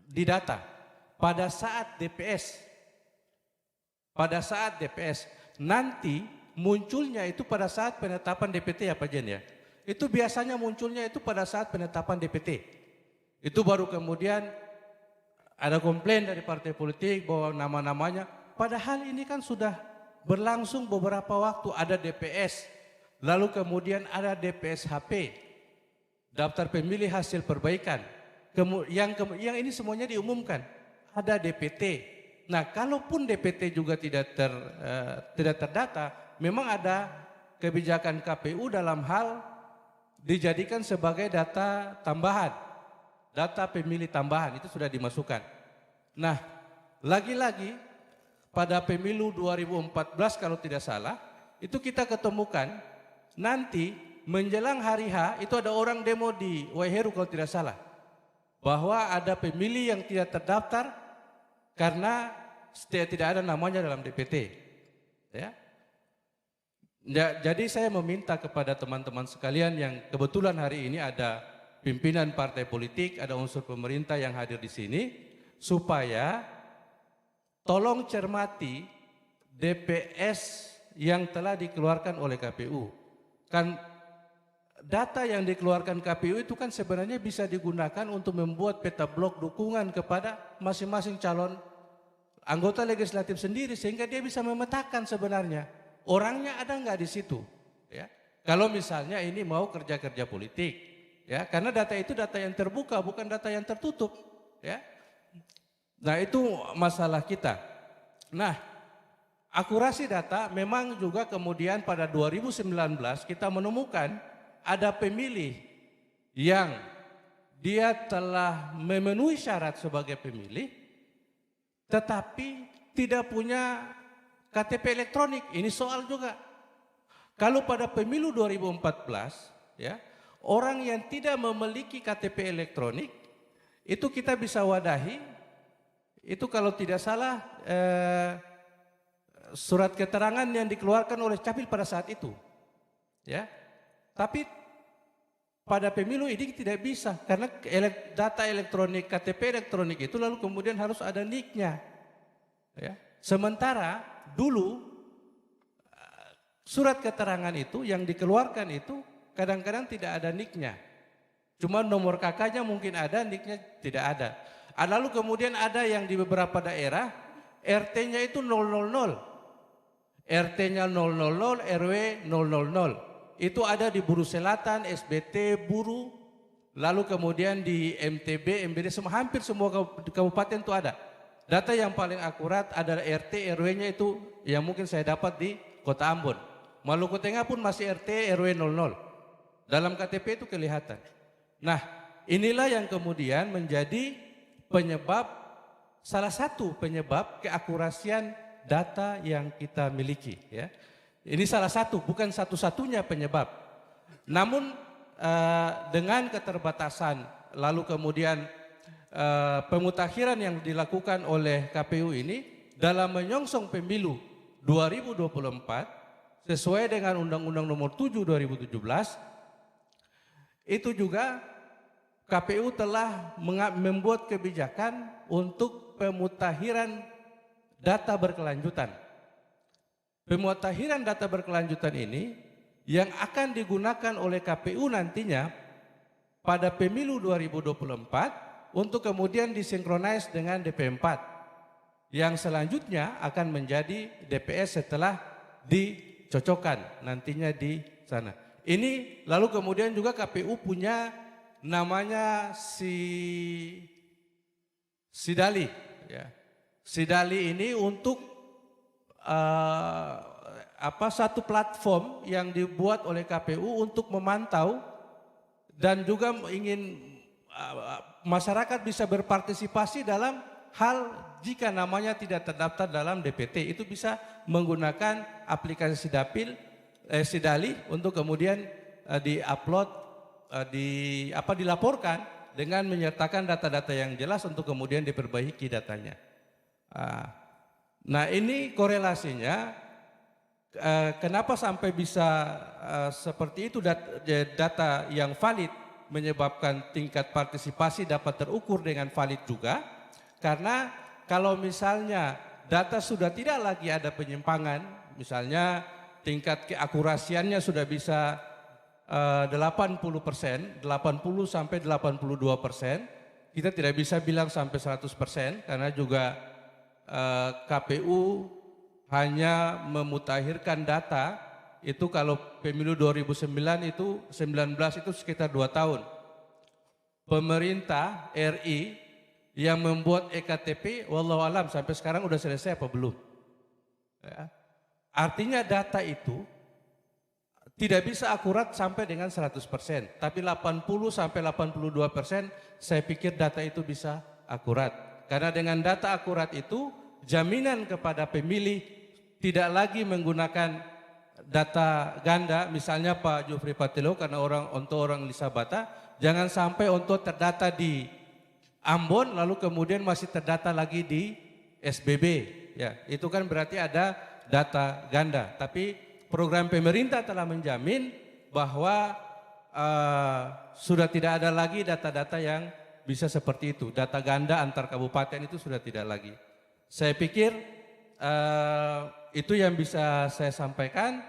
didata pada saat DPS. Pada saat DPS nanti munculnya itu pada saat penetapan DPT ya Pak Jen ya. Itu biasanya munculnya itu pada saat penetapan DPT. Itu baru kemudian ada komplain dari partai politik bahwa nama-namanya, padahal ini kan sudah berlangsung beberapa waktu, ada DPS, lalu kemudian ada DPS HP, daftar pemilih hasil perbaikan, yang ini semuanya diumumkan, ada DPT. Nah, kalaupun DPT juga tidak terdata, memang ada kebijakan KPU dalam hal dijadikan sebagai data tambahan, data pemilih tambahan itu sudah dimasukkan. Nah, lagi-lagi pada pemilu 2014 kalau tidak salah, itu kita ketemukan nanti menjelang hari H itu ada orang demo di Waiheru kalau tidak salah, bahwa ada pemilih yang tidak terdaftar karena tidak ada namanya dalam DPT. Ya. Jadi saya meminta kepada teman-teman sekalian yang kebetulan hari ini ada pimpinan partai politik, ada unsur pemerintah yang hadir di sini, supaya tolong cermati DPS yang telah dikeluarkan oleh KPU. Kan data yang dikeluarkan KPU itu kan sebenarnya bisa digunakan untuk membuat peta blok dukungan kepada masing-masing calon anggota legislatif sendiri, sehingga dia bisa memetakan sebenarnya orangnya ada nggak di situ. Ya. Kalau misalnya ini mau kerja-kerja politik, ya, karena data itu data yang terbuka, bukan data yang tertutup. Ya. Nah, itu masalah kita. Nah, akurasi data memang juga kemudian pada 2019 kita menemukan ada pemilih yang dia telah memenuhi syarat sebagai pemilih tetapi tidak punya KTP elektronik. Ini soal juga. Kalau pada pemilu 2014 ya, orang yang tidak memiliki KTP elektronik itu kita bisa wadahi, itu kalau tidak salah surat keterangan yang dikeluarkan oleh Capil pada saat itu. Ya. Tapi pada pemilu ini tidak bisa karena data elektronik, KTP elektronik itu lalu kemudian harus ada NIK-nya. Ya. Sementara dulu surat keterangan itu yang dikeluarkan itu kadang-kadang tidak ada NIK-nya. Cuma nomor KK-nya mungkin ada, NIK-nya tidak ada. Lalu kemudian ada yang di beberapa daerah RT-nya itu 000. RT-nya 000, RW 000. Itu ada di Buru Selatan, SBT, Buru, lalu kemudian di MTB, MBD, hampir semua kabupaten itu ada. Data yang paling akurat adalah RT, RW-nya itu yang mungkin saya dapat di Kota Ambon. Maluku Tengah pun masih RT, RW 00. Dalam KTP itu kelihatan. Nah, inilah yang kemudian menjadi penyebab, salah satu penyebab keakurasian data yang kita miliki. Ya. Ini salah satu, bukan satu-satunya penyebab. Namun dengan keterbatasan, lalu kemudian pemutakhiran yang dilakukan oleh KPU ini dalam menyongsong pemilu 2024 sesuai dengan Undang-Undang Nomor 7 2017, itu juga KPU telah membuat kebijakan untuk pemutakhiran data berkelanjutan. Pemutakhiran data berkelanjutan ini yang akan digunakan oleh KPU nantinya pada pemilu 2024 untuk kemudian disinkronis dengan DP4 yang selanjutnya akan menjadi DPS setelah dicocokkan nantinya di sana. Ini lalu kemudian juga KPU punya namanya Sidali, ya. Sidali ini untuk satu platform yang dibuat oleh KPU untuk memantau dan juga ingin masyarakat bisa berpartisipasi dalam hal jika namanya tidak terdaftar dalam DPT, itu bisa menggunakan aplikasi Sidali untuk kemudian diupload, dilaporkan dengan menyertakan data-data yang jelas untuk kemudian diperbaiki datanya. Nah, ini korelasinya kenapa sampai bisa seperti itu, data yang valid menyebabkan tingkat partisipasi dapat terukur dengan valid juga, karena kalau misalnya data sudah tidak lagi ada penyimpangan, misalnya tingkat keakurasiannya sudah bisa 80%, 80 sampai 82%, kita tidak bisa bilang sampai 100% karena juga KPU hanya memutakhirkan data itu kalau pemilu 2009 itu 19 itu sekitar 2 tahun. Pemerintah RI yang membuat EKTP wallahu alam sampai sekarang udah selesai apa belum. Ya. Artinya data itu tidak bisa akurat sampai dengan 100%, tapi 80 sampai 82% saya pikir data itu bisa akurat. Karena dengan data akurat itu jaminan kepada pemilih tidak lagi menggunakan data ganda, misalnya Pak Jufri Patilo karena untuk orang Lisabata, jangan sampai untuk terdata di Ambon lalu kemudian masih terdata lagi di SBB. Ya, itu kan berarti ada data ganda. Tapi program pemerintah telah menjamin bahwa sudah tidak ada lagi data-data yang bisa seperti itu. Data ganda antar kabupaten itu sudah tidak lagi. Saya pikir itu yang bisa saya sampaikan.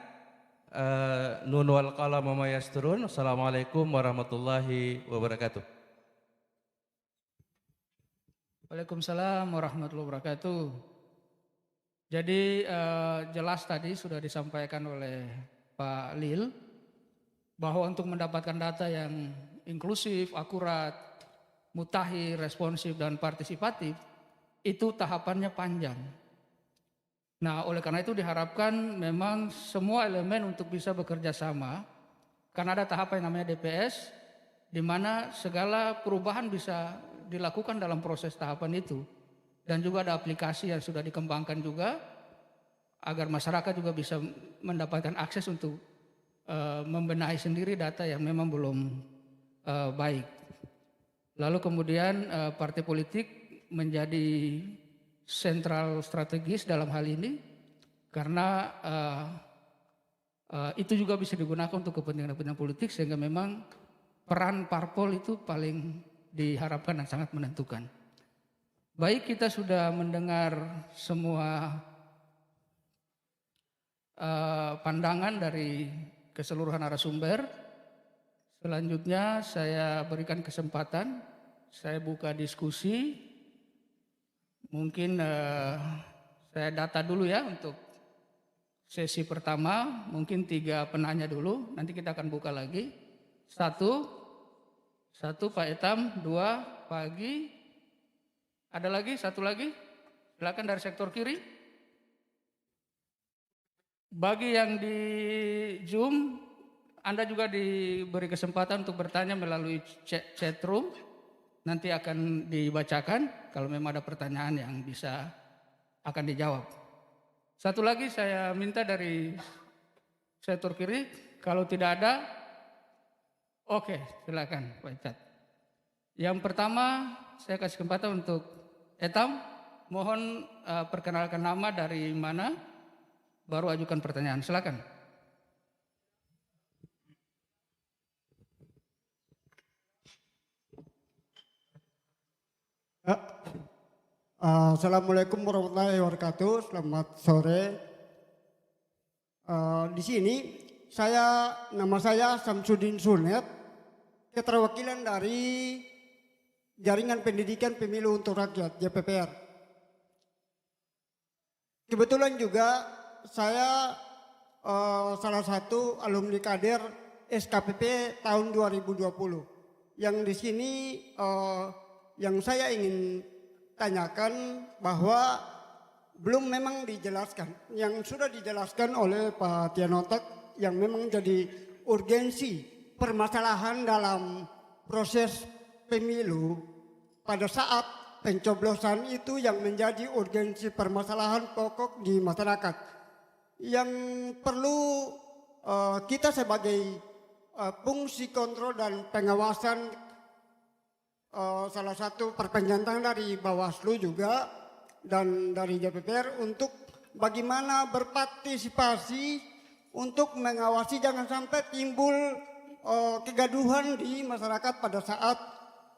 Nun wal qalam wa ma yasturun. Assalamualaikum warahmatullahi wabarakatuh. Waalaikumsalam warahmatullahi wabarakatuh. Jadi jelas tadi sudah disampaikan oleh Pak Lil bahwa untuk mendapatkan data yang inklusif, akurat, mutakhir, responsif dan partisipatif itu tahapannya panjang. Nah, oleh karena itu diharapkan memang semua elemen untuk bisa bekerja sama karena ada tahap yang namanya DPS di mana segala perubahan bisa dilakukan dalam proses tahapan itu. Dan juga ada aplikasi yang sudah dikembangkan juga agar masyarakat juga bisa mendapatkan akses untuk membenahi sendiri data yang memang belum baik. Lalu kemudian partai politik menjadi sentral strategis dalam hal ini karena itu juga bisa digunakan untuk kepentingan politik sehingga memang peran parpol itu paling diharapkan dan sangat menentukan. Baik, kita sudah mendengar semua pandangan dari keseluruhan narasumber. Selanjutnya saya berikan kesempatan, saya buka diskusi. Mungkin saya data dulu ya untuk sesi pertama, mungkin 3 penanya dulu, nanti kita akan buka lagi. 1 Pak Etam, 2 Pak Agi. Ada lagi, 1 lagi? Silakan dari sektor kiri. Bagi yang di Zoom, Anda juga diberi kesempatan untuk bertanya melalui chat room. Nanti akan dibacakan kalau memang ada pertanyaan yang bisa akan dijawab. 1 lagi saya minta dari sektor kiri, kalau tidak ada, oke, silakan Pak Icat. Yang pertama saya kasih kesempatan untuk Etam, mohon perkenalkan nama dari mana, baru ajukan pertanyaan. Silakan. Assalamualaikum warahmatullahi wabarakatuh. Selamat sore. Di sini nama saya Samsudin Sunet, keterwakilan dari Jaringan Pendidikan Pemilu untuk Rakyat JPPR. Kebetulan juga saya salah satu alumni kader SKPP tahun 2020. Yang di sini yang saya ingin tanyakan bahwa belum memang dijelaskan, yang sudah dijelaskan oleh Pak Tianotek yang memang jadi urgensi permasalahan dalam proses pemilu pada saat pencoblosan itu yang menjadi urgensi permasalahan pokok di masyarakat. Yang perlu kita sebagai fungsi kontrol dan pengawasan, salah satu perpanjangan dari Bawaslu juga dan dari JPPR untuk bagaimana berpartisipasi untuk mengawasi jangan sampai timbul kegaduhan di masyarakat pada saat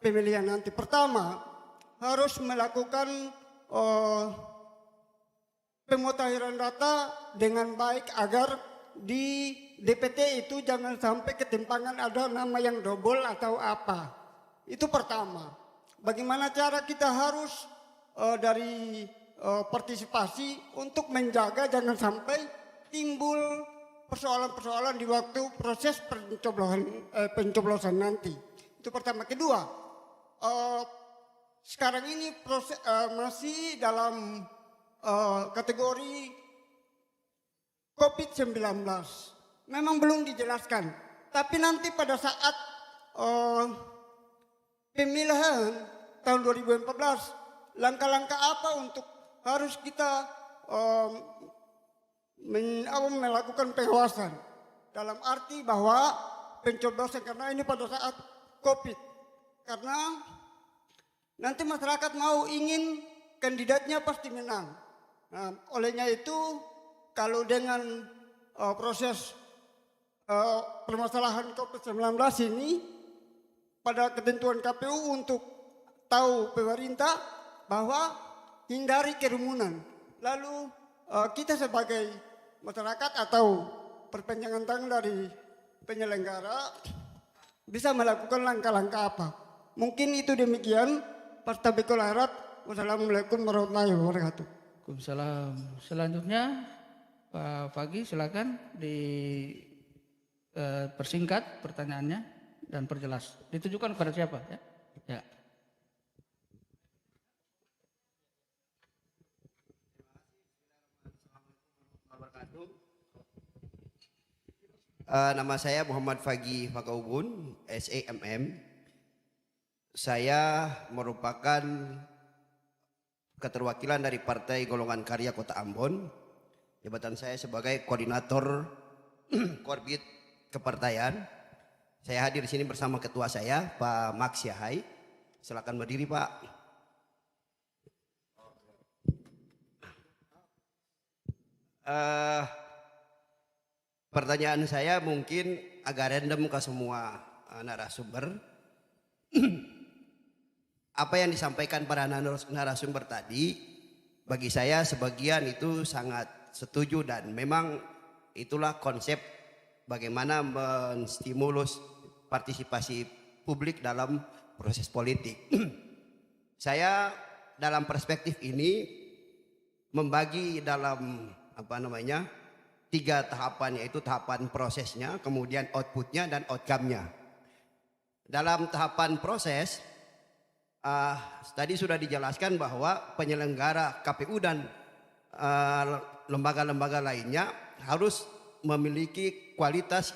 pemilihan nanti. Pertama, harus melakukan pemutakhiran data dengan baik agar di DPT itu jangan sampai ketimpangan ada nama yang double atau apa. Itu pertama. Bagaimana cara kita harus dari partisipasi untuk menjaga jangan sampai timbul persoalan-persoalan di waktu proses pencoblosan nanti. Itu pertama. Kedua, sekarang ini masih dalam kategori COVID-19. Memang belum dijelaskan. Tapi nanti pada saat pemilihan tahun 2014, langkah-langkah apa untuk harus kita melakukan pengawasan dalam arti bahwa pencoblosan karena ini pada saat COVID, karena nanti masyarakat mau ingin kandidatnya pasti menang. Nah, olehnya itu kalau dengan proses permasalahan COVID-19 ini pada ketentuan KPU untuk tahu pemerintah bahwa hindari kerumunan. Lalu kita sebagai masyarakat atau perpanjangan tangan dari penyelenggara bisa melakukan langkah-langkah apa. Mungkin itu demikian. Pastabikul Harap. Wassalamualaikum warahmatullahi wabarakatuh. Waalaikumsalam. Selanjutnya Pak Fagi silakan persingkat pertanyaannya dan perjelas. Ditujukan kepada siapa ya? Ya. Nama saya Muhammad Fagi Fakaubun, SEMM. Saya merupakan keterwakilan dari Partai Golongan Karya Kota Ambon. Jabatan saya sebagai koordinator Korbit Kepartaian. Saya hadir di sini bersama ketua saya, Pak Max Yahai. Silakan berdiri, Pak. Pertanyaan saya mungkin agak random ke semua narasumber. Apa yang disampaikan para narasumber tadi, bagi saya sebagian itu sangat setuju dan memang itulah konsep bagaimana menstimulus partisipasi publik dalam proses politik. Saya dalam perspektif ini membagi dalam tiga tahapan, yaitu tahapan prosesnya, kemudian outputnya dan outcome-nya. Dalam tahapan proses, tadi sudah dijelaskan bahwa penyelenggara KPU dan lembaga-lembaga lainnya harus memiliki kualitas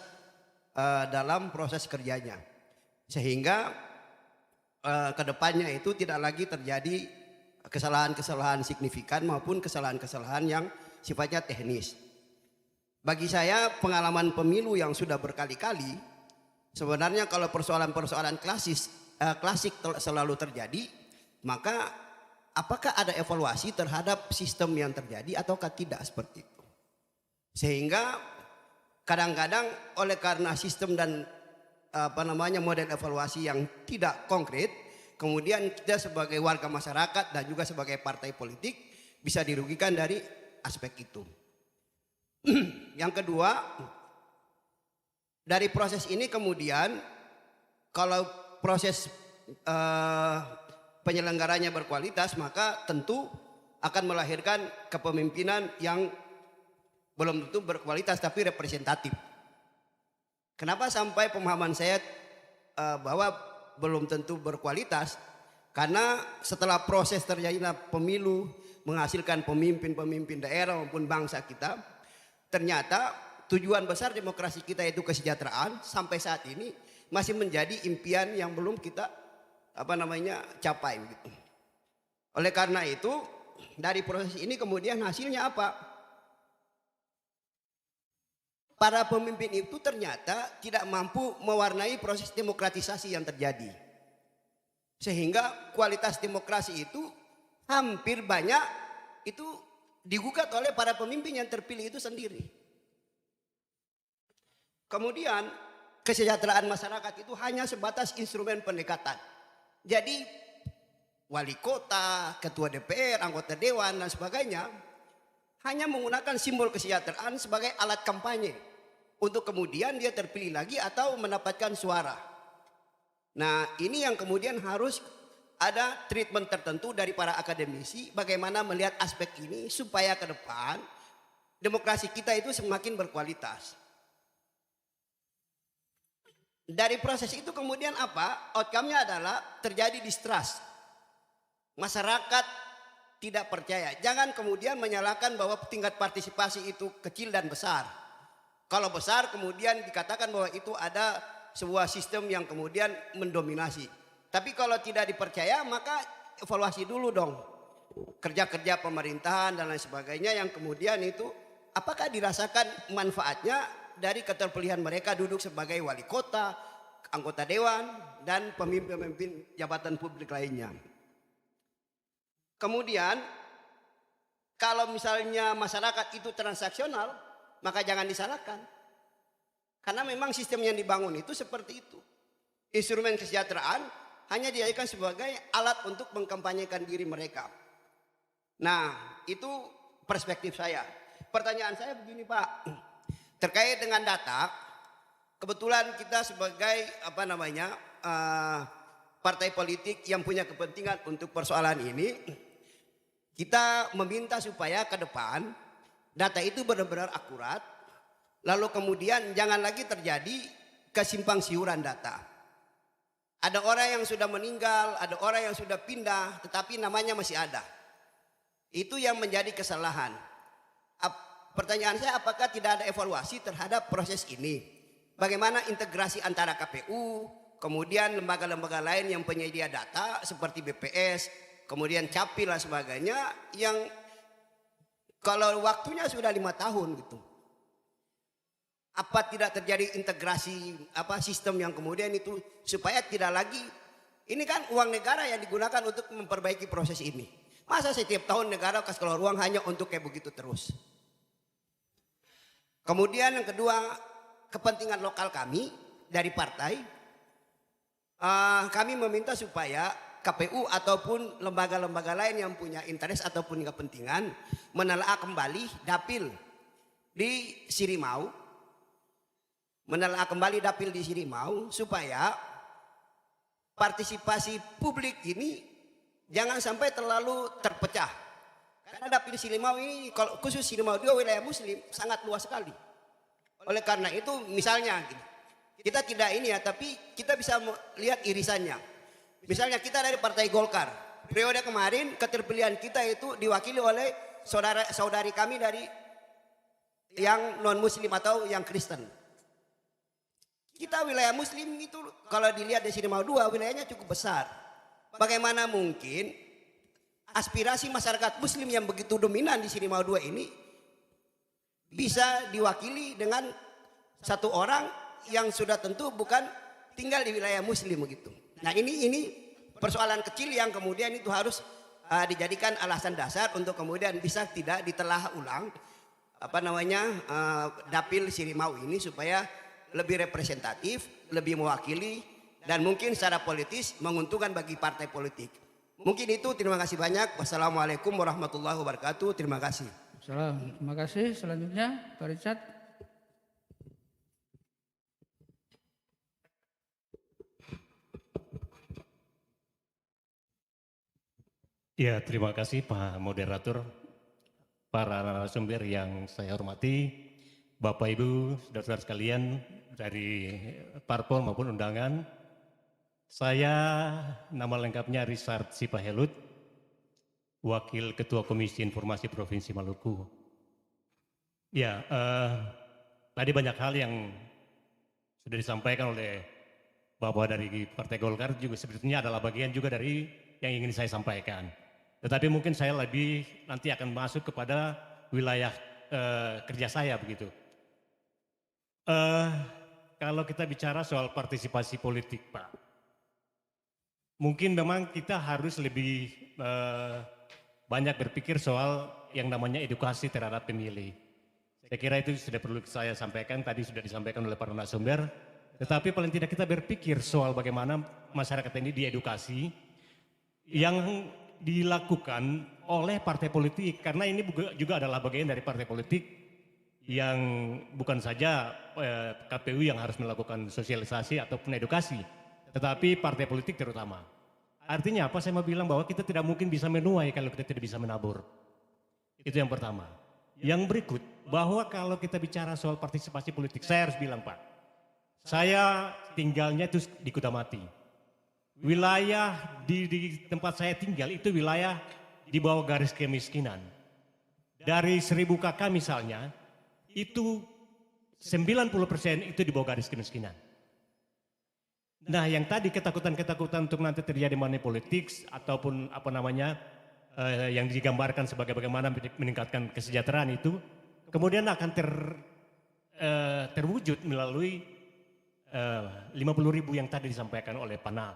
dalam proses kerjanya, sehingga kedepannya itu tidak lagi terjadi kesalahan-kesalahan signifikan maupun kesalahan-kesalahan yang sifatnya teknis. Bagi saya pengalaman pemilu yang sudah berkali-kali, sebenarnya kalau persoalan-persoalan klasik selalu terjadi, maka apakah ada evaluasi terhadap sistem yang terjadi ataukah tidak seperti itu. Sehingga kadang-kadang oleh karena sistem dan model evaluasi yang tidak konkret, kemudian kita sebagai warga masyarakat dan juga sebagai partai politik bisa dirugikan dari aspek itu. Yang kedua, dari proses ini kemudian kalau proses penyelenggaranya berkualitas, maka tentu akan melahirkan kepemimpinan yang belum tentu berkualitas tapi representatif. Kenapa sampai pemahaman saya bahwa belum tentu berkualitas? Karena setelah proses terjadinya pemilu menghasilkan pemimpin-pemimpin daerah maupun bangsa kita, ternyata tujuan besar demokrasi kita itu kesejahteraan sampai saat ini masih menjadi impian yang belum kita capai gitu. Oleh karena itu dari proses ini kemudian hasilnya apa? Para pemimpin itu ternyata tidak mampu mewarnai proses demokratisasi yang terjadi. Sehingga kualitas demokrasi itu hampir banyak itu digugat oleh para pemimpin yang terpilih itu sendiri. Kemudian kesejahteraan masyarakat itu hanya sebatas instrumen pendekatan. Jadi wali kota, ketua DPR, anggota dewan dan sebagainya hanya menggunakan simbol kesejahteraan sebagai alat kampanye untuk kemudian dia terpilih lagi atau mendapatkan suara. Nah, ini yang kemudian harus ada treatment tertentu dari para akademisi bagaimana melihat aspek ini supaya ke depan demokrasi kita itu semakin berkualitas. Dari proses itu kemudian apa? Outcome-nya adalah terjadi distrust. Masyarakat tidak percaya. Jangan kemudian menyalahkan bahwa tingkat partisipasi itu kecil dan besar. Kalau besar kemudian dikatakan bahwa itu ada sebuah sistem yang kemudian mendominasi. Tapi kalau tidak dipercaya maka evaluasi dulu dong. Kerja-kerja pemerintahan dan lain sebagainya yang kemudian itu apakah dirasakan manfaatnya dari keterpilihan mereka duduk sebagai wali kota, anggota dewan, dan pemimpin-pemimpin jabatan publik lainnya. Kemudian kalau misalnya masyarakat itu transaksional, maka jangan disalahkan. Karena memang sistem yang dibangun itu seperti itu. Instrumen kesejahteraan hanya dijadikan sebagai alat untuk mengkampanyekan diri mereka. Nah, itu perspektif saya. Pertanyaan saya begini, Pak. Terkait dengan data, kebetulan kita sebagai partai politik yang punya kepentingan untuk persoalan ini, kita meminta supaya ke depan data itu benar-benar akurat, lalu kemudian jangan lagi terjadi kesimpang siuran data. Ada orang yang sudah meninggal, ada orang yang sudah pindah, tetapi namanya masih ada. Itu yang menjadi kesalahan. Pertanyaan saya, apakah tidak ada evaluasi terhadap proses ini? Bagaimana integrasi antara KPU, kemudian lembaga-lembaga lain yang penyedia data seperti BPS, kemudian Capil dan sebagainya, yang kalau waktunya sudah 5 tahun gitu. Apa tidak terjadi integrasi sistem yang kemudian itu supaya tidak lagi, ini kan uang negara yang digunakan untuk memperbaiki proses ini. Masa setiap tahun negara kasih keluar uang hanya untuk kayak begitu terus. Kemudian yang kedua, kepentingan lokal kami dari partai, kami meminta supaya KPU ataupun lembaga-lembaga lain yang punya interest ataupun kepentingan menelaah kembali dapil di Sirimau, supaya partisipasi publik ini jangan sampai terlalu terpecah. Karena dapil Sirimau ini, kalau khusus Sirimau 2 wilayah muslim sangat luas sekali. Oleh karena itu misalnya kita tidak ini ya, tapi kita bisa lihat irisannya. Misalnya kita dari Partai Golkar, periode kemarin keterpilihan kita itu diwakili oleh saudari kami dari yang non muslim atau yang Kristen. Kita wilayah muslim itu kalau dilihat di Sirimau 2 wilayahnya cukup besar. Bagaimana mungkin aspirasi masyarakat muslim yang begitu dominan di Sirimau 2 ini bisa diwakili dengan satu orang yang sudah tentu bukan tinggal di wilayah muslim begitu. Nah, ini persoalan kecil yang kemudian itu harus dijadikan alasan dasar untuk kemudian bisa tidak ditelah ulang dapil Sirimau ini supaya lebih representatif, lebih mewakili, dan mungkin secara politis menguntungkan bagi partai politik. Mungkin itu, terima kasih banyak. Wassalamualaikum warahmatullahi wabarakatuh. Terima kasih. Salam. Terima kasih. Selanjutnya Pak Richard. Ya, terima kasih Pak Moderator, para narasumber yang saya hormati, Bapak Ibu, saudara-saudara sekalian dari parpol maupun undangan. Saya nama lengkapnya Richard Sipahelut, Wakil Ketua Komisi Informasi Provinsi Maluku. Ya, tadi banyak hal yang sudah disampaikan oleh Bapak dari Partai Golkar juga sebetulnya adalah bagian juga dari yang ingin saya sampaikan. Tetapi mungkin saya lebih nanti akan masuk kepada wilayah kerja saya begitu. Kalau kita bicara soal partisipasi politik, Pak, mungkin memang kita harus lebih banyak berpikir soal yang namanya edukasi terhadap pemilih. Saya kira itu sudah perlu saya sampaikan, tadi sudah disampaikan oleh para narasumber. Tetapi paling tidak kita berpikir soal bagaimana masyarakat ini diedukasi yang dilakukan oleh partai politik. Karena ini juga adalah bagian dari partai politik yang bukan saja KPU yang harus melakukan sosialisasi ataupun edukasi, tetapi partai politik terutama. Artinya apa? Saya mau bilang bahwa kita tidak mungkin bisa menuai kalau kita tidak bisa menabur. Itu yang pertama. Yang berikut, bahwa kalau kita bicara soal partisipasi politik, saya harus bilang Pak, saya tinggalnya itu di Kudamati. Wilayah di tempat saya tinggal itu wilayah di bawah garis kemiskinan. Dari 1000 kakak misalnya, itu 90% itu di bawah garis kemiskinan. Nah, yang tadi ketakutan-ketakutan untuk nanti terjadi money politics ataupun apa namanya yang digambarkan sebagai bagaimana meningkatkan kesejahteraan itu, kemudian akan terwujud melalui 50.000 yang tadi disampaikan oleh Pana.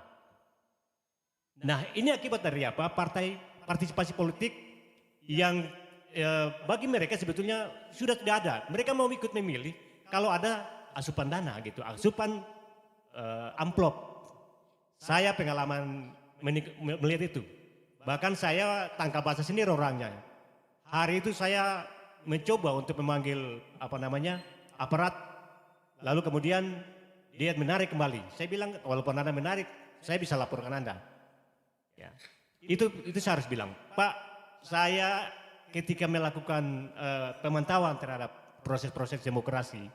Nah, ini akibat dari apa? Partisipasi politik yang bagi mereka sebetulnya sudah tidak ada. Mereka mau ikut memilih kalau ada asupan dana gitu, asupan amplop. Saya pengalaman melihat itu. Bahkan saya tangkap bahasa sendiri orangnya. Hari itu saya mencoba untuk memanggil aparat, lalu kemudian dia menarik kembali. Saya bilang walaupun Anda menarik, saya bisa laporkan Anda. Ya. Itu saya harus bilang, Pak, saya ketika melakukan pemantauan terhadap proses-proses demokrasi,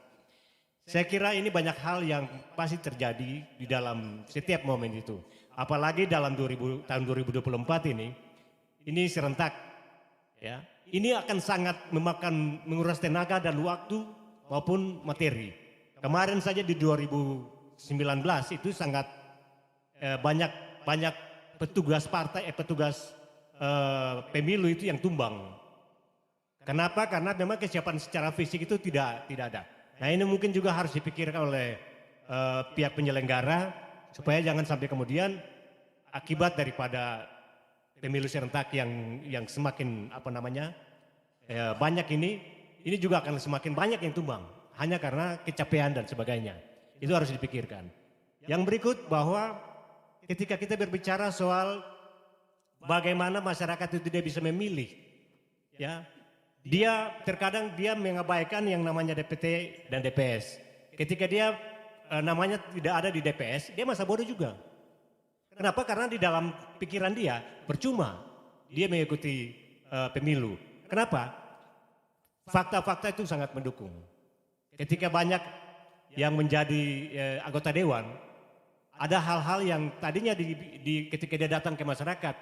saya kira ini banyak hal yang pasti terjadi di dalam setiap momen itu. Apalagi dalam tahun 2024 ini serentak. Ya. Ini akan sangat menguras tenaga dan waktu maupun materi. Kemarin saja di 2019 itu sangat banyak petugas partai, petugas pemilu itu yang tumbang. Kenapa? Karena memang kesiapan secara fisik itu tidak ada. Nah, ini mungkin juga harus dipikirkan oleh pihak penyelenggara supaya jangan sampai kemudian akibat daripada pemilu serentak yang semakin banyak ini juga akan semakin banyak yang tumbang hanya karena kecapean dan sebagainya. Itu harus dipikirkan. Yang berikut bahwa ketika kita berbicara soal bagaimana masyarakat itu tidak bisa memilih, ya, terkadang dia mengabaikan yang namanya DPT dan DPS. Ketika dia namanya tidak ada di DPS, dia masa bodoh juga. Kenapa? Karena di dalam pikiran dia percuma dia mengikuti pemilu. Kenapa? Fakta-fakta itu sangat mendukung. Ketika banyak yang menjadi anggota dewan, ada hal-hal yang tadinya ketika dia datang ke masyarakat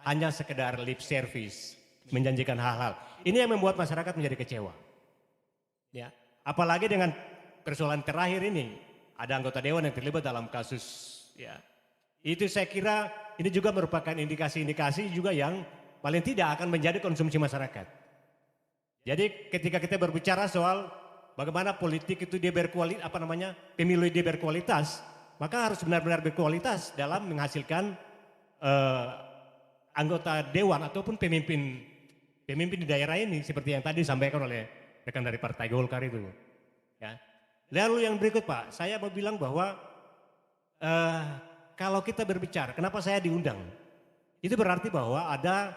hanya sekedar lip service, menjanjikan hal-hal. Ini yang membuat masyarakat menjadi kecewa. Ya, apalagi dengan persoalan terakhir ini, ada anggota dewan yang terlibat dalam kasus. Ya, itu saya kira ini juga merupakan indikasi-indikasi juga yang paling tidak akan menjadi konsumsi masyarakat. Jadi ketika kita berbicara soal bagaimana politik itu dia berkualitas, pemilu dia berkualitas, maka harus benar-benar berkualitas dalam menghasilkan anggota dewan ataupun pemimpin di daerah ini seperti yang tadi disampaikan oleh rekan dari Partai Golkar itu. Ya. Lalu yang berikut Pak, saya mau bilang bahwa kalau kita berbicara, kenapa saya diundang? Itu berarti bahwa ada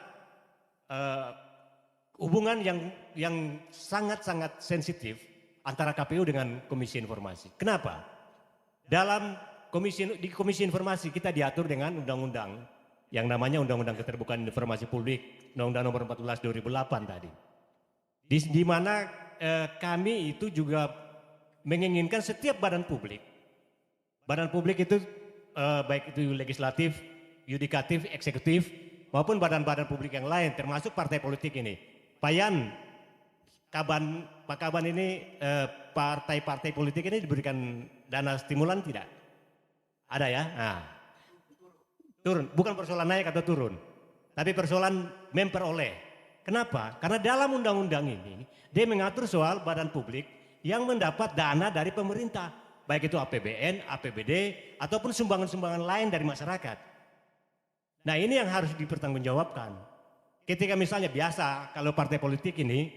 hubungan yang sangat-sangat sensitif antara KPU dengan Komisi Informasi. Kenapa? Di Komisi Informasi kita diatur dengan undang-undang yang namanya Undang-Undang Keterbukaan Informasi Publik, Undang-Undang Nomor 14 2008 tadi. Di mana kami itu juga menginginkan setiap badan publik itu baik itu legislatif, yudikatif, eksekutif maupun badan-badan publik yang lain termasuk partai politik ini. Payan, Pak Kaban ini partai-partai politik ini diberikan dana stimulan tidak? Ada ya? Nah, turun, bukan persoalan naik atau turun, tapi persoalan memperoleh. Kenapa? Karena dalam undang-undang ini dia mengatur soal badan publik yang mendapat dana dari pemerintah, baik itu APBN, APBD, ataupun sumbangan-sumbangan lain dari masyarakat. Nah ini yang harus dipertanggungjawabkan. Ketika misalnya biasa kalau partai politik ini,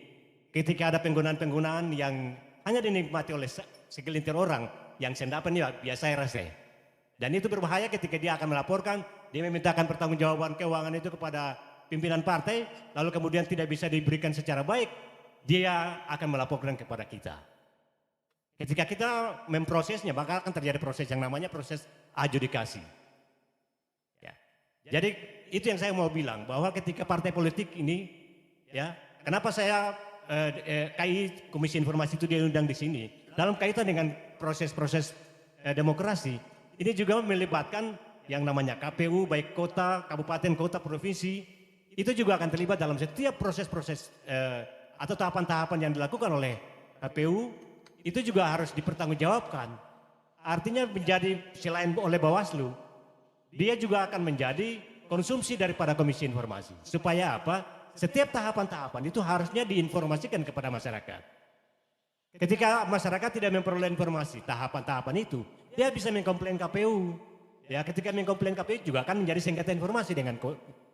ketika ada penggunaan-penggunaan yang hanya dinikmati oleh segelintir orang yang sendapan ya biasa rasa. Dan itu berbahaya ketika dia akan melaporkan, dia memintakan pertanggungjawaban keuangan itu kepada pimpinan partai, lalu kemudian tidak bisa diberikan secara baik, dia akan melaporkan kepada kita. Ketika kita memprosesnya, maka akan terjadi proses yang namanya proses adjudikasi. Ya. Jadi itu yang saya mau bilang, bahwa ketika partai politik ini, ya, kenapa saya KI Komisi Informasi itu diundang di sini, dalam kaitan dengan proses-proses demokrasi, ini juga melibatkan yang namanya KPU, baik kota, kabupaten, kota, provinsi, itu juga akan terlibat dalam setiap proses-proses atau tahapan-tahapan yang dilakukan oleh KPU, itu juga harus dipertanggungjawabkan. Artinya menjadi selain oleh Bawaslu, dia juga akan menjadi konsumsi daripada Komisi Informasi. Supaya apa? Setiap tahapan-tahapan itu harusnya diinformasikan kepada masyarakat. Ketika masyarakat tidak memperoleh informasi tahapan-tahapan itu, dia bisa mengkomplain KPU. Ya, ketika mengkomplain KPU juga akan menjadi sengketa informasi dengan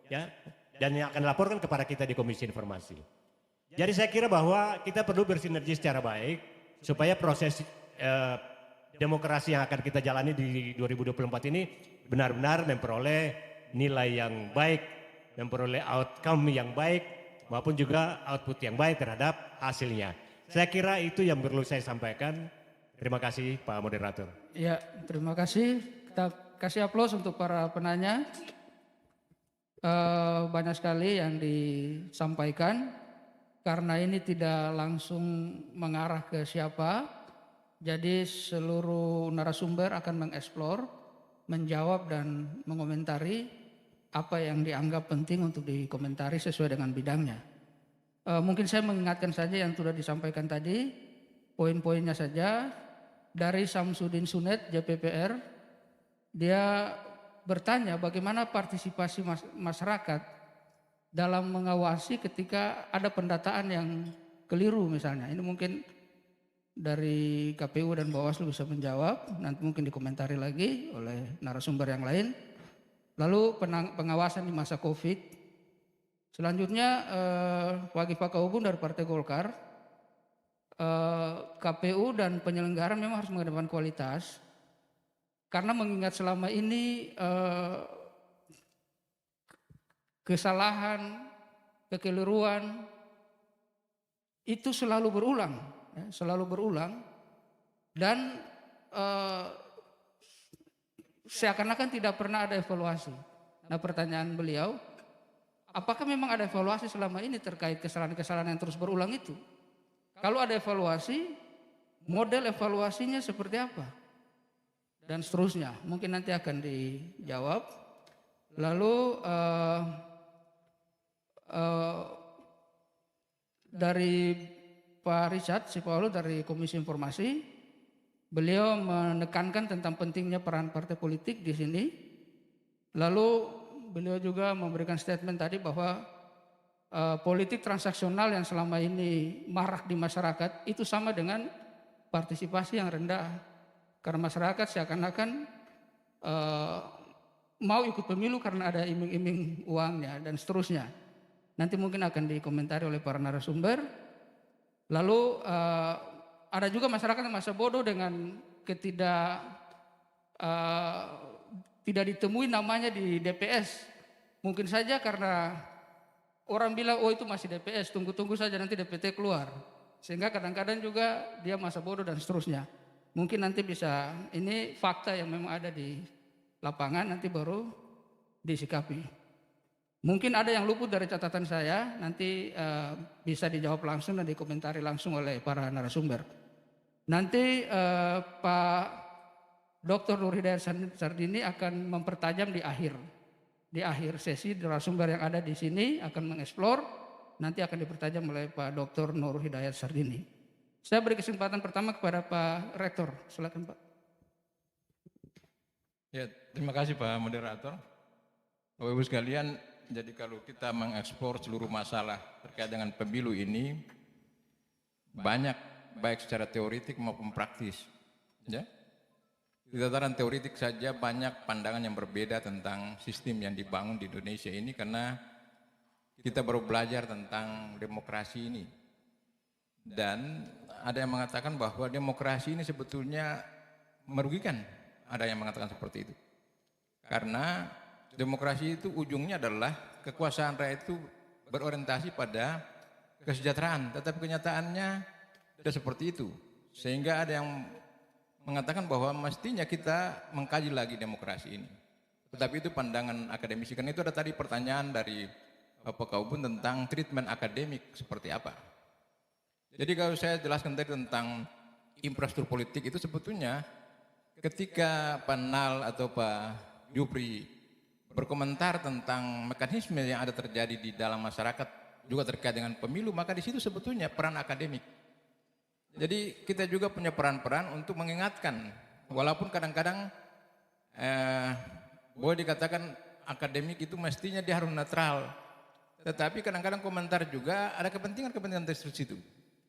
ya, dan yang akan dilaporkan kepada kita di Komisi Informasi. Jadi saya kira bahwa kita perlu bersinergi secara baik supaya proses demokrasi yang akan kita jalani di 2024 ini benar-benar memperoleh nilai yang baik, memperoleh outcome yang baik maupun juga output yang baik terhadap hasilnya. Saya kira itu yang perlu saya sampaikan. Terima kasih Pak Moderator. Ya, terima kasih. Kita kasih aplaus untuk para penanya. Banyak sekali yang disampaikan. Karena ini tidak langsung mengarah ke siapa, jadi seluruh narasumber akan mengeksplor, menjawab dan mengomentari apa yang dianggap penting untuk dikomentari sesuai dengan bidangnya. Mungkin saya mengingatkan saja yang sudah disampaikan tadi, poin-poinnya saja. Dari Samsudin Sunet, JPPR, dia bertanya bagaimana partisipasi masyarakat dalam mengawasi ketika ada pendataan yang keliru misalnya. Ini mungkin dari KPU dan Bawaslu bisa menjawab, nanti mungkin dikomentari lagi oleh narasumber yang lain. Lalu pengawasan di masa Covid. Selanjutnya Wagif Pakahubung dari Partai Golkar. KPU dan penyelenggara memang harus mengedepankan kualitas. Karena mengingat selama ini kesalahan, kekeliruan itu selalu berulang, ya, selalu berulang dan seakan-akan tidak pernah ada evaluasi. Nah, pertanyaan beliau, apakah memang ada evaluasi selama ini terkait kesalahan-kesalahan yang terus berulang itu? Kalau ada evaluasi, model evaluasinya seperti apa? Dan seterusnya, mungkin nanti akan dijawab. Lalu dari Pak Richard Sipawalo dari Komisi Informasi, beliau menekankan tentang pentingnya peran partai politik di sini. Lalu beliau juga memberikan statement tadi bahwa politik transaksional yang selama ini marak di masyarakat itu sama dengan partisipasi yang rendah. Karena masyarakat seakan-akan mau ikut pemilu karena ada iming-iming uangnya dan seterusnya. Nanti mungkin akan dikomentari oleh para narasumber. Lalu ada juga masyarakat yang masa bodoh dengan tidak ditemui namanya di DPS. Mungkin saja karena orang bilang oh itu masih DPS, tunggu-tunggu saja nanti DPT keluar. Sehingga kadang-kadang juga dia masa bodoh dan seterusnya. Mungkin nanti bisa, ini fakta yang memang ada di lapangan, nanti baru disikapi. Mungkin ada yang luput dari catatan saya, nanti bisa dijawab langsung dan dikomentari langsung oleh para narasumber. Nanti Pak Dr. Nur Hidayat Sardini akan mempertajam di akhir sesi, narasumber yang ada di sini akan mengeksplor, nanti akan dipertajam oleh Pak Dr. Nur Hidayat Sardini. Saya beri kesempatan pertama kepada Pak Rektor, silakan Pak. Ya, terima kasih Pak Moderator. Bapak Ibu sekalian, jadi kalau kita mengeksplor seluruh masalah terkait dengan pemilu ini, banyak baik secara teoritik maupun praktis. Ya. Di tataran teoritik saja banyak pandangan yang berbeda tentang sistem yang dibangun di Indonesia ini karena kita baru belajar tentang demokrasi ini. Dan ada yang mengatakan bahwa demokrasi ini sebetulnya merugikan. Ada yang mengatakan seperti itu. Karena demokrasi itu ujungnya adalah kekuasaan rakyat itu berorientasi pada kesejahteraan. Tetapi kenyataannya tidak seperti itu. Sehingga ada yang mengatakan bahwa mestinya kita mengkaji lagi demokrasi ini. Tetapi itu pandangan akademisi. Karena itu ada tadi pertanyaan dari Pak Kaubun tentang treatment akademik seperti apa. Jadi kalau saya jelaskan tadi tentang infrastruktur politik itu sebetulnya ketika Pak Nal atau Pak Jupri berkomentar tentang mekanisme yang ada terjadi di dalam masyarakat juga terkait dengan pemilu, maka di situ sebetulnya peran akademik. Jadi kita juga punya peran-peran untuk mengingatkan, walaupun kadang-kadang boleh dikatakan akademik itu mestinya dia harus netral, tetapi kadang-kadang komentar juga ada kepentingan-kepentingan dari situ.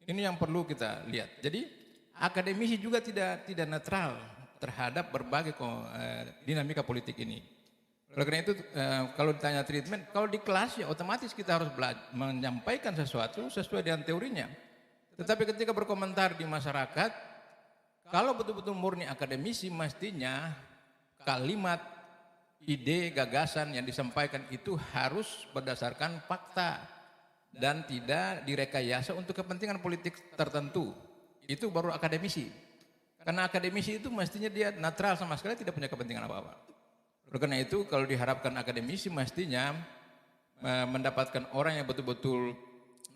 Ini yang perlu kita lihat. Jadi akademisi juga tidak netral terhadap berbagai dinamika politik ini. Oleh karena itu kalau ditanya treatment, kalau di kelas ya otomatis kita harus menyampaikan sesuatu sesuai dengan teorinya. Tetapi ketika berkomentar di masyarakat, kalau betul-betul murni akademisi mestinya kalimat, ide, gagasan yang disampaikan itu harus berdasarkan fakta dan tidak direkayasa untuk kepentingan politik tertentu. Itu baru akademisi. Karena akademisi itu mestinya dia netral sama sekali, tidak punya kepentingan apa-apa. Oleh karena itu kalau diharapkan akademisi mestinya mendapatkan orang yang betul-betul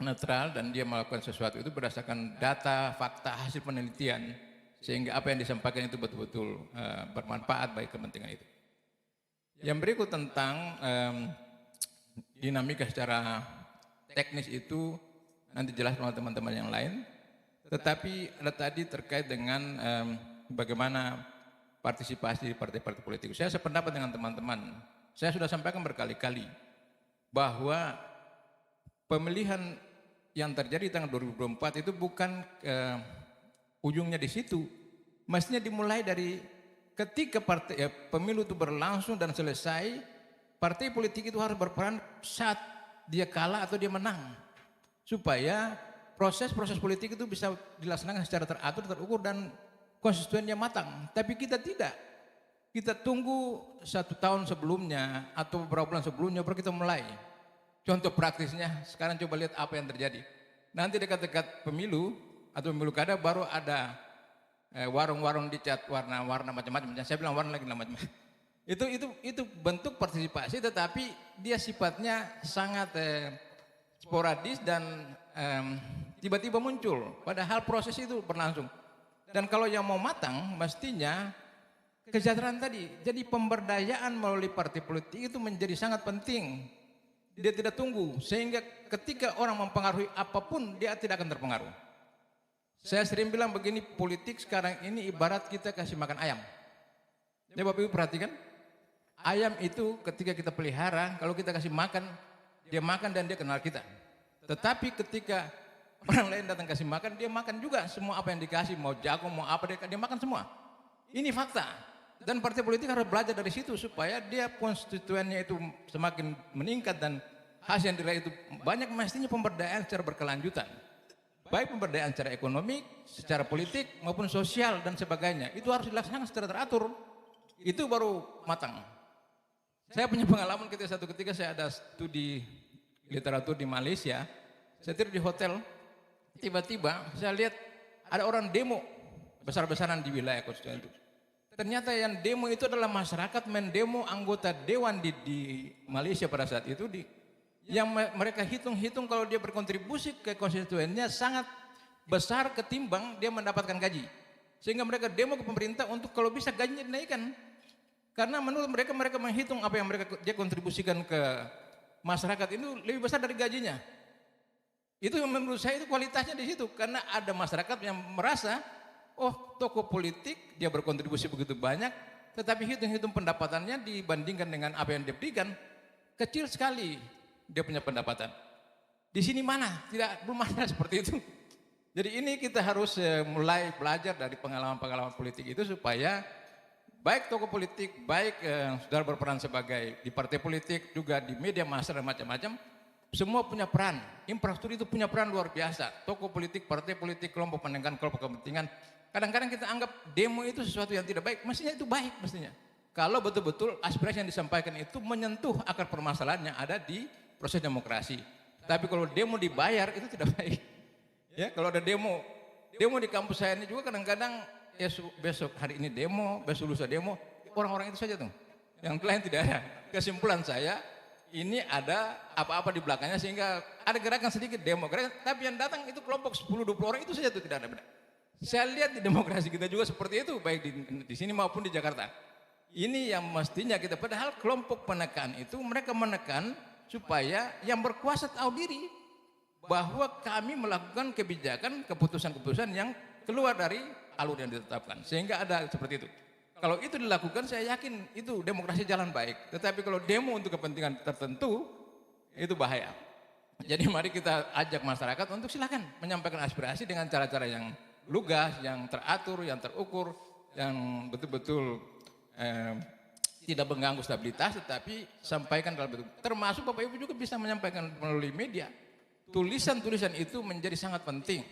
netral dan dia melakukan sesuatu itu berdasarkan data, fakta, hasil penelitian, sehingga apa yang disampaikan itu betul-betul bermanfaat bagi kepentingan itu. Yang berikut tentang dinamika secara teknis itu nanti jelas oleh teman-teman yang lain. Tetapi ada tadi terkait dengan bagaimana partisipasi di partai-partai politik. Saya sependapat dengan teman-teman. Saya sudah sampaikan berkali-kali bahwa pemilihan yang terjadi di tanggal 2024 itu bukan ujungnya di situ. Mestinya dimulai dari ketika pemilu itu berlangsung dan selesai, partai politik itu harus berperan saat dia kalah atau dia menang, supaya proses politik itu bisa dilaksanakan secara teratur, terukur dan konstituennya matang. Tapi kita tidak, kita tunggu 1 tahun sebelumnya atau beberapa bulan sebelumnya baru kita mulai. Contoh praktisnya sekarang coba lihat apa yang terjadi. Nanti dekat-dekat pemilu atau pemilu kada baru ada warung-warung dicat warna-warna macam-macam. Saya bilang warna lagi macam-macam. Itu bentuk partisipasi, tetapi dia sifatnya sangat sporadis dan tiba-tiba muncul. Padahal proses itu berlangsung. Dan kalau yang mau matang, mestinya kesejahteraan tadi. Jadi pemberdayaan melalui partai politik itu menjadi sangat penting. Dia tidak tunggu, sehingga ketika orang mempengaruhi apapun, dia tidak akan terpengaruh. Saya sering bilang begini, politik sekarang ini ibarat kita kasih makan ayam. Ya Bapak Ibu perhatikan. Ayam itu ketika kita pelihara, kalau kita kasih makan, dia makan dan dia kenal kita. Tetapi ketika orang lain datang kasih makan, dia makan juga semua apa yang dikasih, mau jagung, mau apa, dia makan semua. Ini fakta. Dan partai politik harus belajar dari situ supaya dia konstituennya itu semakin meningkat dan hasil yang diraih itu banyak. Mestinya pemberdayaan secara berkelanjutan. Baik pemberdayaan secara ekonomi, secara politik maupun sosial dan sebagainya. Itu harus dilaksanakan secara teratur. Itu baru matang. Saya punya pengalaman satu ketika saya ada studi literatur di Malaysia. Saya tidur di hotel, tiba-tiba saya lihat ada orang demo besar-besaran di wilayah konstituen itu. Ternyata yang demo itu adalah masyarakat mendemo anggota dewan di Malaysia pada saat itu, yang mereka hitung-hitung kalau dia berkontribusi ke konstituennya sangat besar ketimbang dia mendapatkan gaji. Sehingga mereka demo ke pemerintah untuk kalau bisa gajinya dinaikkan. Karena menurut mereka, mereka menghitung apa yang dia kontribusikan ke masyarakat itu lebih besar dari gajinya. Itu menurut saya itu kualitasnya di situ, karena ada masyarakat yang merasa, oh tokoh politik dia berkontribusi begitu banyak, tetapi hitung-hitung pendapatannya dibandingkan dengan apa yang dia berikan kecil sekali dia punya pendapatan. Di sini mana? Belum ada seperti itu. Jadi ini kita harus mulai belajar dari pengalaman-pengalaman politik itu supaya baik tokoh politik, baik saudara berperan sebagai di partai politik, juga di media massa dan macam-macam, semua punya peran. Infrastruktur itu punya peran luar biasa. Tokoh politik, partai politik, kelompok pendengar, kelompok kepentingan. Kadang-kadang kita anggap demo itu sesuatu yang tidak baik. Mestinya itu baik mestinya. Kalau betul-betul aspirasi yang disampaikan itu menyentuh akar permasalahan yang ada di proses demokrasi. Tapi kalau demo dibayar itu tidak baik. Ya, kalau ada demo di kampus saya ini juga kadang-kadang ya besok hari ini demo, besok lusa demo, orang-orang itu saja tuh. Yang lain tidak ada. Kesimpulan saya, ini ada apa-apa di belakangnya sehingga ada gerakan sedikit demo, tapi yang datang itu kelompok 10-20 orang itu saja tuh tidak ada. Saya lihat di demokrasi kita juga seperti itu, baik di sini maupun di Jakarta. Ini yang mestinya kita, padahal kelompok penekan itu mereka menekan supaya yang berkuasa tahu diri bahwa kami melakukan kebijakan, keputusan-keputusan yang keluar dari alur yang ditetapkan, sehingga ada seperti itu. Kalau itu dilakukan, saya yakin itu demokrasi jalan baik. Tetapi kalau demo untuk kepentingan tertentu, itu bahaya. Jadi mari kita ajak masyarakat untuk silakan menyampaikan aspirasi dengan cara-cara yang lugas, yang teratur, yang terukur, yang betul-betul tidak mengganggu stabilitas, tetapi sampaikan dalam bentuk. Termasuk Bapak Ibu juga bisa menyampaikan melalui media. Tulisan-tulisan itu menjadi sangat penting.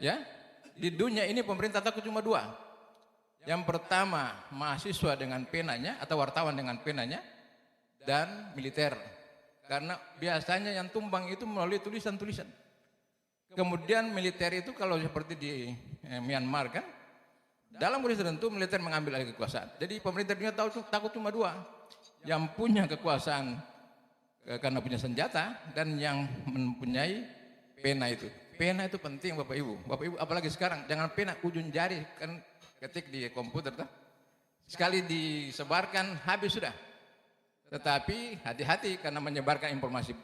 Ya, di dunia ini pemerintah takut cuma dua. Yang pertama, mahasiswa dengan penanya atau wartawan dengan penanya, dan militer. Karena biasanya yang tumbang itu melalui tulisan-tulisan. Kemudian militer itu kalau seperti di Myanmar kan, dalam kondisi tertentu militer mengambil alih kekuasaan. Jadi pemerintah dunia takut cuma dua. Yang punya kekuasaan karena punya senjata, dan yang mempunyai pena itu. Pena itu penting Bapak Ibu. Bapak Ibu apalagi sekarang, jangan pena, ujung jari kan ketik di komputer tuh. Sekali disebarkan habis sudah. Tetapi hati-hati karena menyebarkan informasi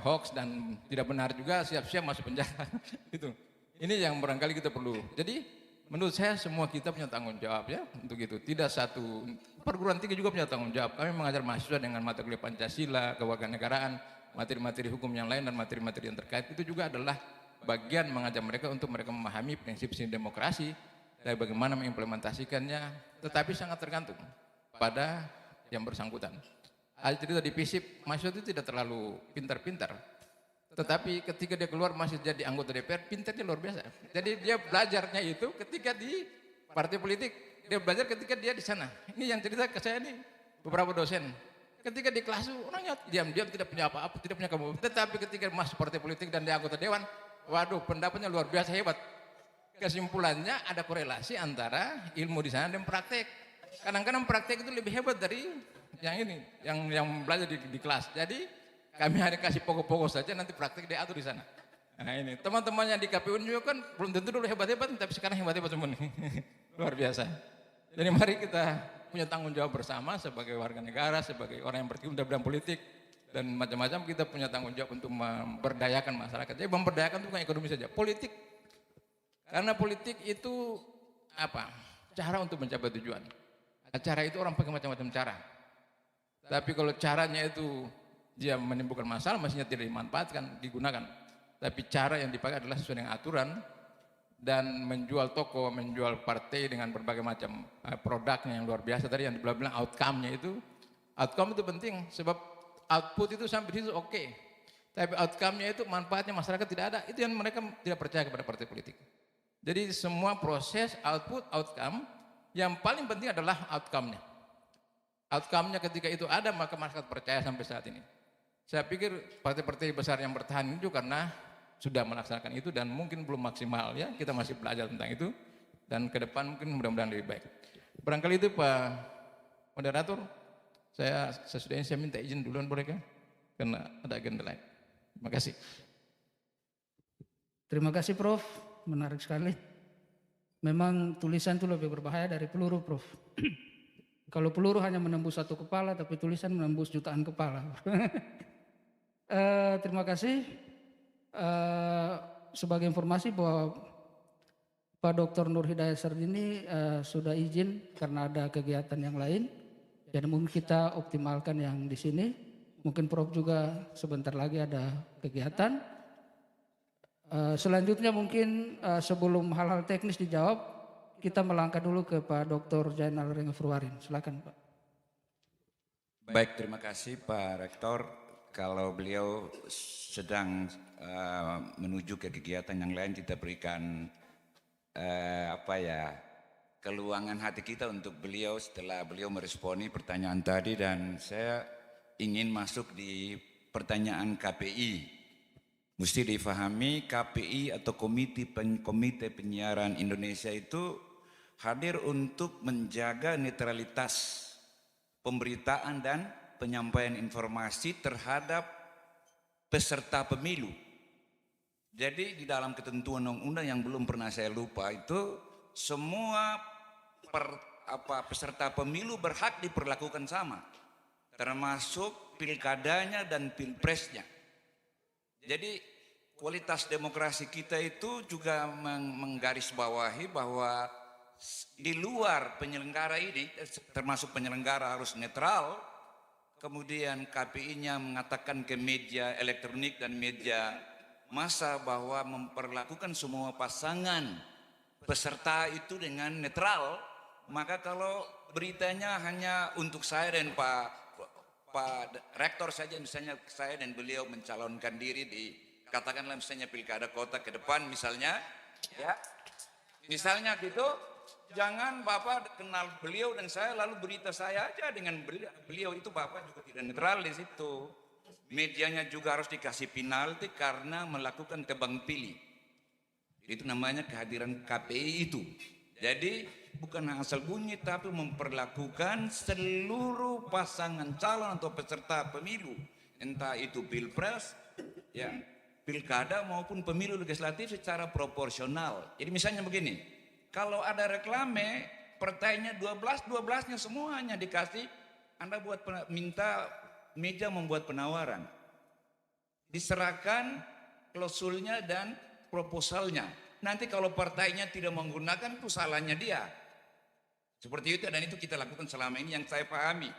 hoax dan tidak benar juga, siap-siap masuk penjara. Itu. Ini yang barangkali kita perlu. Jadi menurut saya semua kita punya tanggung jawab ya untuk itu. Tidak satu, perguruan tinggi juga punya tanggung jawab. Kami mengajar mahasiswa dengan mata kuliah Pancasila, kewarganegaraan, materi-materi hukum yang lain dan materi-materi yang terkait. Itu juga adalah bagian mengajar mereka untuk mereka memahami prinsip-prinsip demokrasi dan bagaimana mengimplementasikannya, tetapi sangat tergantung pada yang bersangkutan. Cerita di FISIP, mahasiswa itu tidak terlalu pintar-pintar, tetapi ketika dia keluar masih jadi anggota DPR, pintarnya luar biasa. Jadi dia belajarnya itu ketika di partai politik, dia belajar ketika dia di sana. Ini yang cerita ke saya nih, beberapa dosen. Ketika di kelas orangnya diam-diam tidak punya apa-apa, tidak punya kemampuan, tetapi ketika masuk partai politik dan dia anggota dewan, waduh pendapatnya luar biasa hebat. Kesimpulannya ada korelasi antara ilmu di sana dan praktek. Kadang-kadang praktek itu lebih hebat dari yang ini, yang belajar di kelas. Jadi kami hanya kasih pokok-pokok saja, nanti praktek diatur di sana. Nah ini teman-temannya di KPU juga kan belum tentu dulu hebat-hebat, tapi sekarang hebat-hebat semua nih. Luar biasa. Jadi mari kita punya tanggung jawab bersama sebagai warga negara, sebagai orang yang berkiprah dalam politik dan macam-macam, kita punya tanggung jawab untuk memberdayakan masyarakat. Jadi memberdayakan itu bukan ekonomi saja, politik. Karena politik itu apa? Cara untuk mencapai tujuan. Cara itu orang pakai macam-macam cara. Tapi kalau caranya itu dia menimbulkan masalah, mestinya tidak dimanfaatkan, digunakan. Tapi cara yang dipakai adalah sesuai dengan aturan, dan menjual toko, menjual partai dengan berbagai macam produknya yang luar biasa. Tadi yang dibilang outcome-nya itu, outcome itu penting, sebab output itu sampai di situ oke. Tapi outcome-nya itu manfaatnya masyarakat tidak ada, itu yang mereka tidak percaya kepada partai politik. Jadi semua proses output, outcome, yang paling penting adalah outcome-nya. Outcome-nya ketika itu ada, maka masyarakat percaya sampai saat ini. Saya pikir partai-partai besar yang bertahan itu karena sudah melaksanakan itu dan mungkin belum maksimal ya. Kita masih belajar tentang itu dan ke depan mungkin mudah-mudahan lebih baik. Barangkali itu Pak Moderator, sesudah ini saya minta izin duluan boleh kan? Karena ada agenda lain. Terima kasih. Terima kasih Prof, menarik sekali. Memang tulisan itu lebih berbahaya dari peluru Prof. Kalau peluru hanya menembus satu kepala, tapi tulisan menembus jutaan kepala. Terima kasih. Sebagai informasi bahwa Pak Dr. Nur Hidayat Sardini sudah izin karena ada kegiatan yang lain. Jadi mungkin kita optimalkan yang di sini. Mungkin Prof juga sebentar lagi ada kegiatan. Selanjutnya mungkin sebelum hal-hal teknis dijawab, kita melangkah dulu ke Pak Dr. Jainal Areng Furwarin. Silakan Pak. Baik, terima kasih Pak Rektor. Kalau beliau sedang menuju ke kegiatan yang lain, kita berikan keluangan hati kita untuk beliau setelah beliau meresponi pertanyaan tadi, dan saya ingin masuk di pertanyaan KPI. Mesti difahami KPI atau Komite Penyiaran Indonesia itu hadir untuk menjaga netralitas pemberitaan dan penyampaian informasi terhadap peserta pemilu. Jadi di dalam ketentuan undang-undang yang belum pernah saya lupa itu, semua peserta pemilu berhak diperlakukan sama, termasuk pilkadanya dan pilpresnya. Jadi kualitas demokrasi kita itu juga menggarisbawahi bahwa di luar penyelenggara ini, termasuk penyelenggara harus netral. Kemudian KPI-nya mengatakan ke media elektronik dan media massa bahwa memperlakukan semua pasangan peserta itu dengan netral. Maka kalau beritanya hanya untuk saya dan Pak Rektor saja, misalnya saya dan beliau mencalonkan diri di katakanlah misalnya pilkada kota ke depan misalnya, ya misalnya gitu, jangan Bapak kenal beliau dan saya lalu berita saya aja dengan beliau, itu Bapak juga tidak netral di situ. Medianya juga harus dikasih penalti karena melakukan tebang pilih. Itu namanya kehadiran KPI itu. Jadi bukan asal bunyi tapi memperlakukan seluruh pasangan calon atau peserta pemilu, entah itu pilpres, ya pilkada maupun pemilu legislatif secara proporsional. Jadi misalnya begini, kalau ada reklame partainya 12-12-nya semuanya dikasih, Anda minta meja membuat penawaran, diserahkan klausulnya dan proposalnya. Nanti kalau partainya tidak menggunakan, itu salahnya dia. Seperti itu, dan itu kita lakukan selama ini yang saya pahami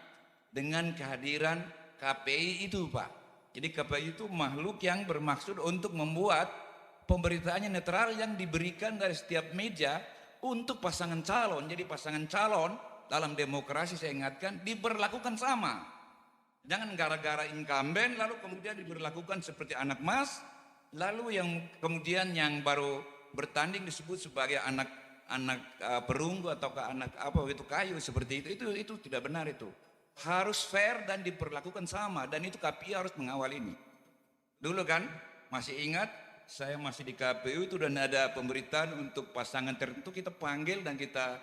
dengan kehadiran KPI itu Pak. Jadi KPI itu makhluk yang bermaksud untuk membuat pemberitaannya netral yang diberikan dari setiap meja untuk pasangan calon. Jadi pasangan calon dalam demokrasi saya ingatkan diberlakukan sama. Jangan gara-gara incumbent lalu kemudian diberlakukan seperti anak mas, lalu yang kemudian yang baru bertanding disebut sebagai anak perunggu atau anak itu kayu seperti itu tidak benar. Itu harus fair dan diperlakukan sama, dan itu KPI harus mengawal ini. Dulu kan masih ingat saya masih di KPU itu, dan ada pemberitaan untuk pasangan tertentu kita panggil dan kita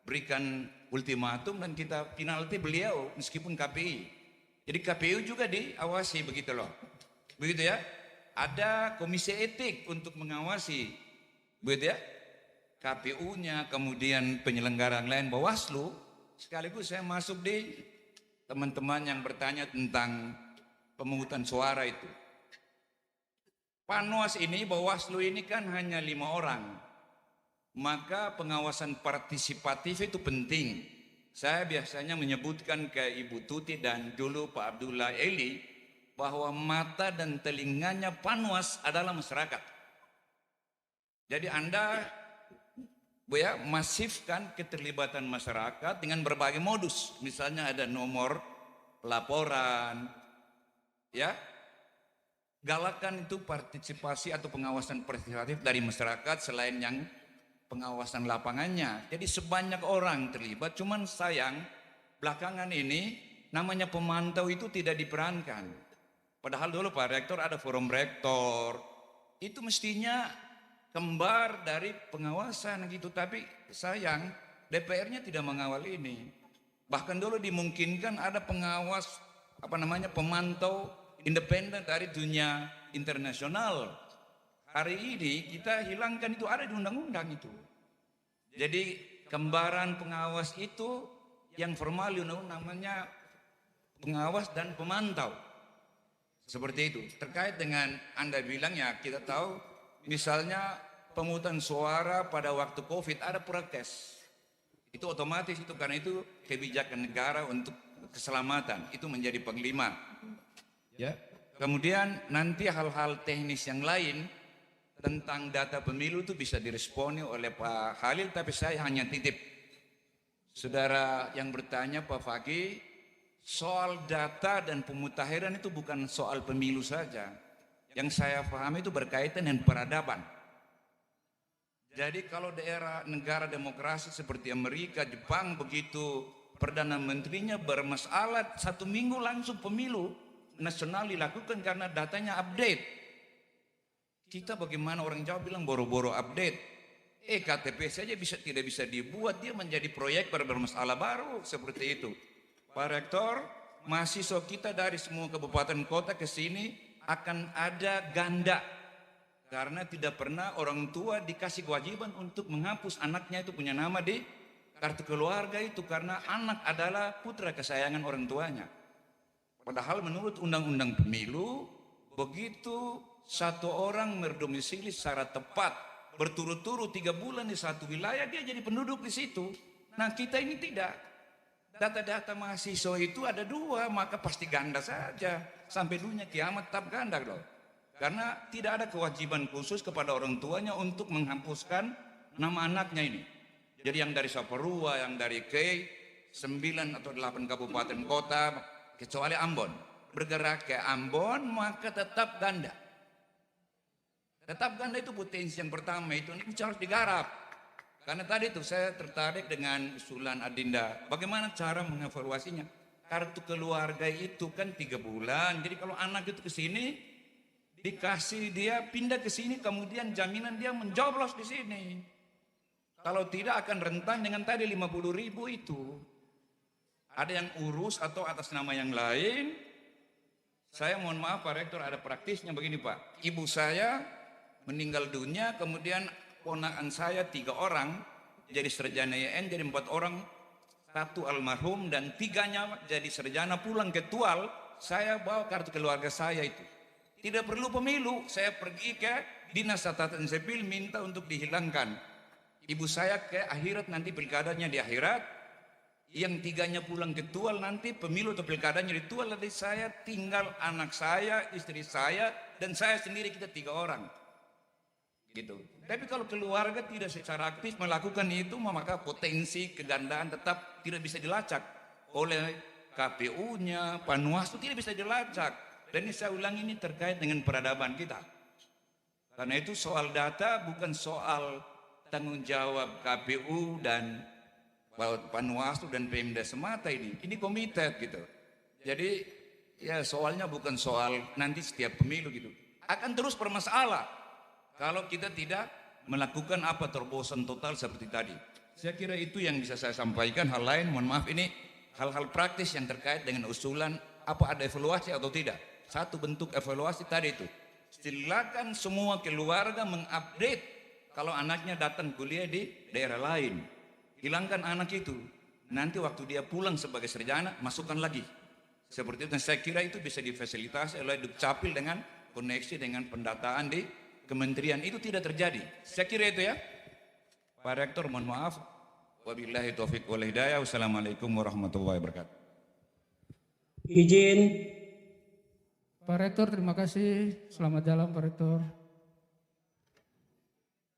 berikan ultimatum dan kita penalti beliau meskipun KPI. Jadi KPU juga diawasi begitu loh. Begitu ya. Ada komisi etik untuk mengawasi. Begitu ya. KPU-nya, kemudian penyelenggara lain, Bawaslu. Sekaligus saya masuk di teman-teman yang bertanya tentang pemungutan suara itu. Panwas ini, Bawaslu ini kan hanya 5 orang. Maka pengawasan partisipatif itu penting. Saya biasanya menyebutkan ke Ibu Tuti dan dulu Pak Abdullah Eli bahwa mata dan telinganya Panwas adalah masyarakat. Jadi Anda masifkan keterlibatan masyarakat dengan berbagai modus. Misalnya ada nomor laporan, ya. Galakan itu partisipasi atau pengawasan partisipatif dari masyarakat selain yang pengawasan lapangannya. Jadi sebanyak orang terlibat, cuman sayang belakangan ini namanya pemantau itu tidak diperankan. Padahal dulu Pak Rektor ada forum rektor. Itu mestinya kembar dari pengawasan gitu. Tapi sayang DPR-nya tidak mengawal ini. Bahkan dulu dimungkinkan ada pengawas, pemantau independen dari dunia internasional. Hari ini kita hilangkan itu, ada di undang-undang itu. Jadi kembaran pengawas itu yang formal namanya pengawas dan pemantau. Seperti itu. Terkait dengan Anda bilang ya, kita tahu misalnya pemungutan suara pada waktu Covid ada protes. Itu otomatis itu, karena itu kebijakan negara untuk keselamatan. Itu menjadi panglima. Ya. Kemudian nanti hal-hal teknis yang lain tentang data pemilu itu bisa diresponi oleh Pak Halil, tapi saya hanya titip. Saudara yang bertanya Pak Fakih, soal data dan pemutakhiran itu bukan soal pemilu saja. Yang saya pahami itu berkaitan dengan peradaban. Jadi kalau daerah negara demokrasi seperti Amerika, Jepang, begitu Perdana Menterinya bermasalah 1 minggu langsung pemilu nasional dilakukan karena datanya update. Kita bagaimana, orang Jawa bilang boro-boro update. KTP saja tidak bisa dibuat, dia menjadi proyek bermasalah baru seperti itu. Pak Rektor, mahasiswa kita dari semua kabupaten kota ke sini akan ada ganda. Karena tidak pernah orang tua dikasih kewajiban untuk menghapus anaknya itu punya nama di kartu keluarga itu. Karena anak adalah putra kesayangan orang tuanya. Padahal menurut Undang-Undang Pemilu, begitu satu orang berdomisili secara tepat, berturut-turut 3 bulan di satu wilayah, dia jadi penduduk di situ. Nah kita ini tidak. Data-data mahasiswa itu ada 2, maka pasti ganda saja. Sampai dunia kiamat tetap ganda loh. Karena tidak ada kewajiban khusus kepada orang tuanya untuk menghapuskan nama anaknya ini. Jadi yang dari Saparua, yang dari 9 atau 8 kabupaten kota, kecuali Ambon. Bergerak ke Ambon, maka tetap ganda. Tetap ganda itu potensi yang pertama itu, ini harus digarap. Karena tadi itu saya tertarik dengan usulan Adinda. Bagaimana cara mengevaluasinya? Kartu keluarga itu kan 3 bulan. Jadi kalau anak itu ke sini, dikasih dia pindah ke sini, kemudian jaminan dia menjoblos di sini. Kalau tidak akan rentan dengan tadi 50.000 itu. Ada yang urus atau atas nama yang lain. Saya mohon maaf Pak Rektor, ada praktisnya begini Pak. Ibu saya meninggal dunia, kemudian ponakan saya 3 orang jadi sarjana YN, jadi 4 orang, 1 almarhum dan 3-nya jadi sarjana pulang ke Tual. Saya bawa kartu keluarga saya itu. Tidak perlu pemilu, saya pergi ke Dinas Catatan Sipil minta untuk dihilangkan. Ibu saya ke akhirat, nanti pilkadanya di akhirat. Yang 3-nya pulang ke Tual, nanti pemilu atau pilkadanya di Tual. Nanti saya tinggal anak saya, istri saya, dan saya sendiri, kita 3 orang. Gitu. Tapi kalau keluarga tidak secara aktif melakukan itu, maka potensi kegandaan tetap tidak bisa dilacak oleh KPU-nya, Panwaslu, tidak bisa dilacak. Dan ini saya ulang, ini terkait dengan peradaban kita. Karena itu soal data bukan soal tanggung jawab KPU dan Panwaslu dan Pemda semata ini. Ini komited gitu. Jadi ya soalnya bukan soal nanti setiap pemilu gitu. Akan terus bermasalah kalau kita tidak melakukan terobosan total seperti tadi. Saya kira itu yang bisa saya sampaikan. Hal lain, mohon maaf, ini hal-hal praktis yang terkait dengan usulan apa ada evaluasi atau tidak. Satu bentuk evaluasi tadi itu. Silakan semua keluarga mengupdate kalau anaknya datang kuliah di daerah lain. Hilangkan anak itu. Nanti waktu dia pulang sebagai sarjana, masukkan lagi. Seperti itu. Dan saya kira itu bisa difasilitasi oleh Dukcapil dengan koneksi dengan pendataan di kementerian. Itu tidak terjadi. Saya kira itu ya. Pak Rektor, mohon maaf. Wabillahi taufiq wal hidayah. Wassalamualaikum warahmatullahi wabarakatuh. Izin. Pak Rektor, terima kasih. Selamat jalan Pak Rektor.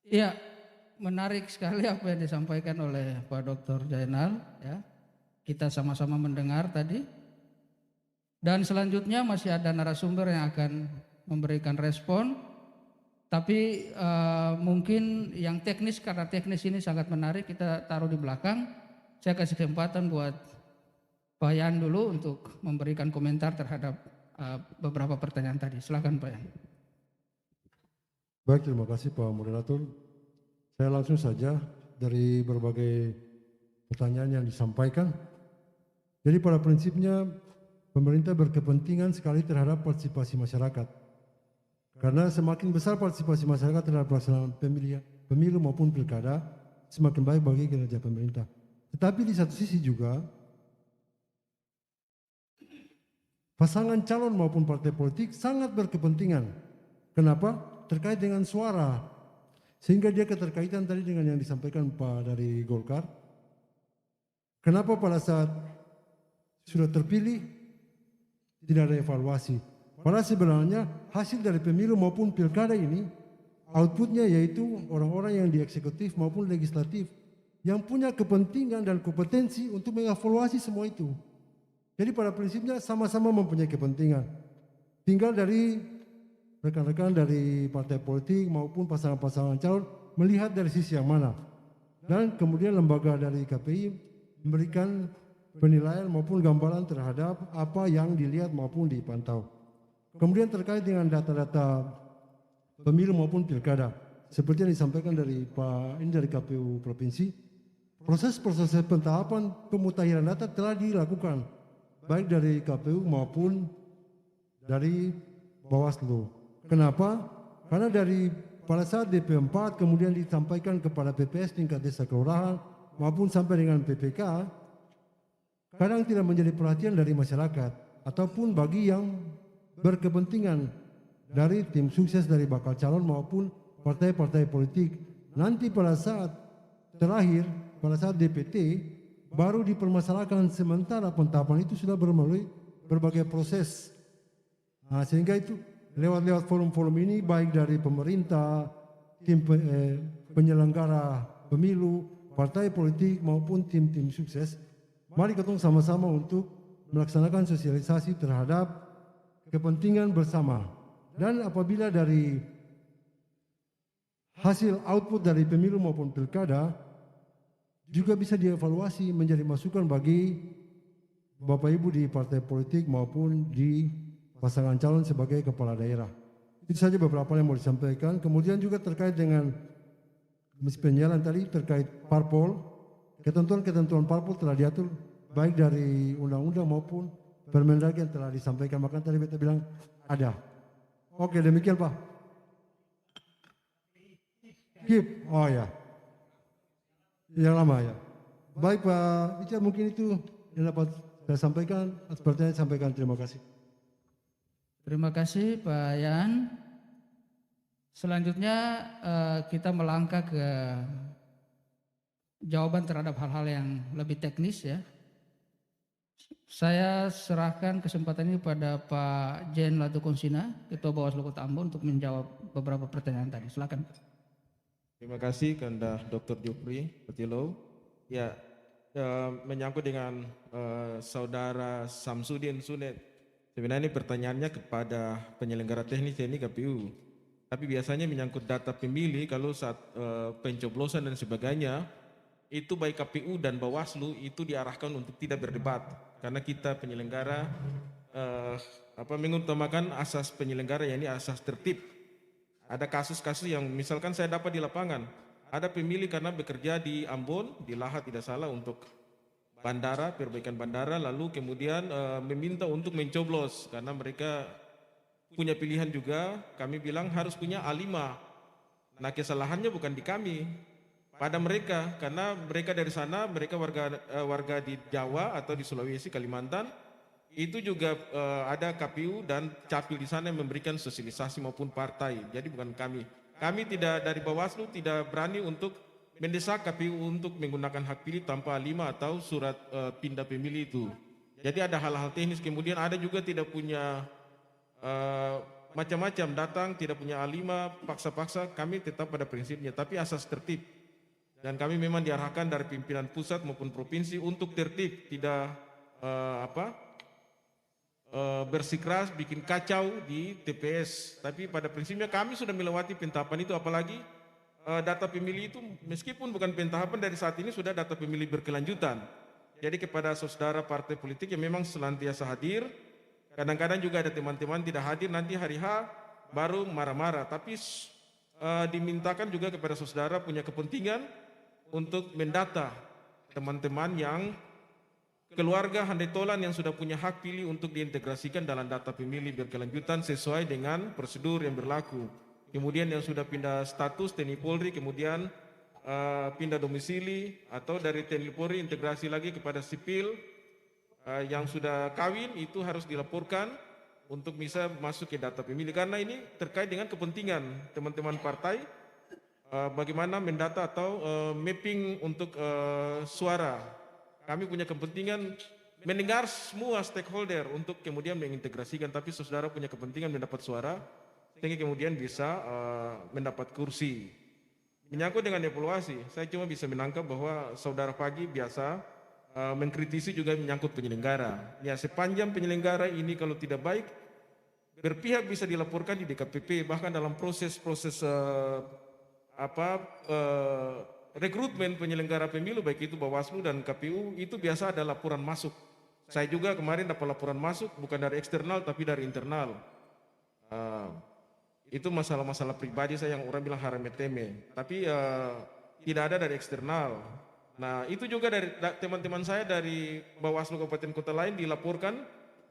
Iya, menarik sekali apa yang disampaikan oleh Pak Dr. Jainal. Ya, kita sama-sama mendengar tadi. Dan selanjutnya masih ada narasumber yang akan memberikan respon. Tapi mungkin yang teknis, karena teknis ini sangat menarik, kita taruh di belakang. Saya kasih kesempatan buat Pak Yan dulu untuk memberikan komentar terhadap beberapa pertanyaan tadi. Silakan Pak Yan. Baik, terima kasih Pak Moderator. Saya langsung saja dari berbagai pertanyaan yang disampaikan. Jadi pada prinsipnya pemerintah berkepentingan sekali terhadap partisipasi masyarakat. Karena semakin besar partisipasi masyarakat terhadap pelaksanaan pemilu maupun pilkada, semakin baik bagi kinerja pemerintah. Tetapi di satu sisi juga, pasangan calon maupun partai politik sangat berkepentingan. Kenapa? Terkait dengan suara. Sehingga dia keterkaitan tadi dengan yang disampaikan Pak dari Golkar. Kenapa pada saat sudah terpilih tidak ada evaluasi? Padahal sebenarnya hasil dari pemilu maupun pilkada ini outputnya yaitu orang-orang yang di eksekutif maupun legislatif yang punya kepentingan dan kompetensi untuk mengevaluasi semua itu. Jadi pada prinsipnya sama-sama mempunyai kepentingan. Tinggal dari rekan-rekan dari partai politik maupun pasangan-pasangan calon melihat dari sisi yang mana. Dan kemudian lembaga dari KPI memberikan penilaian maupun gambaran terhadap apa yang dilihat maupun dipantau. Kemudian terkait dengan data-data pemilu maupun pilkada, seperti yang disampaikan dari Pak ini dari KPU Provinsi, proses-proses pentahapan pemutahiran data telah dilakukan, baik dari KPU maupun dari Bawaslu. Kenapa? Karena dari pada saat DP4 kemudian disampaikan kepada PPS tingkat desa kelurahan maupun sampai dengan PPK, kadang tidak menjadi perhatian dari masyarakat ataupun bagi yang berkepentingan dari tim sukses dari bakal calon maupun partai-partai politik. Nanti pada saat terakhir, pada saat DPT, baru dipermasalahkan, sementara pentahapan itu sudah melalui berbagai proses. Nah, sehingga itu lewat forum-forum ini baik dari pemerintah, tim penyelenggara pemilu, partai politik maupun tim-tim sukses, mari kita sama-sama untuk melaksanakan sosialisasi terhadap kepentingan bersama. Dan apabila dari hasil output dari pemilu maupun pilkada juga bisa dievaluasi menjadi masukan bagi Bapak Ibu di partai politik maupun di pasangan calon sebagai kepala daerah. Itu saja beberapa yang mau disampaikan. Kemudian juga terkait dengan penjelasan tadi terkait parpol, ketentuan-ketentuan parpol telah diatur baik dari undang-undang maupun Permendagri yang telah disampaikan. Maka tadi kita bilang ada. Oke, demikian Pak. Keep. Oh ya. Yang lama ya. Baik Pak Ica, mungkin itu yang dapat saya sampaikan. Sepertinya sampaikan. Terima kasih. Terima kasih Pak Yan. Selanjutnya kita melangkah ke jawaban terhadap hal-hal yang lebih teknis ya. Saya serahkan kesempatan ini pada Pak Jen Latukonsina, Ketua Bawaslu Kota Ambon untuk menjawab beberapa pertanyaan tadi. Silakan. Terima kasih Kepada Dr. Jupri Petilo. Ya, menyangkut dengan Saudara Samsudin Sunet. Sebenarnya ini pertanyaannya kepada penyelenggara teknis ini KPU. Tapi biasanya menyangkut data pemilih kalau saat pencoblosan dan sebagainya, itu baik KPU dan Bawaslu itu diarahkan untuk tidak berdebat. Karena kita penyelenggara mengutamakan asas penyelenggara, yakni asas tertib. Ada kasus-kasus yang misalkan saya dapat di lapangan, ada pemilih karena bekerja di Ambon, di Lahat tidak salah untuk bandara, perbaikan bandara, lalu kemudian meminta untuk mencoblos karena mereka punya pilihan juga. Kami bilang harus punya A5. Nah, kesalahannya bukan di kami, pada mereka, karena mereka dari sana, mereka warga di Jawa atau di Sulawesi, Kalimantan, itu juga ada KPU dan Capil di sana yang memberikan sosialisasi maupun partai. Jadi bukan kami. Kami tidak dari Bawaslu tidak berani untuk mendesak KPU untuk menggunakan hak pilih tanpa A5 atau surat pindah pemilih itu. Jadi ada hal-hal teknis. Kemudian ada juga tidak punya macam-macam, datang tidak punya A5, paksa-paksa. Kami tetap pada prinsipnya, tapi asas tertib. Dan kami memang diarahkan dari pimpinan pusat maupun provinsi untuk tertib, tidak bersikeras bikin kacau di TPS. Tapi pada prinsipnya kami sudah melewati pentahapan itu, apalagi data pemilih itu meskipun bukan pentahapan, dari saat ini sudah data pemilih berkelanjutan. Jadi kepada saudara partai politik yang memang senantiasa hadir, Kadang-kadang juga ada teman-teman tidak hadir, nanti hari H baru marah-marah. Tapi dimintakan juga kepada saudara punya kepentingan untuk mendata teman-teman yang keluarga handai tolan yang sudah punya hak pilih untuk diintegrasikan dalam data pemilih berkelanjutan sesuai dengan prosedur yang berlaku. Kemudian yang sudah pindah status TNI Polri, kemudian pindah domisili, atau dari TNI Polri integrasi lagi kepada sipil, yang sudah kawin itu harus dilaporkan untuk bisa masuk ke data pemilih. Karena ini terkait dengan kepentingan teman-teman partai, bagaimana mendata atau mapping untuk suara. Kami punya kepentingan mendengar semua stakeholder untuk kemudian mengintegrasikan, tapi saudara punya kepentingan mendapat suara, sehingga kemudian bisa mendapat kursi. Menyangkut dengan evaluasi, saya cuma bisa menangkap bahwa saudara Pagi biasa mengkritisi juga menyangkut penyelenggara. Ya, sepanjang penyelenggara ini kalau tidak baik, berpihak bisa dilaporkan di DKPP, bahkan dalam proses-proses rekrutmen penyelenggara pemilu baik itu Bawaslu dan KPU itu biasa ada laporan masuk. Saya juga kemarin dapat laporan masuk bukan dari eksternal tapi dari internal. Itu masalah-masalah pribadi saya yang orang bilang haram-teme, tapi tidak ada dari eksternal. Nah itu juga dari teman-teman saya dari Bawaslu Kabupaten Kota lain dilaporkan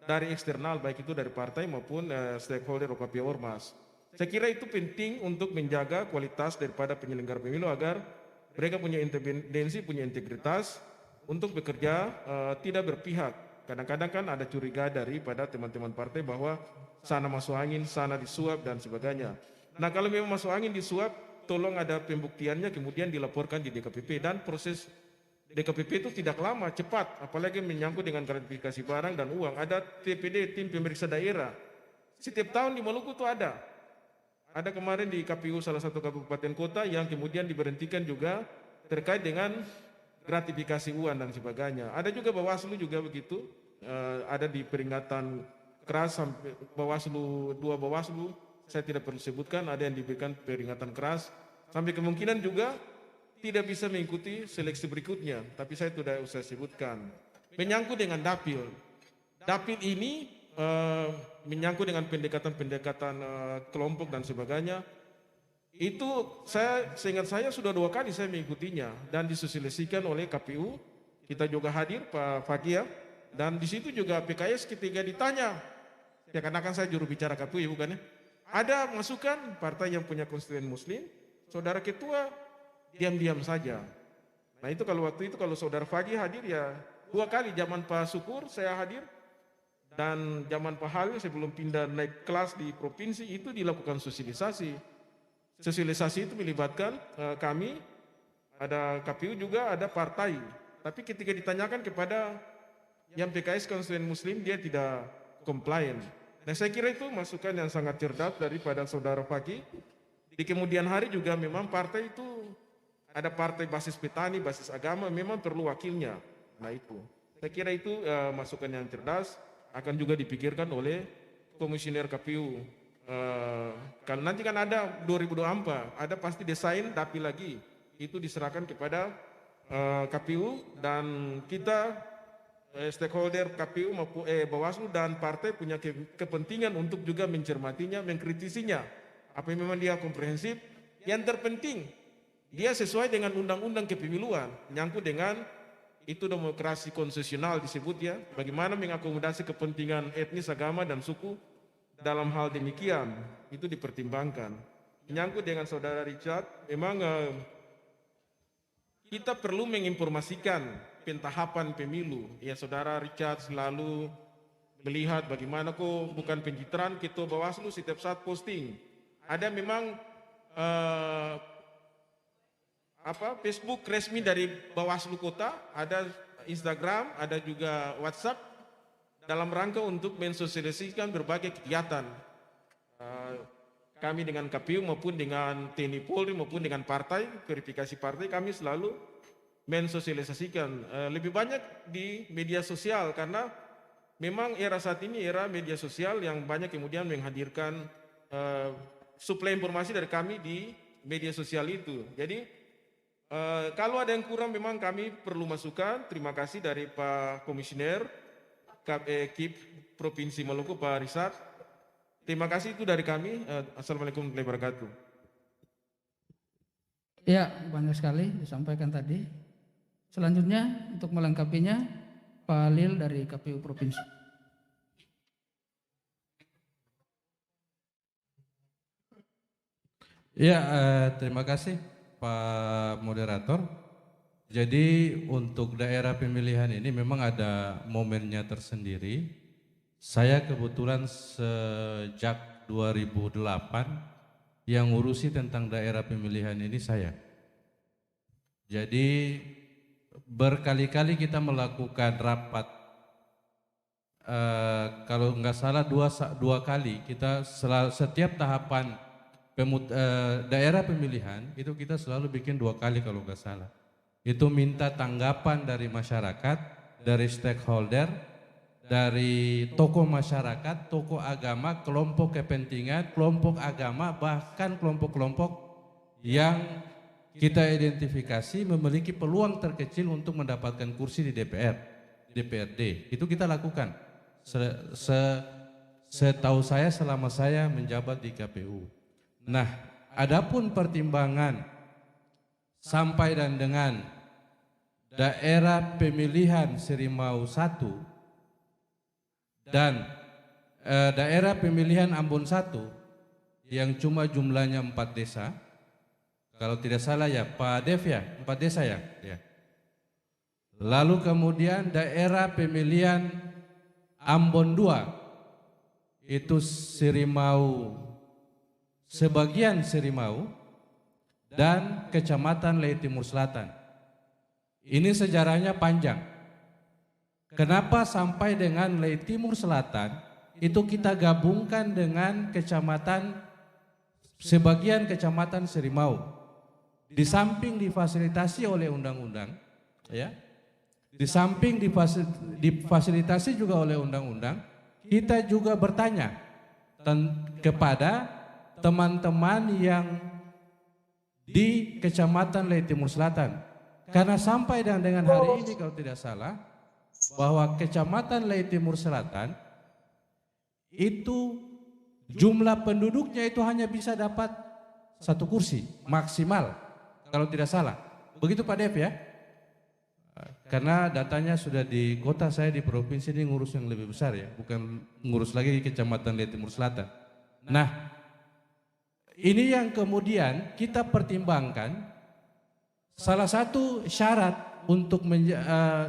dari eksternal, baik itu dari partai maupun stakeholder KPU Ormas. Saya kira itu penting untuk menjaga kualitas daripada penyelenggara pemilu agar mereka punya independensi, punya integritas untuk bekerja tidak berpihak. Kadang-kadang kan ada curiga daripada teman-teman partai bahwa sana masuk angin, sana disuap dan sebagainya. Nah kalau memang masuk angin disuap, tolong ada pembuktiannya kemudian dilaporkan di DKPP. Dan proses DKPP itu tidak lama, cepat. Apalagi menyangkut dengan gratifikasi barang dan uang. Ada TPD, tim pemeriksa daerah. Setiap tahun di Maluku itu ada. Ada kemarin di KPU salah satu kabupaten kota yang kemudian diberhentikan juga terkait dengan gratifikasi uang dan sebagainya. Ada juga Bawaslu juga begitu, ada di peringatan keras sampai Bawaslu, 2 Bawaslu, saya tidak perlu sebutkan, ada yang diberikan peringatan keras, sampai kemungkinan juga tidak bisa mengikuti seleksi berikutnya, tapi saya tidak usah sebutkan. Menyangkut dengan dapil, dapil ini menyangkut dengan pendekatan-pendekatan kelompok dan sebagainya, itu seingat saya sudah 2 kali saya mengikutinya dan disosialisasikan oleh KPU. Kita juga hadir Pak Fakia, dan di situ juga PKS ketika ditanya, ya karena kan saya juru bicara KPU ya bukan ya, ada masukan partai yang punya konstituen Muslim, saudara ketua diam-diam saja. Nah itu kalau waktu itu kalau saudara Fagi hadir ya 2 kali, zaman Pak Syukur saya hadir, dan zaman Pak Halil sebelum pindah naik kelas di provinsi itu dilakukan sosialisasi. Sosialisasi itu melibatkan kami, ada KPU juga, ada partai. Tapi ketika ditanyakan kepada yang PKS konstituen Muslim, dia tidak komplain. Nah saya kira itu masukan yang sangat cerdas daripada saudara Fagi. Di kemudian hari juga memang partai itu ada partai basis petani, basis agama, memang perlu wakilnya. Nah itu, saya kira itu masukan yang cerdas. Akan juga dipikirkan oleh komisioner KPU. Kalau nanti kan ada 2024, ada pasti desain dapil lagi. Itu diserahkan kepada KPU, dan kita stakeholder KPU maupun Bawaslu dan partai punya kepentingan untuk juga mencermatinya, mengkritisinya. Apa yang memang dia komprehensif, yang terpenting dia sesuai dengan undang-undang kepemiluan, menyangkut dengan itu demokrasi konsesional disebut ya, bagaimana mengakomodasi kepentingan etnis, agama dan suku dalam hal demikian, itu dipertimbangkan. Menyangkut dengan saudara Richard, memang kita perlu menginformasikan pentahapan pemilu. Ya saudara Richard selalu melihat bagaimana kok bukan pencitraan ketua Bawaslu setiap saat posting. Ada memang Facebook resmi dari Bawaslu Kota, ada Instagram, ada juga WhatsApp dalam rangka untuk mensosialisasikan berbagai kegiatan. Kami dengan KPU maupun dengan TNI Polri maupun dengan partai, verifikasi partai, kami selalu mensosialisasikan. Lebih banyak di media sosial karena memang era saat ini era media sosial yang banyak kemudian menghadirkan suplai informasi dari kami di media sosial itu. Jadi kalau ada yang kurang memang kami perlu masukan. Terima kasih dari Pak Komisioner KIP Provinsi Maluku, Pak Rizal. Terima kasih, itu dari kami. Assalamualaikum warahmatullahi wabarakatuh. Ya, banyak sekali disampaikan tadi. Selanjutnya untuk melengkapinya Pak Lil dari KPU Provinsi. Ya, terima kasih Pak Moderator. Jadi untuk daerah pemilihan ini memang ada momennya tersendiri. Saya kebetulan sejak 2008 yang ngurusi tentang daerah pemilihan ini saya. Jadi berkali-kali kita melakukan rapat, kalau nggak salah dua kali kita setiap tahapan daerah pemilihan itu kita selalu bikin 2 kali kalau nggak salah. Itu minta tanggapan dari masyarakat, dari stakeholder, dari tokoh masyarakat, tokoh agama, kelompok kepentingan, kelompok agama, bahkan kelompok-kelompok yang kita identifikasi memiliki peluang terkecil untuk mendapatkan kursi di DPR, DPRD. Itu kita lakukan. Setahu saya selama saya menjabat di KPU. Nah, adapun pertimbangan sampai dan dengan daerah pemilihan Serimau 1 dan daerah pemilihan Ambon 1 yang cuma jumlahnya 4 desa, kalau tidak salah ya Pak Dev ya, 4 desa ya. Lalu kemudian daerah pemilihan Ambon 2 itu Serimau, sebagian Serimau dan Kecamatan Lei Timur Selatan. Ini sejarahnya panjang. Kenapa sampai dengan Lei Timur Selatan itu kita gabungkan dengan sebagian kecamatan Serimau. Di samping difasilitasi oleh undang-undang, ya, di samping difasilitasi juga oleh undang-undang, kita juga bertanya kepada teman-teman yang di Kecamatan Lei Timur Selatan. Karena sampai dengan hari ini kalau tidak salah, bahwa Kecamatan Lei Timur Selatan itu jumlah penduduknya itu hanya bisa dapat 1 kursi maksimal kalau tidak salah. Begitu Pak Dev ya? Karena datanya sudah di kota saya di provinsi ini ngurus yang lebih besar ya, bukan ngurus lagi di Kecamatan Lei Timur Selatan. Nah, ini yang kemudian kita pertimbangkan, salah satu syarat untuk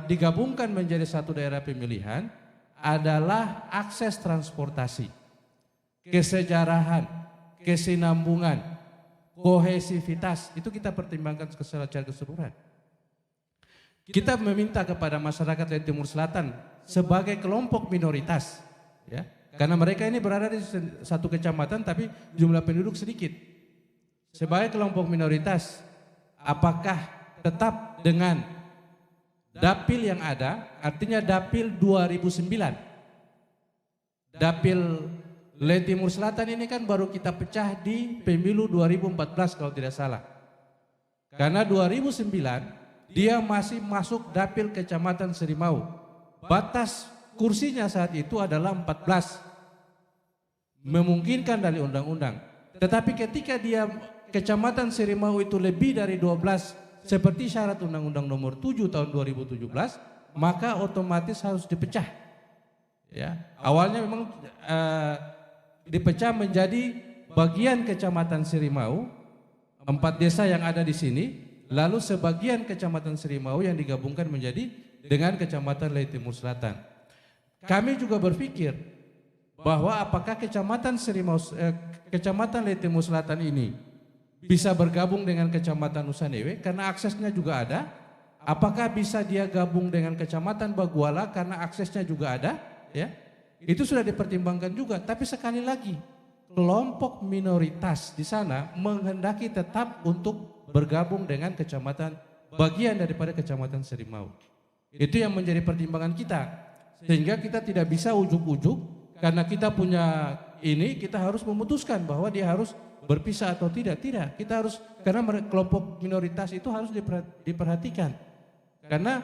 digabungkan menjadi satu daerah pemilihan adalah akses transportasi, kesejarahan, kesinambungan, kohesivitas, itu kita pertimbangkan secara keseluruhan. Kita meminta kepada masyarakat Lei Timur Selatan sebagai kelompok minoritas, ya, karena mereka ini berada di satu kecamatan tapi jumlah penduduk sedikit. Sebagai kelompok minoritas, apakah tetap dengan dapil yang ada, artinya dapil 2009. Dapil Lei Timur Selatan ini kan baru kita pecah di pemilu 2014 kalau tidak salah. Karena 2009 dia masih masuk dapil Kecamatan Serimau. Batas kursinya saat itu adalah 14. Memungkinkan dari undang-undang. Tetapi ketika dia Kecamatan Serimau itu lebih dari 12 seperti syarat Undang-Undang Nomor 7 tahun 2017, maka otomatis harus dipecah. Ya, awalnya memang dipecah menjadi bagian Kecamatan Serimau, 4 desa yang ada di sini, lalu sebagian Kecamatan Serimau yang digabungkan menjadi dengan Kecamatan Lei Timur Selatan. Kami juga berpikir bahwa apakah Kecamatan Lei Timur Selatan ini bisa bergabung dengan Kecamatan Nusanewe karena aksesnya juga ada. Apakah bisa dia gabung dengan Kecamatan Baguala karena aksesnya juga ada, ya? Itu sudah dipertimbangkan juga, tapi sekali lagi kelompok minoritas di sana menghendaki tetap untuk bergabung dengan kecamatan bagian daripada Kecamatan Serimau. Itu yang menjadi pertimbangan kita. Sehingga kita tidak bisa ujuk-ujuk karena kita punya ini, kita harus memutuskan bahwa dia harus berpisah atau tidak. Tidak, kita harus, karena kelompok minoritas itu harus diperhatikan. Karena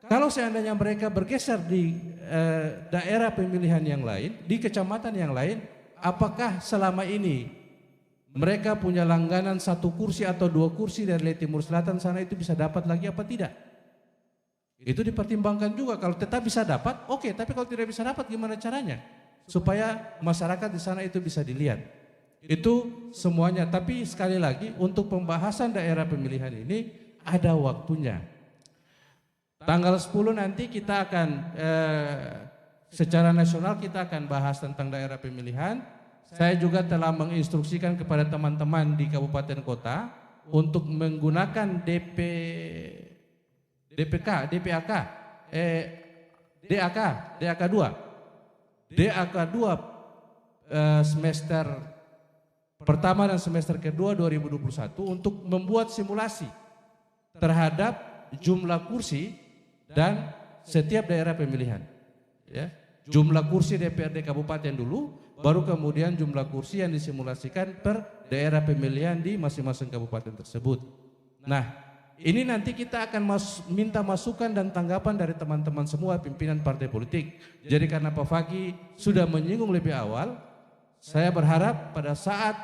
kalau seandainya mereka bergeser di daerah pemilihan yang lain, di kecamatan yang lain, apakah selama ini mereka punya langganan 1 kursi atau 2 kursi dari Timur Selatan sana itu bisa dapat lagi apa tidak? Itu dipertimbangkan juga. Kalau tetap bisa dapat, oke. Tapi kalau tidak bisa dapat, gimana caranya? Supaya masyarakat di sana itu bisa dilihat. Itu semuanya. Tapi sekali lagi, untuk pembahasan daerah pemilihan ini ada waktunya. Tanggal 10 nanti kita akan secara nasional kita akan bahas tentang daerah pemilihan. Saya juga telah menginstruksikan kepada teman-teman di kabupaten kota untuk menggunakan DAK 2 semester pertama dan semester kedua 2021 untuk membuat simulasi terhadap jumlah kursi dan setiap daerah pemilihan. Ya, jumlah kursi DPRD kabupaten dulu, baru kemudian jumlah kursi yang disimulasikan per daerah pemilihan di masing-masing kabupaten tersebut. Nah, ini nanti kita akan minta masukan dan tanggapan dari teman-teman semua pimpinan partai politik. Jadi karena Pak Faki sudah menyinggung lebih awal, saya berharap pada saat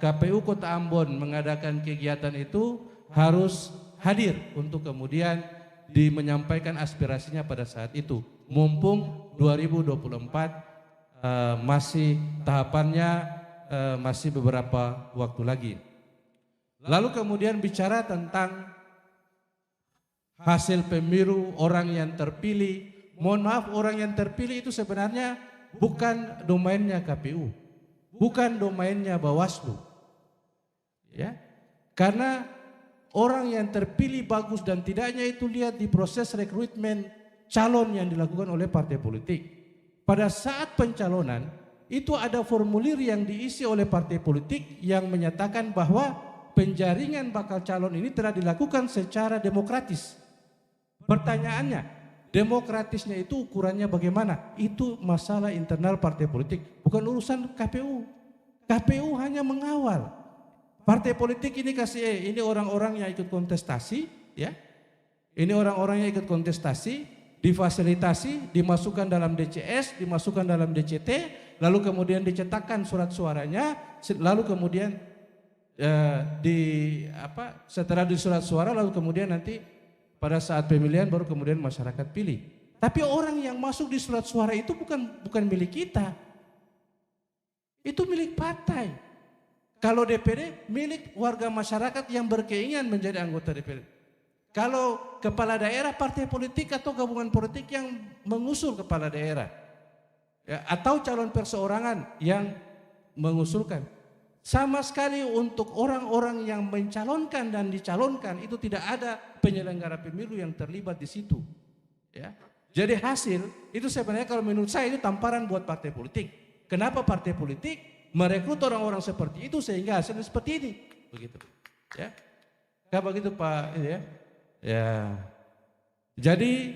KPU Kota Ambon mengadakan kegiatan itu harus hadir untuk kemudian menyampaikan aspirasinya pada saat itu. Mumpung 2024 masih tahapannya masih beberapa waktu lagi. Lalu kemudian bicara tentang hasil pemilu orang yang terpilih. Mohon maaf, orang yang terpilih itu sebenarnya bukan domainnya KPU, bukan domainnya Bawaslu. Ya, karena orang yang terpilih bagus dan tidaknya itu lihat di proses rekrutmen calon yang dilakukan oleh partai politik. Pada saat pencalonan itu ada formulir yang diisi oleh partai politik yang menyatakan bahwa penjaringan bakal calon ini telah dilakukan secara demokratis. Pertanyaannya, demokratisnya itu ukurannya bagaimana? Itu masalah internal partai politik, bukan urusan KPU. KPU hanya mengawal. Partai politik ini ini orang-orang yang ikut kontestasi, ya. Ini orang-orang yang ikut kontestasi, difasilitasi, dimasukkan dalam DCS, dimasukkan dalam DCT, lalu kemudian dicetakkan surat suaranya, lalu kemudian setelah di surat suara, lalu kemudian nanti pada saat pemilihan baru kemudian masyarakat pilih. Tapi orang yang masuk di surat suara itu bukan milik kita, itu milik partai. Kalau DPD milik warga masyarakat yang berkeinginan menjadi anggota DPD. Kalau kepala daerah partai politik atau gabungan politik yang mengusung kepala daerah, ya, atau calon perseorangan yang mengusulkan. Sama sekali untuk orang-orang yang mencalonkan dan dicalonkan itu tidak ada penyelenggara pemilu yang terlibat di situ. Ya. Jadi hasil itu sebenarnya kalau menurut saya itu tamparan buat partai politik. Kenapa partai politik merekrut orang-orang seperti itu sehingga hasilnya seperti ini, begitu, ya, kayak begitu Pak, ini ya, ya. Jadi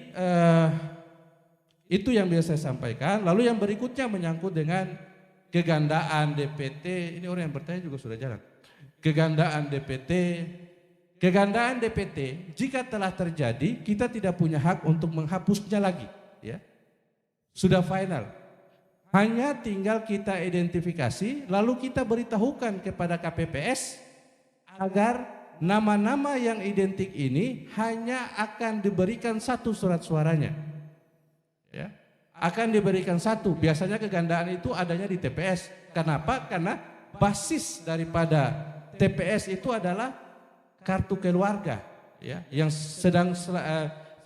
itu yang biasa saya sampaikan. Lalu yang berikutnya menyangkut dengan kegandaan DPT. Ini orang yang bertanya juga sudah jalan. Kegandaan DPT, jika telah terjadi, kita tidak punya hak untuk menghapusnya lagi, ya, sudah final. Hanya tinggal kita identifikasi, lalu kita beritahukan kepada KPPS agar nama-nama yang identik ini hanya akan diberikan 1 surat suaranya. Ya, akan diberikan 1. Biasanya kegandaan itu adanya di TPS. Kenapa? Karena basis daripada TPS itu adalah kartu keluarga, ya, yang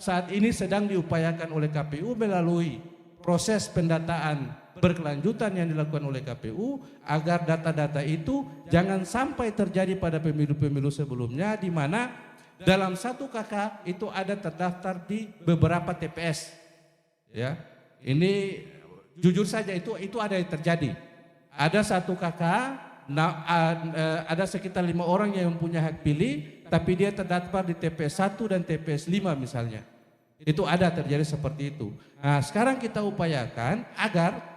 saat ini sedang diupayakan oleh KPU melalui proses pendataan berkelanjutan yang dilakukan oleh KPU agar data-data itu jangan sampai terjadi pada pemilu-pemilu sebelumnya di mana dalam 1 KK itu ada terdaftar di beberapa TPS. Ya, ini jujur saja itu ada yang terjadi. Ada 1 KK, ada sekitar 5 orang yang mempunyai hak pilih, tapi dia terdaftar di TPS 1 dan TPS 5 misalnya. Itu ada terjadi seperti itu. Nah, sekarang kita upayakan agar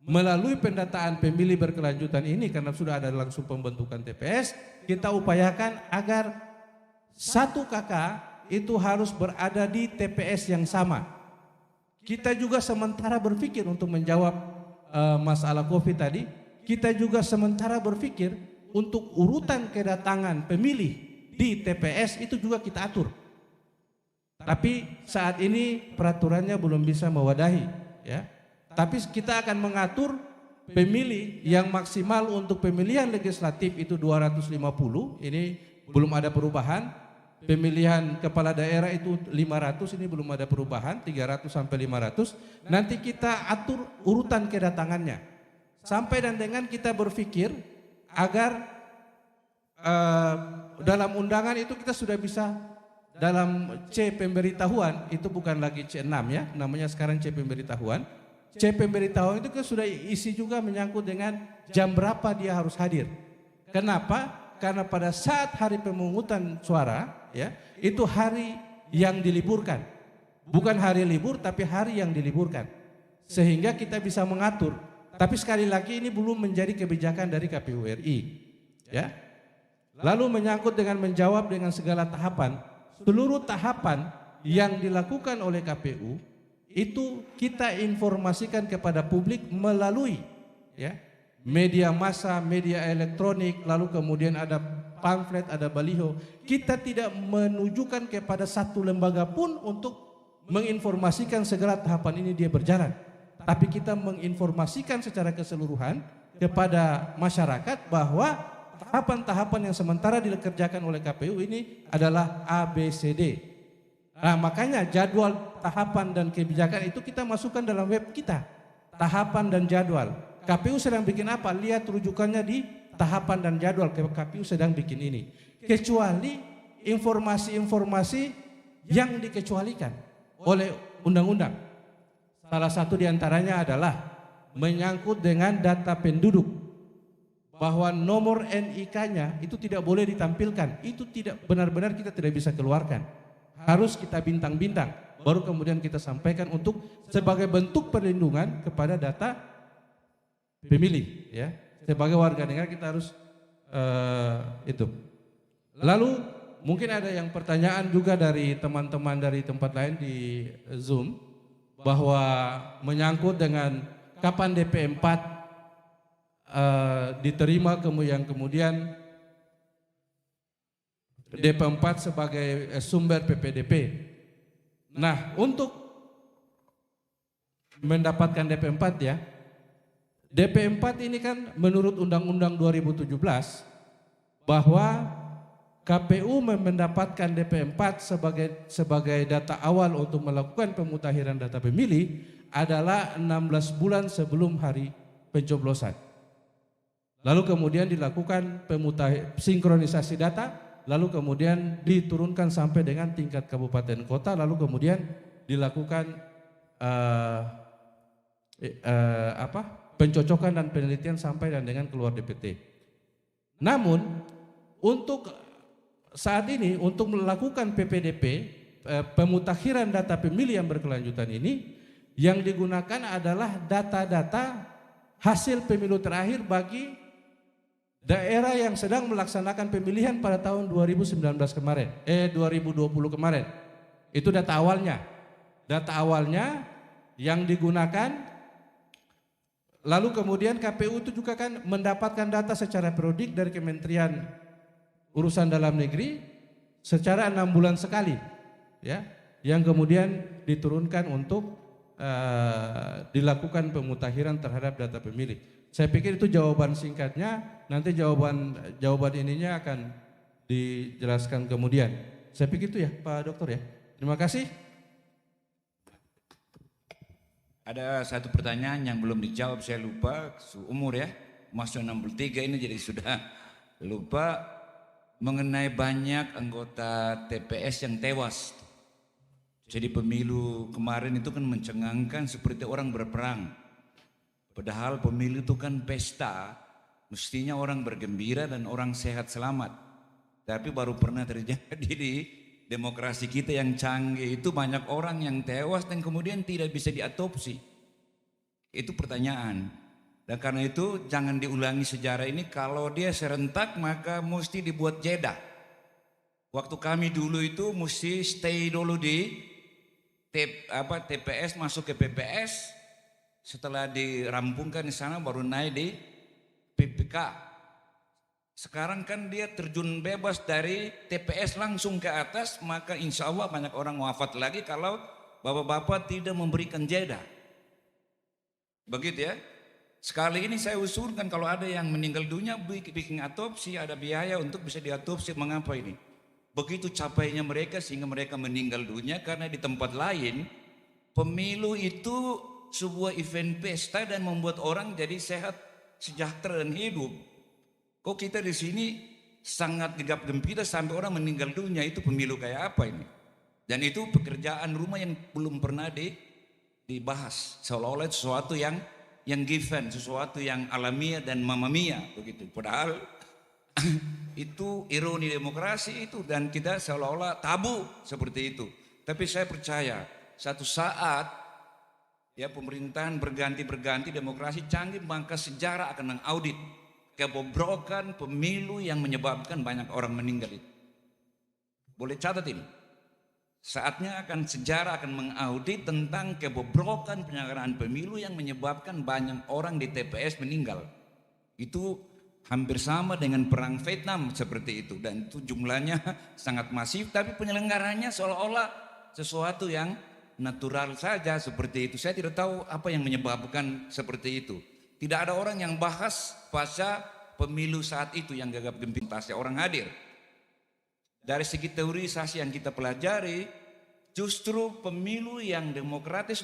melalui pendataan pemilih berkelanjutan ini, karena sudah ada langsung pembentukan TPS, kita upayakan agar 1 KK itu harus berada di TPS yang sama. Kita juga sementara berpikir untuk menjawab masalah COVID tadi, kita juga sementara berpikir untuk urutan kedatangan pemilih di TPS itu juga kita atur. Tapi saat ini peraturannya belum bisa mewadahi, ya. Tapi kita akan mengatur pemilih yang maksimal untuk pemilihan legislatif itu 250, ini belum ada perubahan. Pemilihan kepala daerah itu 500, ini belum ada perubahan, 300 sampai 500. Nanti kita atur urutan kedatangannya. Sampai dan dengan kita berpikir agar dalam undangan itu kita sudah bisa dalam C pemberitahuan, itu bukan lagi C6 ya, namanya sekarang C pemberitahuan. C pemberitahuan itu kan sudah isi juga menyangkut dengan jam berapa dia harus hadir. Kenapa? Karena pada saat hari pemungutan suara ya, itu hari yang diliburkan. Bukan hari libur tapi hari yang diliburkan. Sehingga kita bisa mengatur. Tapi sekali lagi ini belum menjadi kebijakan dari KPU RI. Ya. Lalu menyangkut dengan menjawab dengan segala tahapan, seluruh tahapan yang dilakukan oleh KPU itu kita informasikan kepada publik melalui ya, media massa, media elektronik, lalu kemudian ada pamflet, ada baliho. Kita tidak menunjukkan kepada satu lembaga pun untuk menginformasikan segala tahapan ini dia berjalan. Tapi kita menginformasikan secara keseluruhan kepada masyarakat bahwa tahapan-tahapan yang sementara dikerjakan oleh KPU ini adalah ABCD. Nah, makanya jadwal tahapan dan kebijakan itu kita masukkan dalam web kita. Tahapan dan jadwal. KPU sedang bikin apa? Lihat rujukannya di tahapan dan jadwal. KPU sedang bikin ini. Kecuali informasi-informasi yang dikecualikan oleh undang-undang. Salah satu diantaranya adalah menyangkut dengan data penduduk. Bahwa nomor NIK-nya itu tidak boleh ditampilkan. Itu tidak benar-benar kita tidak bisa keluarkan. Harus kita bintang-bintang, baru kemudian kita sampaikan untuk sebagai bentuk perlindungan kepada data pemilih, ya. Sebagai warga negara kita harus itu. Lalu mungkin ada yang pertanyaan juga dari teman-teman dari tempat lain di Zoom bahwa menyangkut dengan kapan DP4 diterima kemudian DP4 sebagai sumber PPDP. Nah, untuk mendapatkan DP4 ya, DP4 ini kan menurut Undang-Undang 2017 bahwa KPU mendapatkan DP4 sebagai data awal untuk melakukan pemutakhiran data pemilih adalah 16 bulan sebelum hari pencoblosan. Lalu kemudian dilakukan sinkronisasi data, lalu kemudian diturunkan sampai dengan tingkat kabupaten kota, lalu kemudian dilakukan pencocokan dan penelitian sampai dan dengan keluar DPT. Namun untuk saat ini untuk melakukan PPDP, pemutakhiran data pemilih yang berkelanjutan ini, yang digunakan adalah data-data hasil pemilu terakhir bagi daerah yang sedang melaksanakan pemilihan pada tahun 2019 kemarin, 2020 kemarin. Itu data awalnya. Data awalnya yang digunakan, lalu kemudian KPU itu juga kan mendapatkan data secara periodik dari Kementerian Urusan Dalam Negeri secara 6 bulan sekali, ya, yang kemudian diturunkan untuk dilakukan pemutakhiran terhadap data pemilih. Saya pikir itu jawaban singkatnya, nanti jawaban ininya akan dijelaskan kemudian. Saya pikir itu ya Pak Dokter ya. Terima kasih. Ada satu pertanyaan yang belum dijawab, saya lupa, umur ya, masuk 63 ini jadi sudah lupa mengenai banyak anggota TPS yang tewas. Jadi pemilu kemarin itu kan mencengangkan seperti orang berperang. Padahal pemilu itu kan pesta, mestinya orang bergembira dan orang sehat selamat. Tapi baru pernah terjadi di demokrasi kita yang canggih itu banyak orang yang tewas dan kemudian tidak bisa diatopsi. Itu pertanyaan. Dan karena itu jangan diulangi sejarah ini, kalau dia serentak maka mesti dibuat jeda. Waktu kami dulu itu mesti stay dulu di TPS, masuk ke PPS, setelah dirampungkan di sana baru naik di PPK. Sekarang kan dia terjun bebas dari TPS langsung ke atas, maka insya Allah banyak orang wafat lagi kalau bapak-bapak tidak memberikan jeda. Begitu ya. Sekali ini saya usulkan kalau ada yang meninggal dunia bikin autopsi, ada biaya untuk bisa diotopsi. Mengapa ini? Begitu capainya mereka sehingga mereka meninggal dunia karena di tempat lain pemilu itu sebuah event pesta dan membuat orang jadi sehat, sejahtera dan hidup. Kok kita di sini sangat gegap gempita sampai orang meninggal dunia, itu pemilu kayak apa ini? Dan itu pekerjaan rumah yang belum pernah dibahas, seolah-olah sesuatu yang given, sesuatu yang alamiah dan mamamia begitu. Padahal itu ironi demokrasi itu, dan kita seolah-olah tabu seperti itu. Tapi saya percaya satu saat ya pemerintahan berganti-berganti, demokrasi canggih, maka sejarah akan mengaudit kebobrokan pemilu yang menyebabkan banyak orang meninggal itu. Boleh catat ini. Saatnya sejarah akan mengaudit tentang kebobrokan penyelenggaraan pemilu yang menyebabkan banyak orang di TPS meninggal. Itu hampir sama dengan perang Vietnam seperti itu, dan itu jumlahnya sangat masif, tapi penyelenggaranya seolah-olah sesuatu yang natural saja seperti itu. Saya tidak tahu apa yang menyebabkan seperti itu. Tidak ada orang yang bahas pasca pemilu saat itu yang gagap gempita orang hadir. Dari segi teorisasi yang kita pelajari, justru pemilu yang demokratis